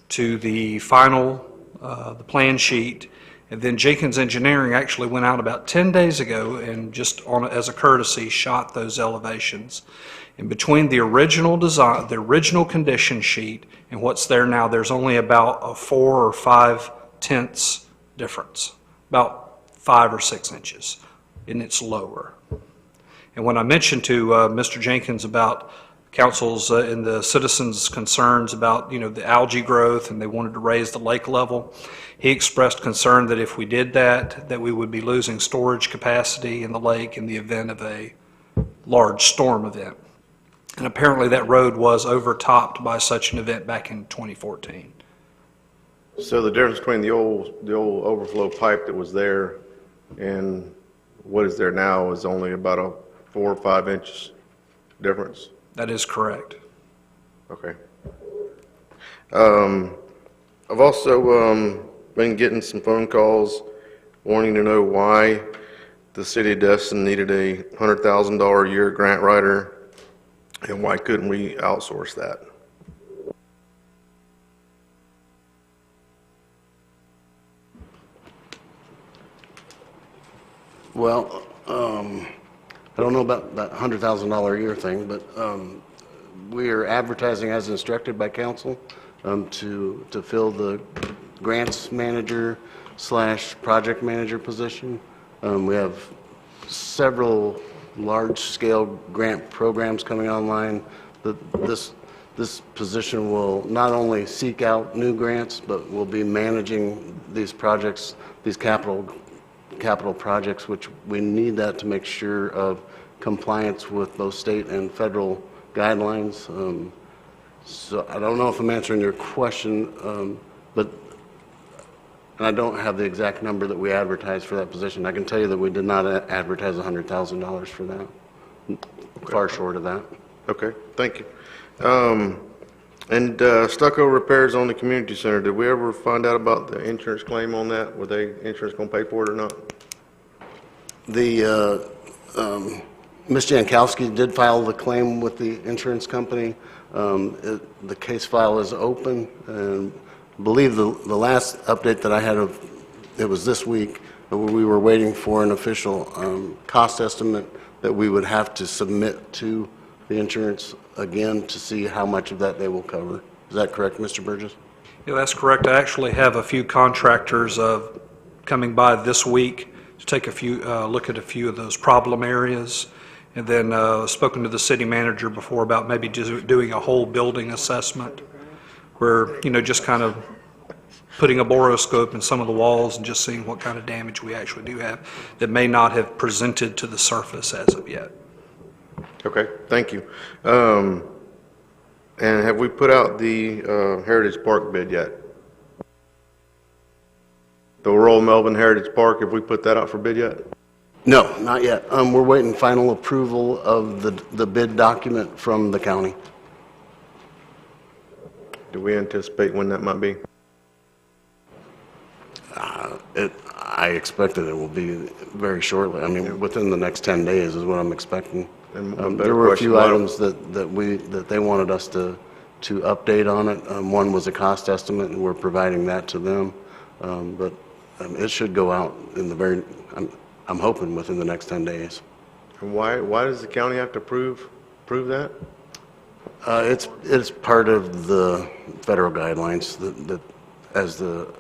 to the final, the plan sheet, and then Jenkins Engineering actually went out about 10 days ago and just as a courtesy shot those elevations. And between the original design, the original condition sheet and what's there now, there's only about a 4 or 5 tenths difference, about 5 or 6 inches, and it's lower. And when I mentioned to Mr. Jenkins about council's and the citizens' concerns about, the algae growth, and they wanted to raise the lake level, he expressed concern that if we did that we would be losing storage capacity in the lake in the event of a large storm event. And apparently that road was overtopped by such an event back in 2014. So the difference between the old overflow pipe that was there and what is there now is only about a 4 or 5 inch difference? That is correct. Okay. I've also been getting some phone calls wanting to know why the city of Destin needed a $100,000 a year grant writer, and why couldn't we outsource that? Well, I don't know about that $100,000 a year thing, but we are advertising as instructed by council to fill the grants manager / project manager position. We have several large-scale grant programs coming online. This position will not only seek out new grants, but will be managing these projects, these capital projects, which we need that to make sure of compliance with both state and federal guidelines. So I don't know if I'm answering your question, but and I don't have the exact number that we advertised for that position. I can tell you that we did not advertise $100,000 for that. Far short of that. Okay, thank you. And stucco repairs on the community center, did we ever find out about the insurance claim on that? Were they insurance going to pay for it or not? The Ms. Jankowski did file the claim with the insurance company. The case file is open, and I believe the last update that I had it was this week, we were waiting for an official cost estimate that we would have to submit to the insurance again to see how much of that they will cover. Is that correct, Mr. Burgess? Yeah, that's correct. I actually have a few contractors coming by this week to take a look at a few of those problem areas, and then spoken to the city manager before about maybe just doing a whole building assessment where, just kind of putting a borescope in some of the walls and just seeing what kind of damage we actually do have that may not have presented to the surface as of yet. Okay, thank you. And have we put out the Heritage Park bid yet? The Royal Melbourne Heritage Park, have we put that out for bid yet? No, not yet. We're waiting final approval of the bid document from the county. Do we anticipate when that might be? I expect that it will be very shortly. I mean, within the next 10 days is what I'm expecting. There were a few items that they wanted us to update on it. One was a cost estimate, and we're providing that to them. But it should go out in the I'm hoping within the next 10 days. And why does the county have to prove that? It's part of the federal guidelines that as the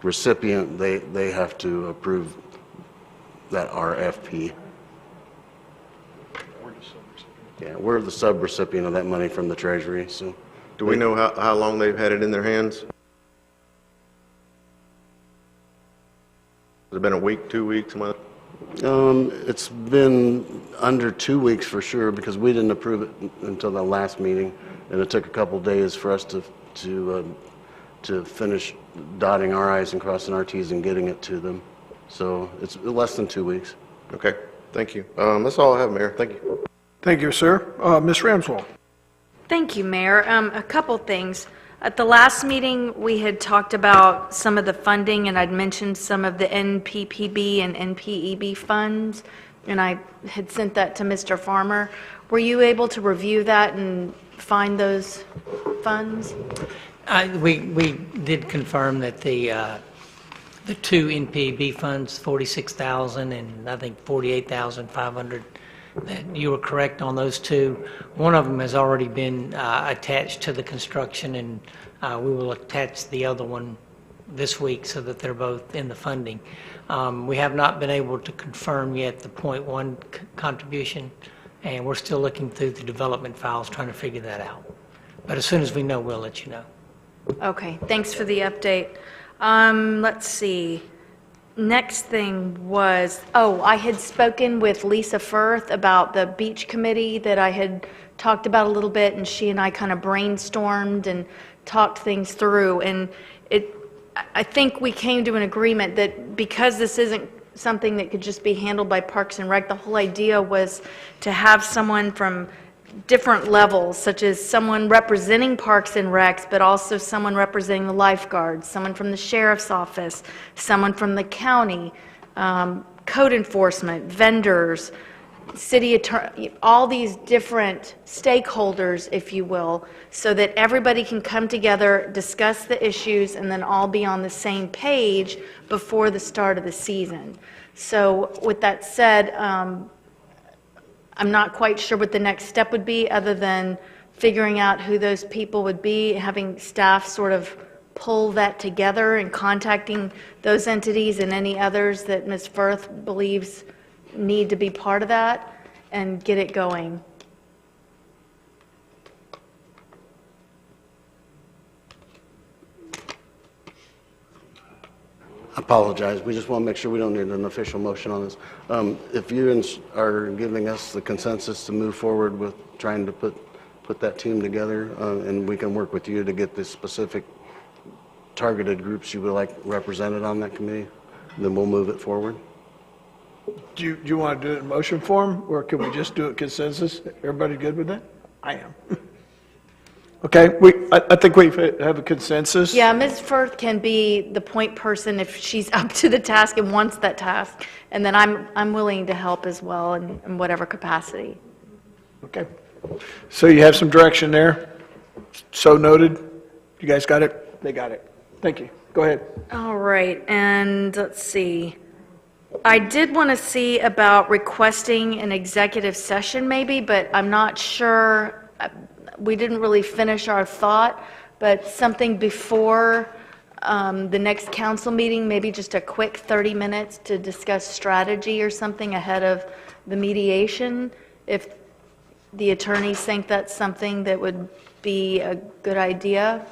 recipient, they have to approve that RFP. Yeah, we're the sub-recipient of that money from the Treasury, so. Do we know how long they've had it in their hands? Has it been a week, 2 weeks, a month? It's been under 2 weeks for sure, because we didn't approve it until the last meeting, and it took a couple days for us to finish dotting our i's and crossing our t's and getting it to them. So it's less than 2 weeks. Okay, thank you. That's all I have, Mayor. Thank you. Thank you, sir. Ms. Ramswell. Thank you, Mayor. A couple things. At the last meeting, we had talked about some of the funding, and I'd mentioned some of the NPPB and NPEB funds, and I had sent that to Mr. Farmer. Were you able to review that and find those funds? We did confirm that the two NPB funds, 46,000 and I think 48,500, that you were correct on those two. One of them has already been attached to the construction, and we will attach the other one this week so that they're both in the funding. We have not been able to confirm yet the .1 contribution, and we're still looking through the development files trying to figure that out. But as soon as we know, we'll let you know. Okay, thanks for the update. Let's see. Next thing was, I had spoken with Lisa Firth about the beach committee that I had talked about a little bit, and she and I kind of brainstormed and talked things through. And I think we came to an agreement that because this isn't something that could just be handled by Parks and Rec, the whole idea was to have someone from different levels, such as someone representing Parks and Recs, but also someone representing the lifeguards, someone from the sheriff's office, someone from the county, code enforcement, vendors, city attorney, all these different stakeholders, if you will, so that everybody can come together, discuss the issues, and then all be on the same page before the start of the season. So with that said, I'm not quite sure what the next step would be other than figuring out who those people would be, having staff sort of pull that together and contacting those entities and any others that Ms. Firth believes need to be part of that and get it going. I apologize. We just want to make sure we don't need an official motion on this. If you are giving us the consensus to move forward with trying to put that team together, and we can work with you to get the specific targeted groups you would like represented on that committee, then we'll move it forward. Do you want to do it in motion form, or can we just do it consensus? Everybody good with that? I am. Okay, I think we have a consensus. Yeah, Ms. Firth can be the point person if she's up to the task and wants that task, and then I'm willing to help as well in whatever capacity. Okay. So you have some direction there? So noted? You guys got it? They got it. Thank you. Go ahead. All right, and let's see. I did want to see about requesting an executive session maybe, but I'm not sure. We didn't really finish our thought, but something before the next council meeting, maybe just a quick 30 minutes to discuss strategy or something ahead of the mediation, if the attorneys think that's something that would be a good idea.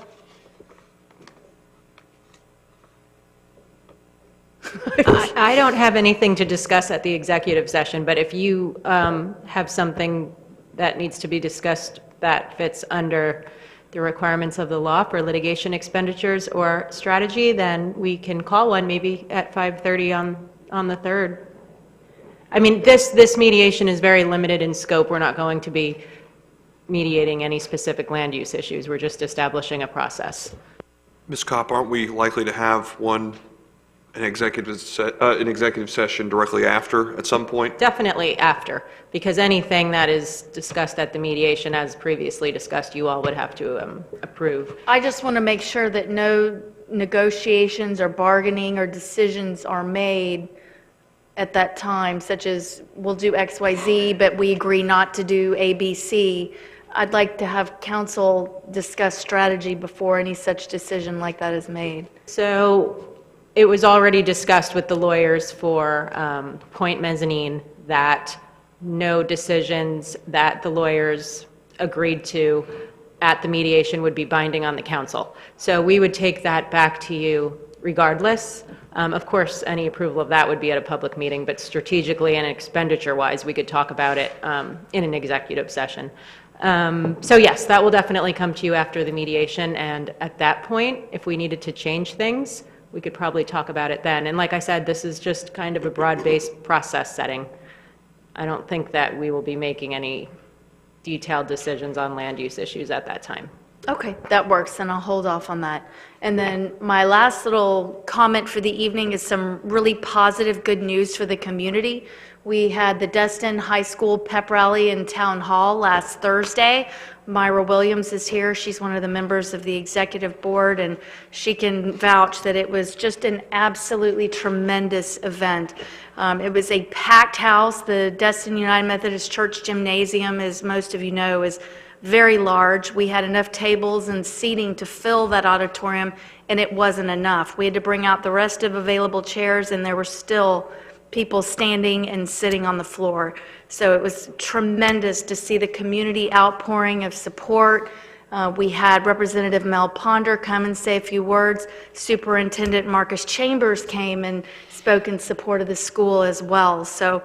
I don't have anything to discuss at the executive session, but if you have something that needs to be discussed that fits under the requirements of the law for litigation expenditures or strategy, then we can call one maybe at 5:30 on the 3rd. I mean, this mediation is very limited in scope. We're not going to be mediating any specific land use issues. We're just establishing a process. Ms. Kopp, aren't we likely to have an executive session directly after at some point? Definitely after, because anything that is discussed at the mediation, as previously discussed, you all would have to approve. I just want to make sure that no negotiations or bargaining or decisions are made at that time, such as we'll do X, Y, Z, but we agree not to do A, B, C. I'd like to have council discuss strategy before any such decision like that is made. So it was already discussed with the lawyers for Point Mezzanine that no decisions that the lawyers agreed to at the mediation would be binding on the council. So we would take that back to you regardless. Of course, any approval of that would be at a public meeting, but strategically and expenditure-wise, we could talk about it in an executive session. So yes, that will definitely come to you after the mediation, and at that point, if we needed to change things, we could probably talk about it then. And like I said, this is just kind of a broad-based process setting. I don't think that we will be making any detailed decisions on land use issues at that time. Okay, that works, and I'll hold off on that. And then my last little comment for the evening is some really positive, good news for the community. We had the Destin High School pep rally in Town Hall last Thursday. Myra Williams is here. She's one of the members of the executive board, and she can vouch that it was just an absolutely tremendous event. It was a packed house. The Destin United Methodist Church Gymnasium, as most of you know, is very large. We had enough tables and seating to fill that auditorium, and it wasn't enough. We had to bring out the rest of available chairs, and there were still people standing and sitting on the floor. So it was tremendous to see the community outpouring of support. We had Representative Mel Ponder come and say a few words. Superintendent Marcus Chambers came and spoke in support of the school as well. So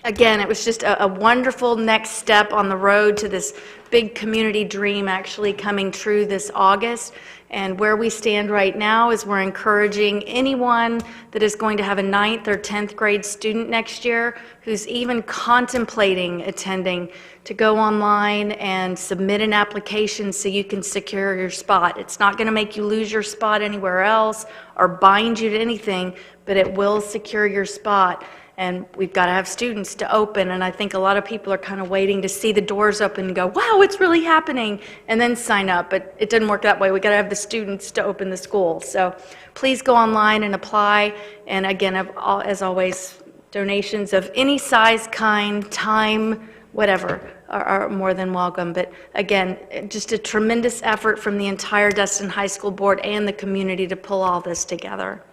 again, it was just a wonderful next step on the road to this big community dream actually coming true this August. And where we stand right now is we're encouraging anyone that is going to have a 9th or 10th grade student next year who's even contemplating attending to go online and submit an application so you can secure your spot. It's not going to make you lose your spot anywhere else or bind you to anything, but it will secure your spot. And we've got to have students to open, and I think a lot of people are kind of waiting to see the doors open and go, wow, it's really happening, and then sign up. But it doesn't work that way. We've got to have the students to open the school. So please go online and apply. And again, as always, donations of any size, kind, time, whatever, are more than welcome. But again, just a tremendous effort from the entire Destin High School board and the community to pull all this together.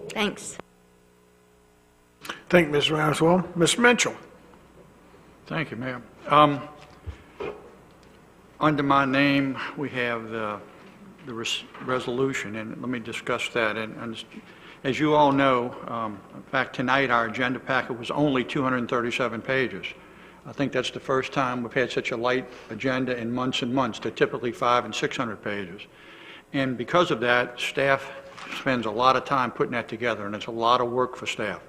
Thanks. Thank you, Ms. Ramswell. Mr. Mitchell. Thank you, Mayor. Under my name, we have the resolution, and let me discuss that. And as you all know, in fact, tonight our agenda packet was only 237 pages. I think that's the first time we've had such a light agenda in months and months. They're typically 500 and 600 pages. And because of that, staff spends a lot of time putting that together, and it's a lot of work for staff.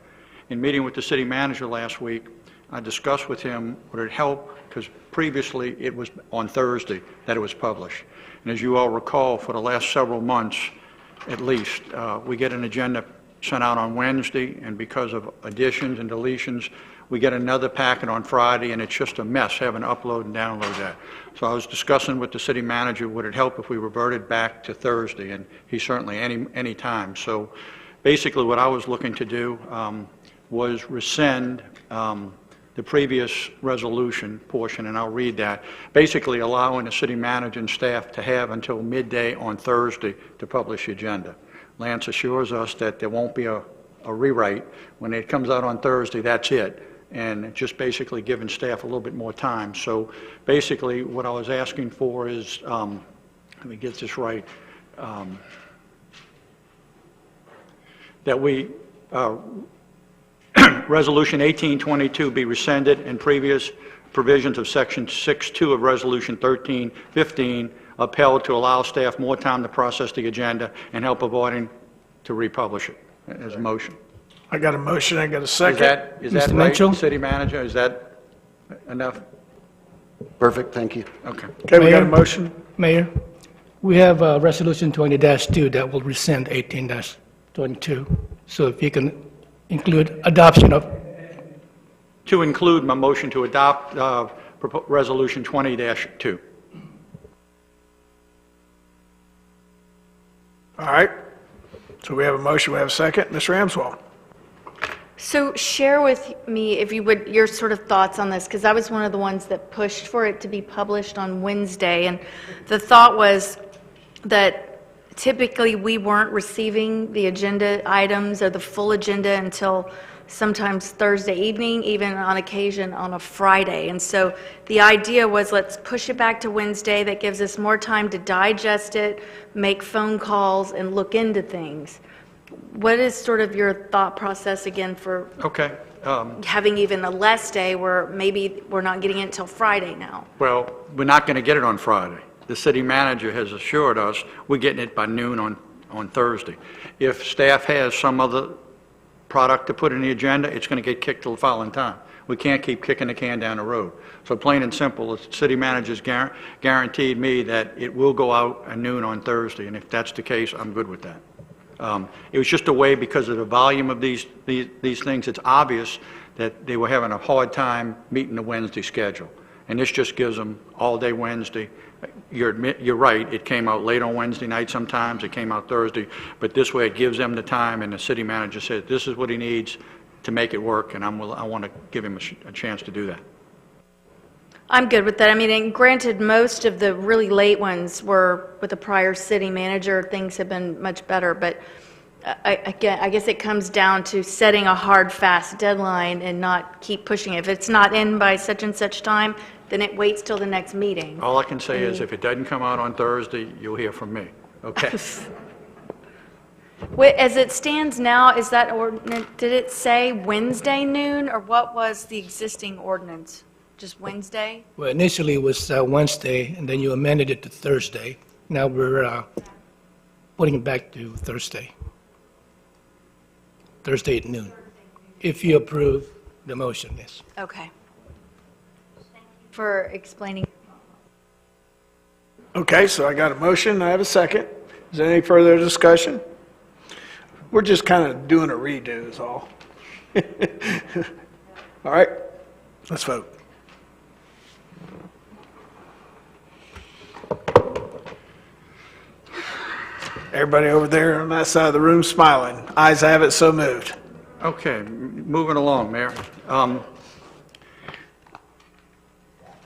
In meeting with the city manager last week, I discussed with him would it help, because previously it was on Thursday that it was published. And as you all recall, for the last several months at least, we get an agenda sent out on Wednesday, and because of additions and deletions, we get another packet on Friday, and it's just a mess having to upload and download that. So I was discussing with the city manager, would it help if we reverted back to Thursday, and he certainly any time. So basically what I was looking to do was rescind the previous resolution portion, and I'll read that, basically allowing the city manager and staff to have until midday on Thursday to publish the agenda. Lance assures us that there won't be a rewrite. When it comes out on Thursday, that's it, and just basically giving staff a little bit more time. So basically what I was asking for is, let me get this right, that we Resolution 1822 be rescinded and previous provisions of Section 6.2 of Resolution 1315 upheld to allow staff more time to process the agenda and help avoiding to republish it as a motion. I got a motion, I got a second. Is that Mr. right, Mitchell? City Manager? Is that enough? Perfect, thank you. Okay. Okay, we got a Mayor? motion. Mayor, we have Resolution 20-2 that will rescind 18-22. So if you can include adoption of, To include my motion to adopt Resolution 20-2. All right. So we have a motion, we have a second. Ms. Ramswell. So share with me, if you would, your sort of thoughts on this, because I was one of the ones that pushed for it to be published on Wednesday, and the thought was that typically we weren't receiving the agenda items or the full agenda until sometimes Thursday evening, even on occasion on a Friday. And so the idea was, let's push it back to Wednesday. That gives us more time to digest it, make phone calls, and look into things. What is sort of your thought process again for Okay. having even a less day where maybe we're not getting it until Friday now? Well, we're not going to get it on Friday. The city manager has assured us we're getting it by noon on on Thursday. If staff has some other product to put in the agenda, it's going to get kicked till the following time. We can't keep kicking the can down the road. So plain and simple, the city manager's guaranteed me that it will go out at noon on Thursday, and if that's the case, I'm good with that. It was just a way, because of the volume of these things, it's obvious that they were having a hard time meeting the Wednesday schedule. And this just gives them all day Wednesday. You're right, it came out late on Wednesday night sometimes, it came out Thursday, but this way it gives them the time, and the city manager said, this is what he needs to make it work, and I want to give him a chance to do that. I'm good with that. I mean, and granted, most of the really late ones were with the prior city manager. Things have been much better, but I guess it comes down to setting a hard, fast deadline and not keep pushing it. If it's not in by such and such time, then it waits till the next meeting. All I can say is if it doesn't come out on Thursday, you'll hear from me, okay? As it stands now, is that ordinance, did it say Wednesday noon, or what was the existing ordinance? Just Wednesday? Well, initially it was Wednesday, and then you amended it to Thursday. Now we're putting it back to Thursday. Thursday at noon, if you approve the motion, yes. Okay. Thank you for explaining. Okay, so I got a motion, I have a second. Is there any further discussion? We're just kind of doing a redo is all. All right, let's vote. Everybody over there on that side of the room smiling. Ayes have it, so moved. Okay, moving along, Mayor.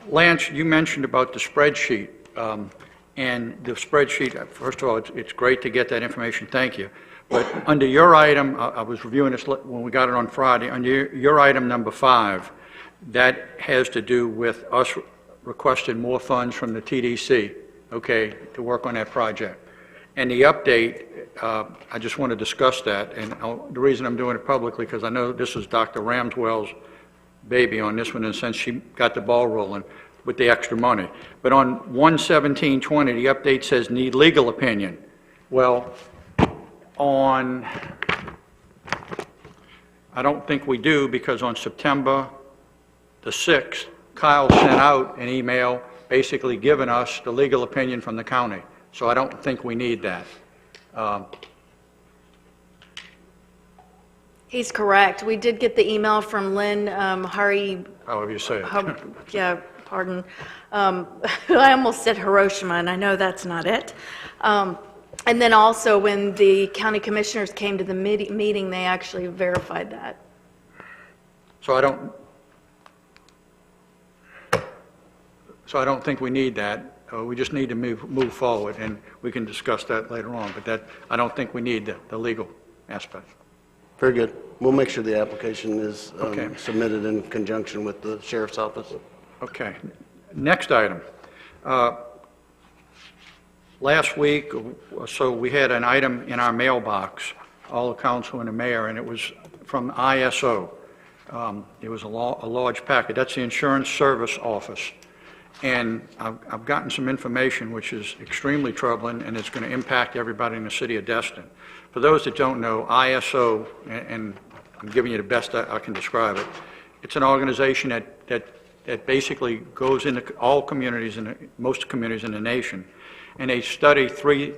Lance, you mentioned about the spreadsheet, and the spreadsheet, first of all, it's great to get that information, thank you. But under your item, I was reviewing this when we got it on Friday, under your item number 5, that has to do with us requesting more funds from the TDC, okay, to work on that project. And the update, I just want to discuss that, and the reason I'm doing it publicly, because I know this is Dr. Ramswell's baby on this one, and since she got the ball rolling with the extra money. But on 1/17/20, the update says need legal opinion. Well, I don't think we do, because on September the 6th, Kyle sent out an email basically giving us the legal opinion from the county. So I don't think we need that. He's correct. We did get the email from Lynn Hari. However you say it. Yeah, pardon. I almost said Hiroshima, and I know that's not it. And then also, when the county commissioners came to the meeting, they actually verified that. So I don't think we need that. We just need to move forward, and we can discuss that later on. But I don't think we need the legal aspect. Very good. We'll make sure the application is Okay. submitted in conjunction with the sheriff's office. Okay. Next item. Last week, so we had an item in our mailbox, all the council and the mayor, and it was from ISO. It was a large packet. That's the Insurance Service Office. And I've gotten some information which is extremely troubling, and it's going to impact everybody in the city of Destin. For those that don't know, ISO, and I'm giving you the best I can describe it, it's an organization that basically goes into all communities, most communities in the nation, and they study three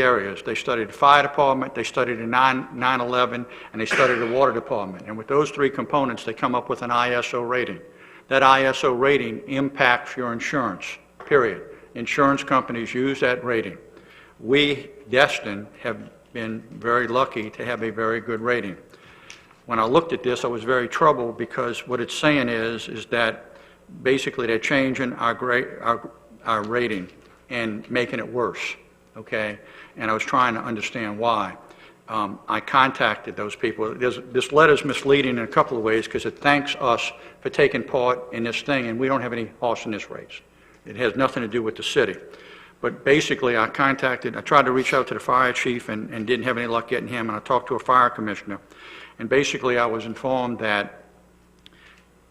areas. They study the fire department, they study the 9/11, and they study the water department. And with those three components, they come up with an ISO rating. That ISO rating impacts your insurance, period. Insurance companies use that rating. We, Destin, have been very lucky to have a very good rating. When I looked at this, I was very troubled, because what it's saying is that basically they're changing our rating and making it worse, okay? And I was trying to understand why. I contacted those people. This letter's misleading in a couple of ways, because it thanks us for taking part in this thing, and we don't have any horse in this race. It has nothing to do with the city. But basically, I tried to reach out to the fire chief and didn't have any luck getting him, and I talked to a fire commissioner. And basically, I was informed that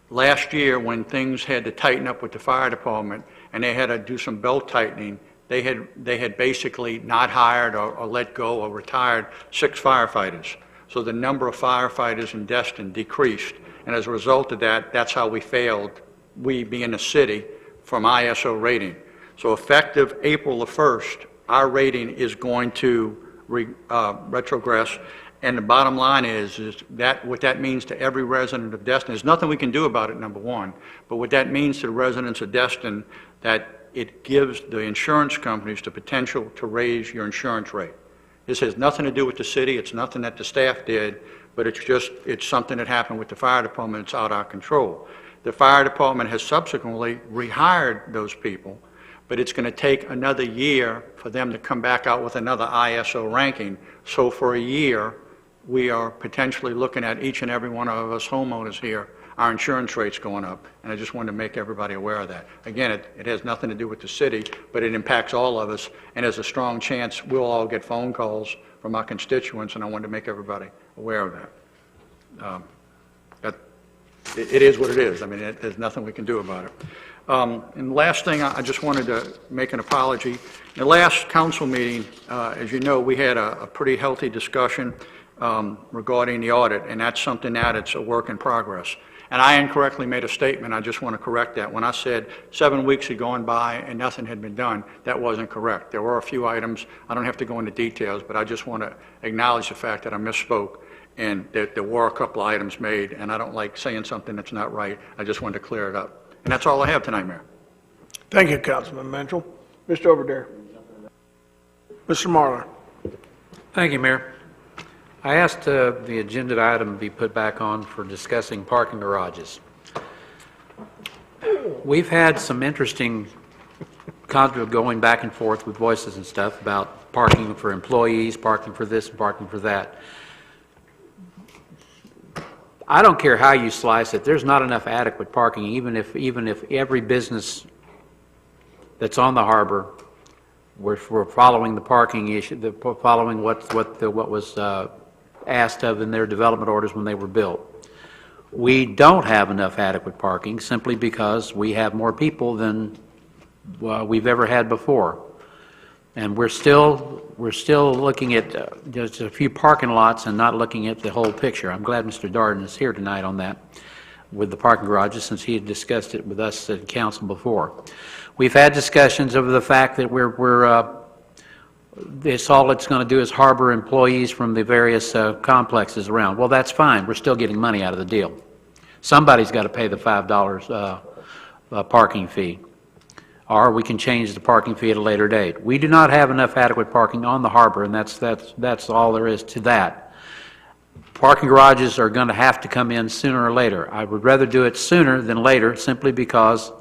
last year, when things had to tighten up with the fire department, and they had to do some belt tightening, they had basically not hired or let go or retired 6 firefighters. So the number of firefighters in Destin decreased. And as a result of that, that's how we failed, we being a city, from ISO rating. So effective April the 1st, our rating is going to retrogress. And the bottom line is that what that means to every resident of Destin, there's nothing we can do about it, number one, but what that means to the residents of Destin, that it gives the insurance companies the potential to raise your insurance rate. This has nothing to do with the city, it's nothing that the staff did, but it's something that happened with the fire department, it's out of our control. The fire department has subsequently rehired those people, but it's going to take another year for them to come back out with another ISO ranking. So for a year, we are potentially looking at each and every one of us homeowners here, our insurance rates going up. And I just wanted to make everybody aware of that. Again, it has nothing to do with the city, but it impacts all of us. And there's a strong chance we'll all get phone calls from our constituents, and I wanted to make everybody aware of that. It is what it is. I mean, there's nothing we can do about it. And the last thing, I just wanted to make an apology. In the last council meeting, as you know, we had a pretty healthy discussion regarding the audit, and that's something that's a work in progress. And I incorrectly made a statement. I just want to correct that. When I said 7 weeks had gone by and nothing had been done, that wasn't correct. There were a few items. I don't have to go into details, but I just want to acknowledge the fact that I misspoke and that there were a couple of items made, and I don't like saying something that's not right. I just wanted to clear it up. And that's all I have tonight, Mayor. Thank you, Councilman Menschel. Mr. Overdare. Mr. Marlar. Thank you, Mayor. I asked the agenda item be put back on for discussing parking garages. We've had some interesting going back and forth with voices and stuff about parking for employees, parking for this, and parking for that. I don't care how you slice it, there's not enough adequate parking, even if every business that's on the harbor, we're following the parking issue, following what was asked of in their development orders when they were built. We don't have enough adequate parking simply because we have more people than we've ever had before. And we're still looking at just a few parking lots and not looking at the whole picture. I'm glad Mr. Darden is here tonight on that with the parking garages, since he had discussed it with us at council before. We've had discussions over the fact that this all it's going to do is harbor employees from the various complexes around. Well, that's fine. We're still getting money out of the deal. Somebody's got to pay the $5 parking fee, or we can change the parking fee at a later date. We do not have enough adequate parking on the harbor, and that's all there is to that. Parking garages are going to have to come in sooner or later. I would rather do it sooner than later, simply because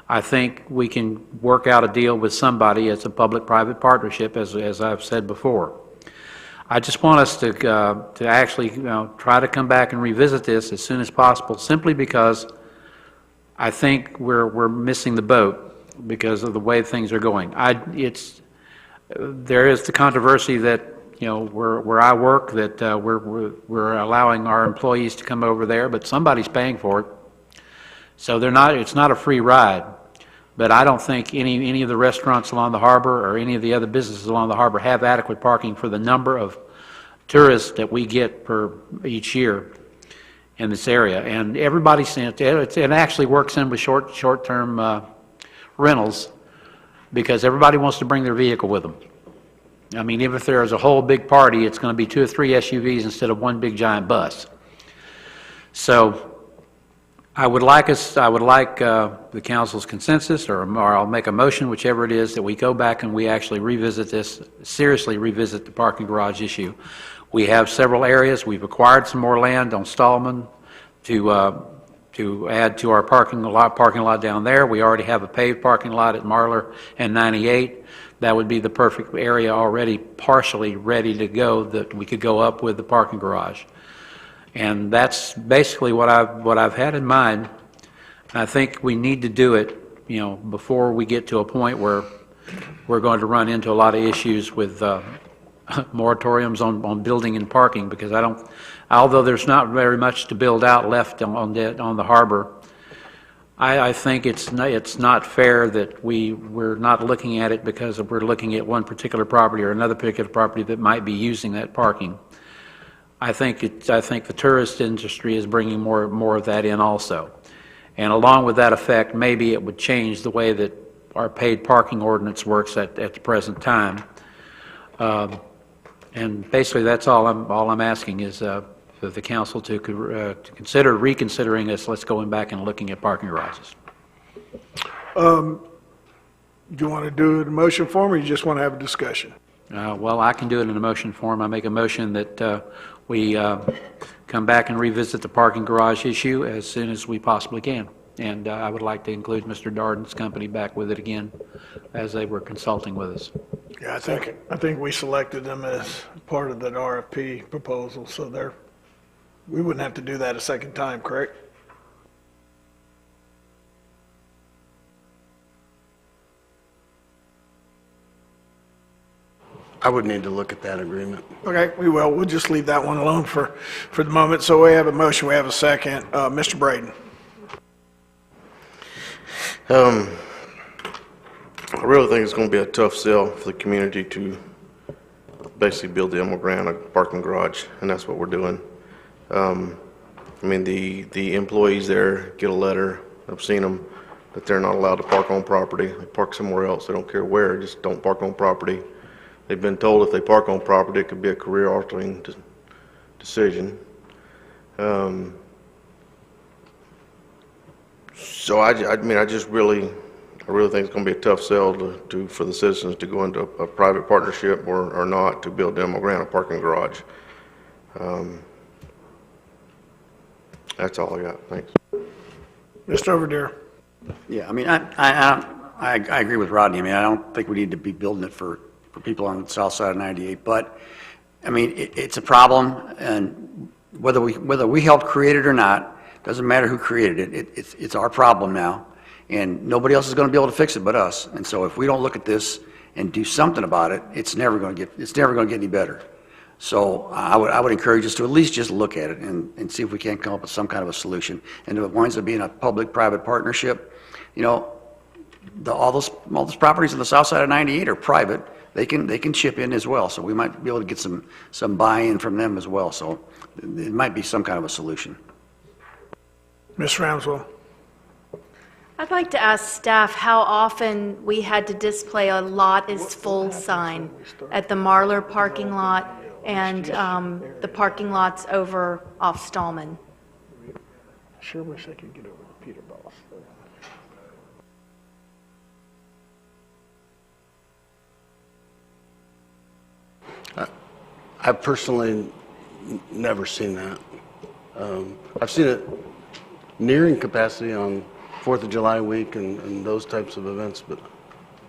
I think we can work out a deal with somebody as a public-private partnership, as I've said before. I just want us to actually try to come back and revisit this as soon as possible, simply because I think we're missing the boat because of the way things are going. There is the controversy that where I work, that we're allowing our employees to come over there, but somebody's paying for it. So it's not a free ride. But I don't think any of the restaurants along the harbor or any of the other businesses along the harbor have adequate parking for the number of tourists that we get each year in this area. And everybody's saying it actually works in with short-term rentals, because everybody wants to bring their vehicle with them. I mean, if there's a whole big party, it's going to be 2 or 3 SUVs instead of one big giant bus. So I would like the council's consensus, or I'll make a motion, whichever it is, that we go back and we actually revisit this, seriously revisit the parking garage issue. We have several areas. We've acquired some more land on Stallman to add to our parking lot down there. We already have a paved parking lot at Marlar and 98. That would be the perfect area already partially ready to go, that we could go up with the parking garage. And that's basically what I've had in mind. I think we need to do it, before we get to a point where we're going to run into a lot of issues with moratoriums on building and parking, because although there's not very much to build out left on the harbor, I think it's not fair that we're not looking at it because we're looking at one particular property or another particular property that might be using that parking. I think the tourist industry is bringing more of that in also. And along with that effect, maybe it would change the way that our paid parking ordinance works at the present time. And basically, that's all I'm asking is for the council to consider reconsidering this. Let's go back and looking at parking garages. Do you want to do it in a motion form, or you just want to have a discussion? Well, I can do it in a motion form. I make a motion that we come back and revisit the parking garage issue as soon as we possibly can. And I would like to include Mr. Darden's company back with it again, as they were consulting with us. Yeah, I think we selected them as part of that RFP proposal, so we wouldn't have to do that a second time, correct? I would need to look at that agreement. Okay, we will. We'll just leave that one alone for the moment. So we have a motion, we have a second. Mr. Braden. I really think it's going to be a tough sell for the community to basically build the Emerald Grant a parking garage, and that's what we're doing. I mean, the employees there get a letter, I've seen them, that they're not allowed to park on property. They park somewhere else, they don't care where, just don't park on property. They've been told if they park on property, it could be a career-altering decision. So I mean, I really think it's going to be a tough sell for the citizens to go into a private partnership or not to build Emerald Grant a parking garage. That's all I got. Thanks. Mr. Overdeer. Yeah, I mean, I agree with Rodney. I mean, I don't think we need to be building it for people on the south side of 98, but, I mean, it's a problem, and whether we helped create it or not, doesn't matter who created it, it's our problem now, and nobody else is going to be able to fix it but us. And so if we don't look at this and do something about it, it's never going to get any better. So I would encourage us to at least just look at it and see if we can't come up with some kind of a solution. And if it winds up being a public-private partnership, you know, all those properties on the south side of 98 are private. They can chip in as well. So we might be able to get some buy-in from them as well. So it might be some kind of a solution. Ms. Ramswell. I'd like to ask staff how often we had to display a lot is full sign at the Marlar parking lot and the parking lots over off Stallman. Sure wish I could get over to Peter Boss. I've personally never seen that. I've seen it nearing capacity on 4th of July week and those types of events, but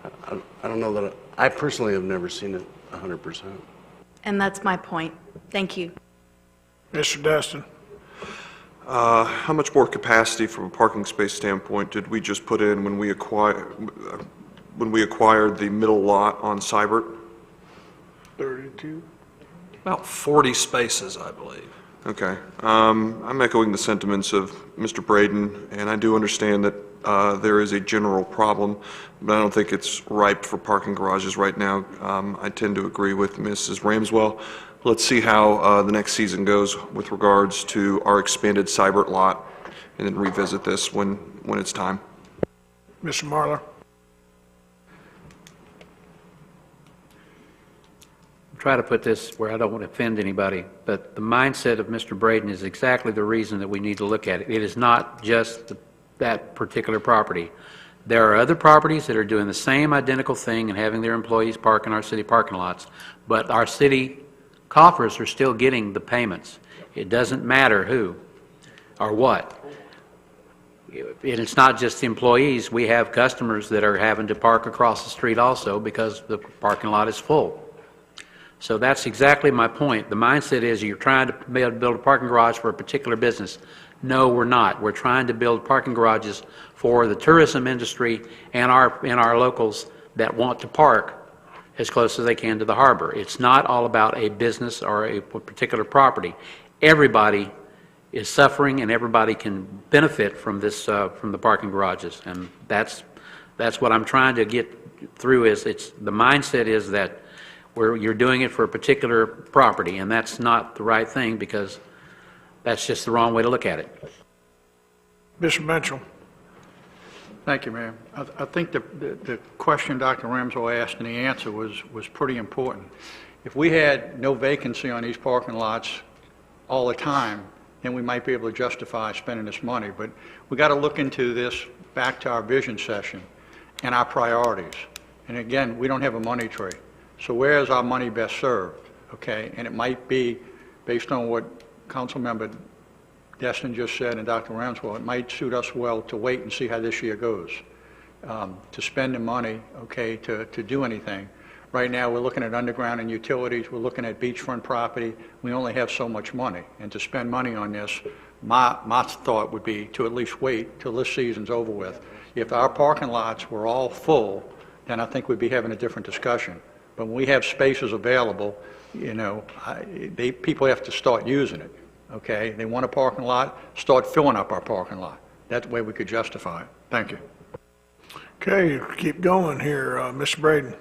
I don't know that I personally have never seen it 100%. And that's my point. Thank you. Mr. Destin. How much more capacity from a parking space standpoint did we just put in when we acquired the middle lot on Seibert? 32. About 40 spaces, I believe. Okay. I'm echoing the sentiments of Mr. Braden, and I do understand that there is a general problem, but I don't think it's ripe for parking garages right now. I tend to agree with Mrs. Ramswell. Let's see how the next season goes with regards to our expanded Seibert lot, and then revisit this when it's time. Mr. Marlar. Try to put this where I don't want to offend anybody, but the mindset of Mr. Braden is exactly the reason that we need to look at it. It is not just that particular property. There are other properties that are doing the same identical thing and having their employees park in our city parking lots, but our city coffers are still getting the payments. It doesn't matter who or what. It's not just the employees. We have customers that are having to park across the street also because the parking lot is full. So that's exactly my point. The mindset is you're trying to build a parking garage for a particular business. No, we're not. We're trying to build parking garages for the tourism industry and our locals that want to park as close as they can to the harbor. It's not all about a business or a particular property. Everybody is suffering, and everybody can benefit from this, from the parking garages. And that's what I'm trying to get through, is the mindset is that you're doing it for a particular property, and that's not the right thing, because that's just the wrong way to look at it. Mr. Mitchell. Thank you, Mayor. I think the question Dr. Ramswell asked and the answer was pretty important. If we had no vacancy on these parking lots all the time, then we might be able to justify spending this money. But we got to look into this back to our vision session and our priorities. And again, we don't have a money tree. So where is our money best served? Okay, and it might be based on what Councilmember Destin just said and Dr. Ramswell, it might suit us well to wait and see how this year goes. To spend the money, okay, to do anything. Right now, we're looking at underground and utilities, we're looking at beachfront property, we only have so much money. And to spend money on this, my thought would be to at least wait till this season's over with. If our parking lots were all full, then I think we'd be having a different discussion. But when we have spaces available, you know, people have to start using it. Okay, they want a parking lot, start filling up our parking lot. That way we could justify it. Thank you. Okay, keep going here, Mr. Braden.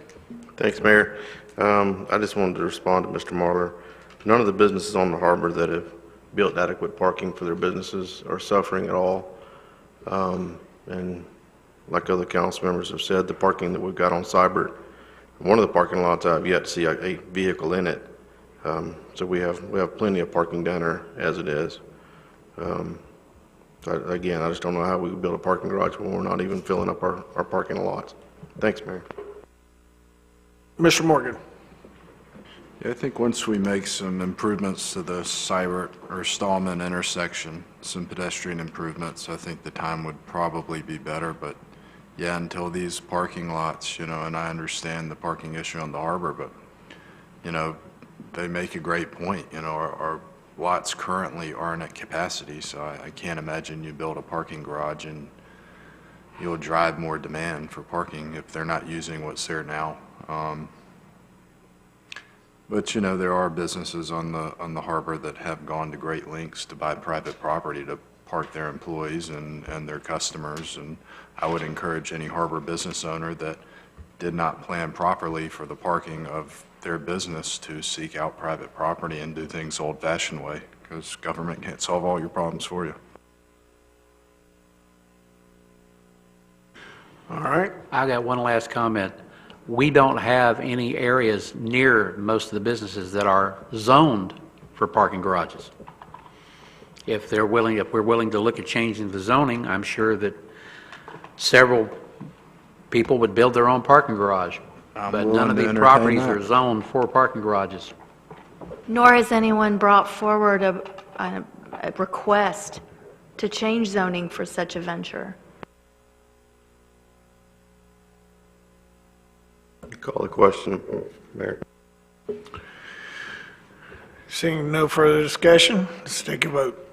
Thanks, Mayor. I just wanted to respond to Mr. Marler. None of the businesses on the harbor that have built adequate parking for their businesses are suffering at all. And like other council members have said, the parking that we've got on Seibert, one of the parking lots, I've yet to see a vehicle in it. So we have plenty of parking down there as it is. Again, I just don't know how we would build a parking garage when we're not even filling up our parking lots. Thanks, Mayor. Mr. Morgan. Yeah, I think once we make some improvements to the Seibert or Stallman intersection, some pedestrian improvements, I think the time would probably be better. But yeah, until these parking lots, you know, and I understand the parking issue on the harbor, but, you know, they make a great point. You know, our lots currently aren't at capacity, so I can't imagine you build a parking garage and you'll drive more demand for parking if they're not using what's there now. But you know, there are businesses on the harbor that have gone to great lengths to buy private property to park their employees and their customers, and I would encourage any harbor business owner that did not plan properly for the parking of their business to seek out private property and do things the old-fashioned way, because government can't solve all your problems for you. All right. I got one last comment. We don't have any areas near most of the businesses that are zoned for parking garages. If we're willing to look at changing the zoning, I'm sure that several people would build their own parking garage. But none of these properties are zoned for parking garages. Nor has anyone brought forward a request to change zoning for such a venture. Call the question, Mayor. Seeing no further discussion, let's take a vote.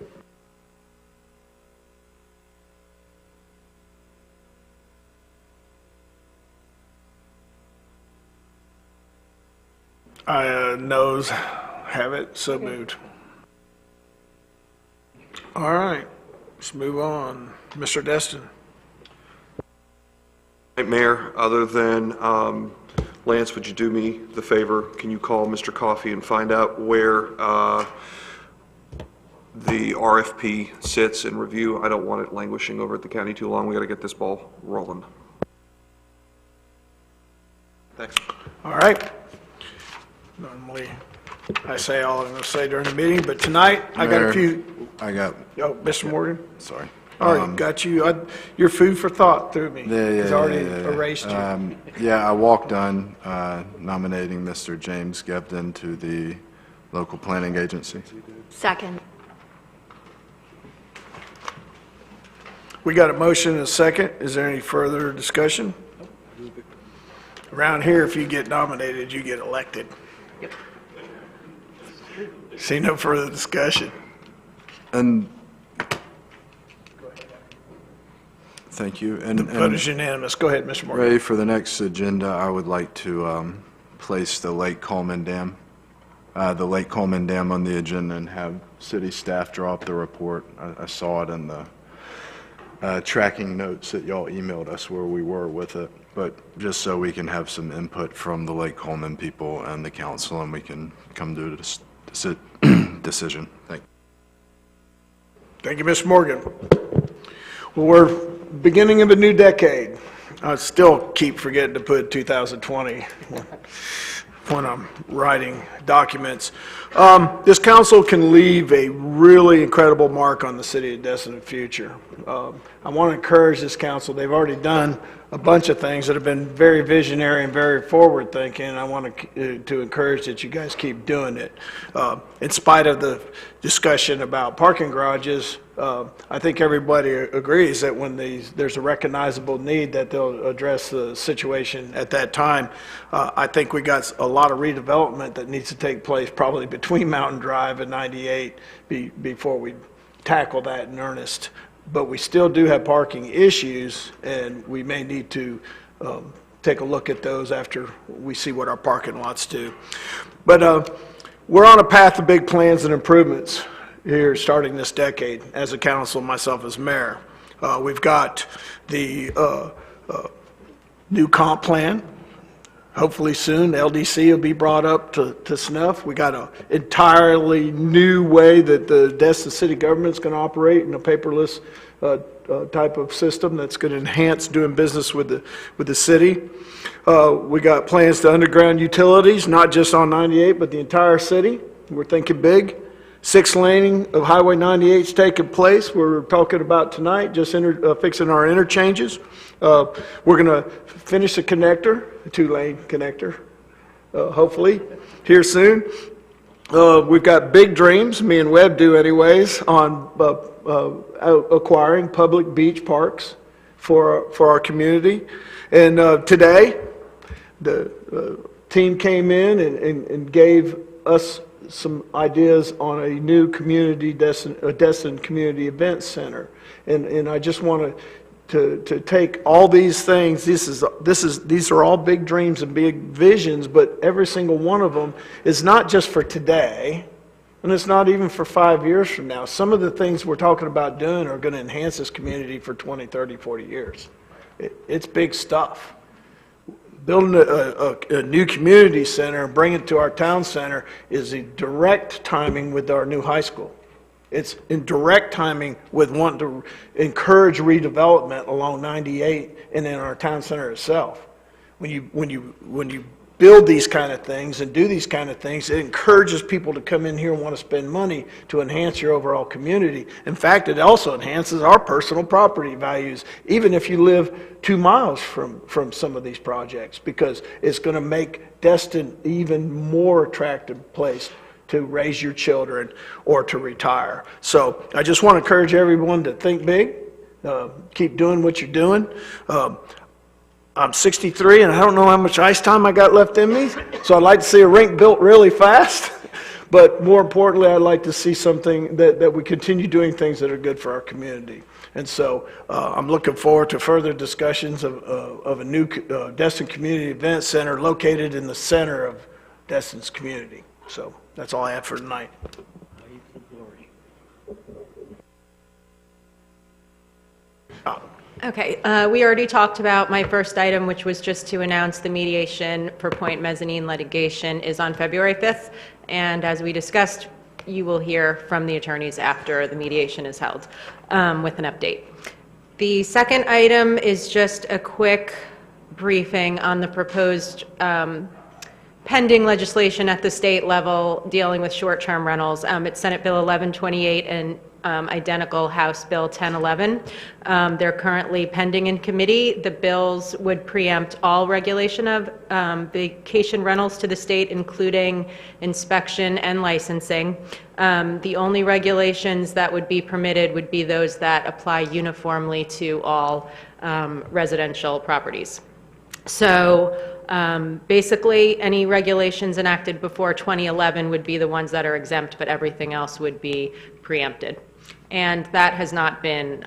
Noes have it, so moved. All right, let's move on. Mr. Destin. Mayor, other than Lance, would you do me the favor? Can you call Mr. Coffey and find out where the RFP sits in review? I don't want it languishing over at the county too long. We got to get this ball rolling. Thanks. All right. Normally, I say all I'm going to say during the meeting, but tonight I got a few. I got. Oh, Mr. Morgan. Sorry. All right, got you. Your food for thought through me. It's already Yeah. erased you. Yeah, I walked on nominating Mr. James Gebden to the local planning agency. Second. We got a motion and a second. Is there any further discussion? Around here, if you get nominated, you get elected. See no further discussion. And thank you. The vote is unanimous. Go ahead, Mr. Morgan. Ray, for the next agenda, I would like to place the Lake Coleman Dam the Lake Coleman Dam on the agenda and have city staff draw up the report. I saw it in the tracking notes that y'all emailed us where we were with it, but just so we can have some input from the Lake Coleman people and the council, and we can come to a decision. Thank you. Thank you, Mr. Morgan. Well, we're beginning of a new decade. I still keep forgetting to put 2020 when I'm writing documents. This council can leave a really incredible mark on the city of Destin future. I want to encourage this council. They've already done a bunch of things that have been very visionary and very forward thinking. I want to encourage that you guys keep doing it. In spite of the discussion about parking garages, I think everybody agrees that when there's a recognizable need that they'll address the situation at that time. I think we got a lot of redevelopment that needs to take place probably between Mountain Drive and 98 before we tackle that in earnest. But we still do have parking issues, and we may need to take a look at those after we see what our parking lots do. But we're on a path of big plans and improvements here starting this decade as a council, myself as mayor. We've got the new comp plan. Hopefully soon, LDC will be brought up to snuff. We got an entirely new way that the Destin city government's going to operate in a paperless type of system that's going to enhance doing business with the city. We got plans to underground utilities, not just on 98, but the entire city. We're thinking big. 6 laning of Highway 98 is taking place. We're talking about tonight, just fixing our interchanges. We're going to finish the connector, a 2-lane connector, hopefully, here soon. We've got big dreams, me and Webb do anyways, on acquiring public beach parks for our community. And today, the team came in and gave us some ideas on a new Destin Community Events Center. And I just want to take all these things. These are all big dreams and big visions, but every single one of them is not just for today, and it's not even for 5 years from now. Some of the things we're talking about doing are going to enhance this community for 20, 30, 40 years. It's big stuff. Building a new community center and bringing it to our town center is in direct timing with our new high school. It's in direct timing with wanting to encourage redevelopment along 98 and in our town center itself. When you build these kind of things and do these kind of things, it encourages people to come in here and want to spend money to enhance your overall community. In fact, it also enhances our personal property values, even if you live 2 miles from some of these projects, because it's going to make Destin even more attractive place to raise your children or to retire. So I just want to encourage everyone to think big, keep doing what you're doing. I'm 63 and I don't know how much ice time I got left in me, so I'd like to see a rink built really fast. But more importantly, I'd like to see something that we continue doing things that are good for our community. And so I'm looking forward to further discussions of a new Destin Community Event Center located in the center of Destin's community. So that's all I have for tonight. Okay, we already talked about my first item, which was just to announce the mediation for Point Mezzanine litigation is on February 5th. And as we discussed, you will hear from the attorneys after the mediation is held with an update. The second item is just a quick briefing on the proposed pending legislation at the state level dealing with short-term rentals. It's Senate Bill 1128 and identical House Bill 1011. They're currently pending in committee. The bills would preempt all regulation of vacation rentals to the state, including inspection and licensing. The only regulations that would be permitted would be those that apply uniformly to all residential properties. So basically, any regulations enacted before 2011 would be the ones that are exempt, but everything else would be preempted. And that has not been,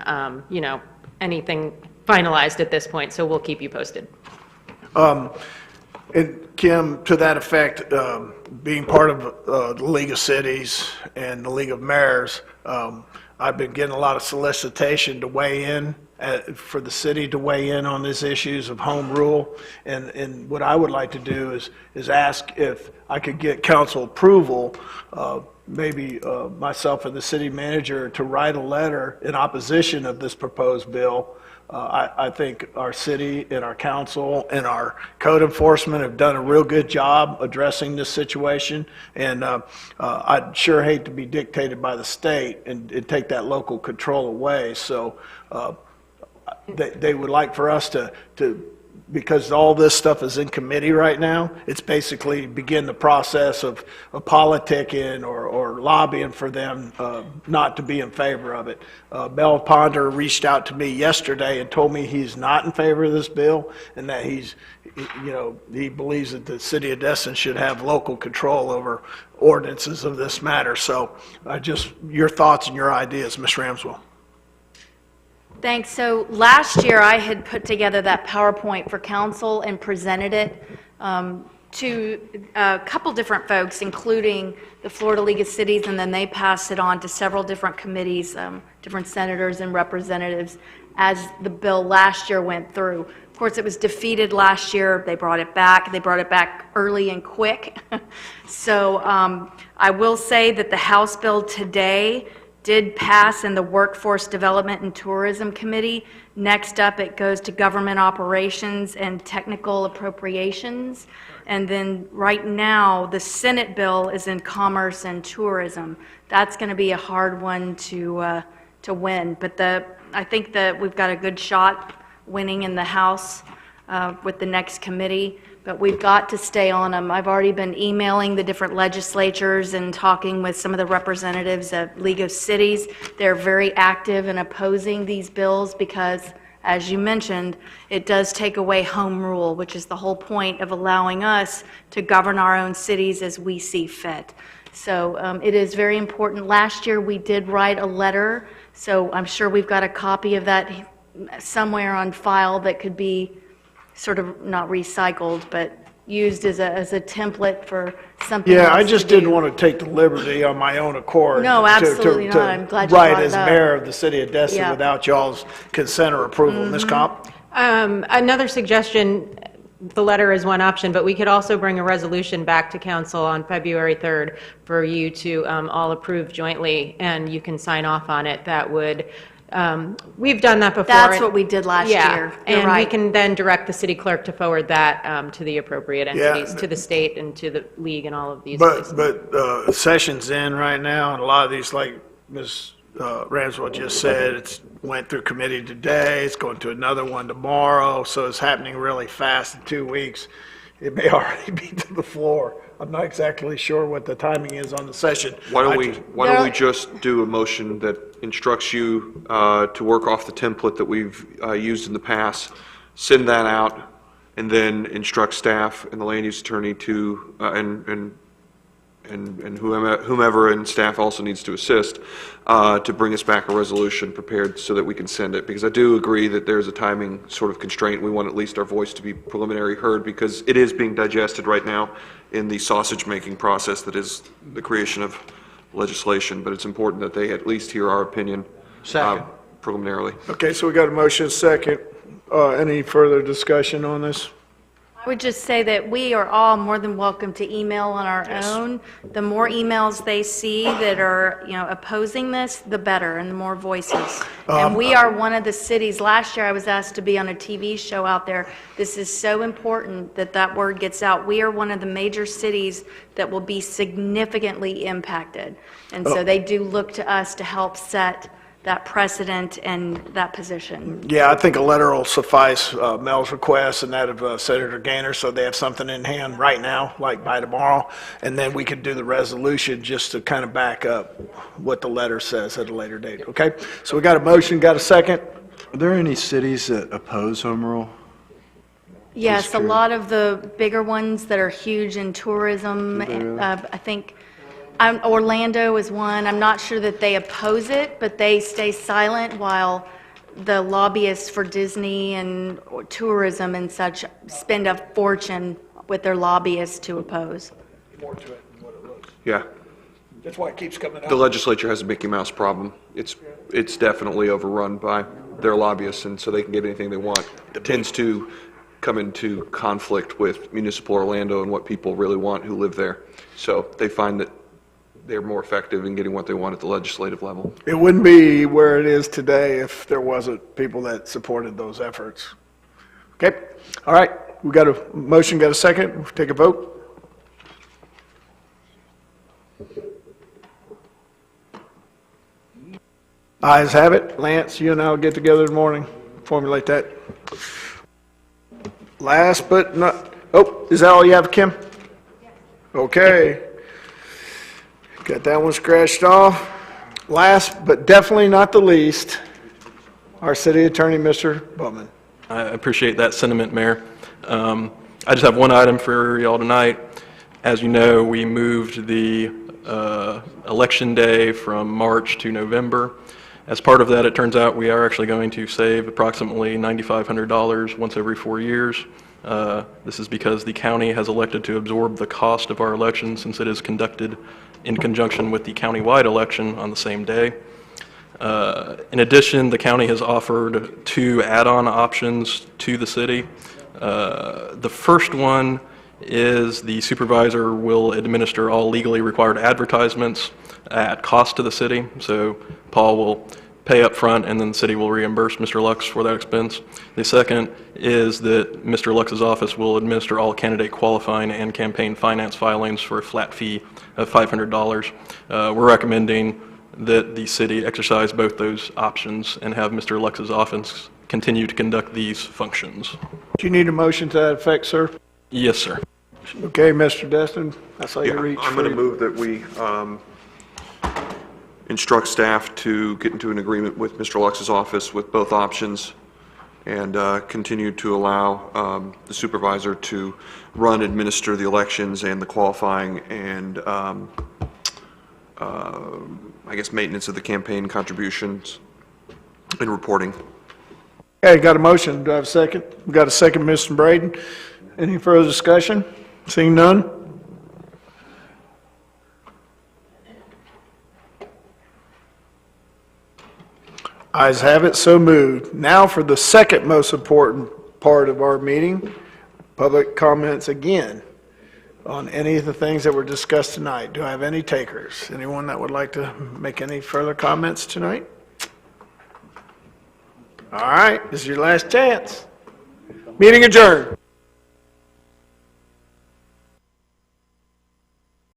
anything finalized at this point, so we'll keep you posted. And Kim, to that effect, being part of the League of Cities and the League of Mayors, I've been getting a lot of solicitation to weigh in, for the city to weigh in on these issues of home rule. And what I would like to do is ask if I could get council approval, maybe myself and the city manager, to write a letter in opposition of this proposed bill. I think our city and our council and our code enforcement have done a real good job addressing this situation. And I'd sure hate to be dictated by the state and take that local control away. So they would like for us to, because all this stuff is in committee right now, it's basically begin the process of politicking or lobbying for them not to be in favor of it. Mel Ponder reached out to me yesterday and told me he's not in favor of this bill, and that he believes that the city of Destin should have local control over ordinances of this matter. So your thoughts and your ideas, Ms. Ramswell. Thanks. So last year, I had put together that PowerPoint for council and presented it to a couple different folks, including the Florida League of Cities, and then they passed it on to several different committees, different senators and representatives, as the bill last year went through. Of course, it was defeated last year. They brought it back. They brought it back early and quick. So I will say that the House bill today did pass in the Workforce Development and Tourism Committee. Next up, it goes to Government Operations and Technical Appropriations. And then right now, the Senate bill is in Commerce and Tourism. That's going to be a hard one to win. But I think that we've got a good shot winning in the House with the next committee. But we've got to stay on them. I've already been emailing the different legislatures and talking with some of the representatives of League of Cities. They're very active in opposing these bills because, as you mentioned, it does take away home rule, which is the whole point of allowing us to govern our own cities as we see fit. So it is very important. Last year we did write a letter, so I'm sure we've got a copy of that somewhere on file that could be sort of not recycled, but used as a template for something Yeah, else I just to do. didn't want to take the liberty on my own accord. No, absolutely not. I'm glad you write brought it as up. mayor of the city of Destin Yeah. without y'all's consent or approval. Ms. Kopp? Another suggestion, the letter is one option, but we could also bring a resolution back to council on February 3rd for you to all approve jointly, and you can sign off on it. That would, we've done that before. That's what we did last year. You're And we right. can then direct the city clerk to forward that to the appropriate entities, to the state and to the league and all of these places. But session's in right now, and a lot of these, like Ms. Ramswell just said, it's went through committee today, it's going to another one tomorrow, so it's happening really fast in 2 weeks. It may already be to the floor. I'm not exactly sure what the timing is on the session. Why don't we just do a motion that instructs you to work off the template that we've used in the past, send that out, and then instruct staff and the land use attorney to, and whomever in staff also needs to assist, to bring us back a resolution prepared so that we can send it. Because I do agree that there's a timing sort of constraint. We want at least our voice to be preliminary heard because it is being digested right now in the sausage-making process that is the creation of legislation. But it's important that they at least hear our opinion preliminarily. Okay, so we got a motion second. Any further discussion on this? I would just say that we are all more than welcome to email on our own. The more emails they see that are, opposing this, the better, and the more voices. And we are one of the cities. Last year, I was asked to be on a TV show out there. This is so important that that word gets out. We are one of the major cities that will be significantly impacted. And so they do look to us to help set that precedent and that position. Yeah, I think a letter will suffice, Mel's request and that of Senator Gaynor, so they have something in hand right now, like by tomorrow, and then we could do the resolution just to kind of back up what the letter says at a later date, okay? So we got a motion, got a second? Are there any cities that oppose home rule? Yes, a lot of the bigger ones that are huge in tourism, I think Orlando is one. I'm not sure that they oppose it, but they stay silent while the lobbyists for Disney and tourism and such spend a fortune with their lobbyists to oppose. More to it than what it looks. Yeah. That's why it keeps coming out. The legislature has a Mickey Mouse problem. It's definitely overrun by their lobbyists, and so they can get anything they want. It tends to come into conflict with municipal Orlando and what people really want who live there. So they find that they're more effective in getting what they want at the legislative level. It wouldn't be where it is today if there wasn't people that supported those efforts. Okay, all right, we got a motion, got a second, we'll take a vote. Ayes have it. Lance, you and I will get together in the morning, formulate that. Last but not, oh, is that all you have, Kim? Okay. Got that one scratched off. Last but definitely not the least, our city attorney, Mr. Bowman. I appreciate that sentiment, Mayor. I just have one item for y'all tonight. As you know, we moved the election day from March to November. As part of that, it turns out we are actually going to save approximately $9,500 once every 4 years. This is because the county has elected to absorb the cost of our election since it is conducted in conjunction with the countywide election on the same day. In addition, the county has offered 2 add-on options to the city. The first one is the supervisor will administer all legally required advertisements at cost to the city. So Paul will pay up front and then the city will reimburse Mr. Lux for that expense. The second is that Mr. Lux's office will administer all candidate qualifying and campaign finance filings for a flat fee of $500. We're recommending that the city exercise both those options and have Mr. Lux's office continue to conduct these functions. Do you need a motion to that effect, sir? Yes, sir. Okay, Mr. Destin, I saw you reach. I'm going to move that we instruct staff to get into an agreement with Mr. Lux's office with both options and continue to allow the supervisor to run, administer the elections and the qualifying and I guess maintenance of the campaign contributions and reporting. Okay, got a motion. Do I have a second? We got a second, Mr. Braden. Any further discussion? Seeing none? Ayes have it, so moved. Now for the second most important part of our meeting, public comments again on any of the things that were discussed tonight. Do I have any takers? Anyone that would like to make any further comments tonight? All right, this is your last chance. Meeting adjourned.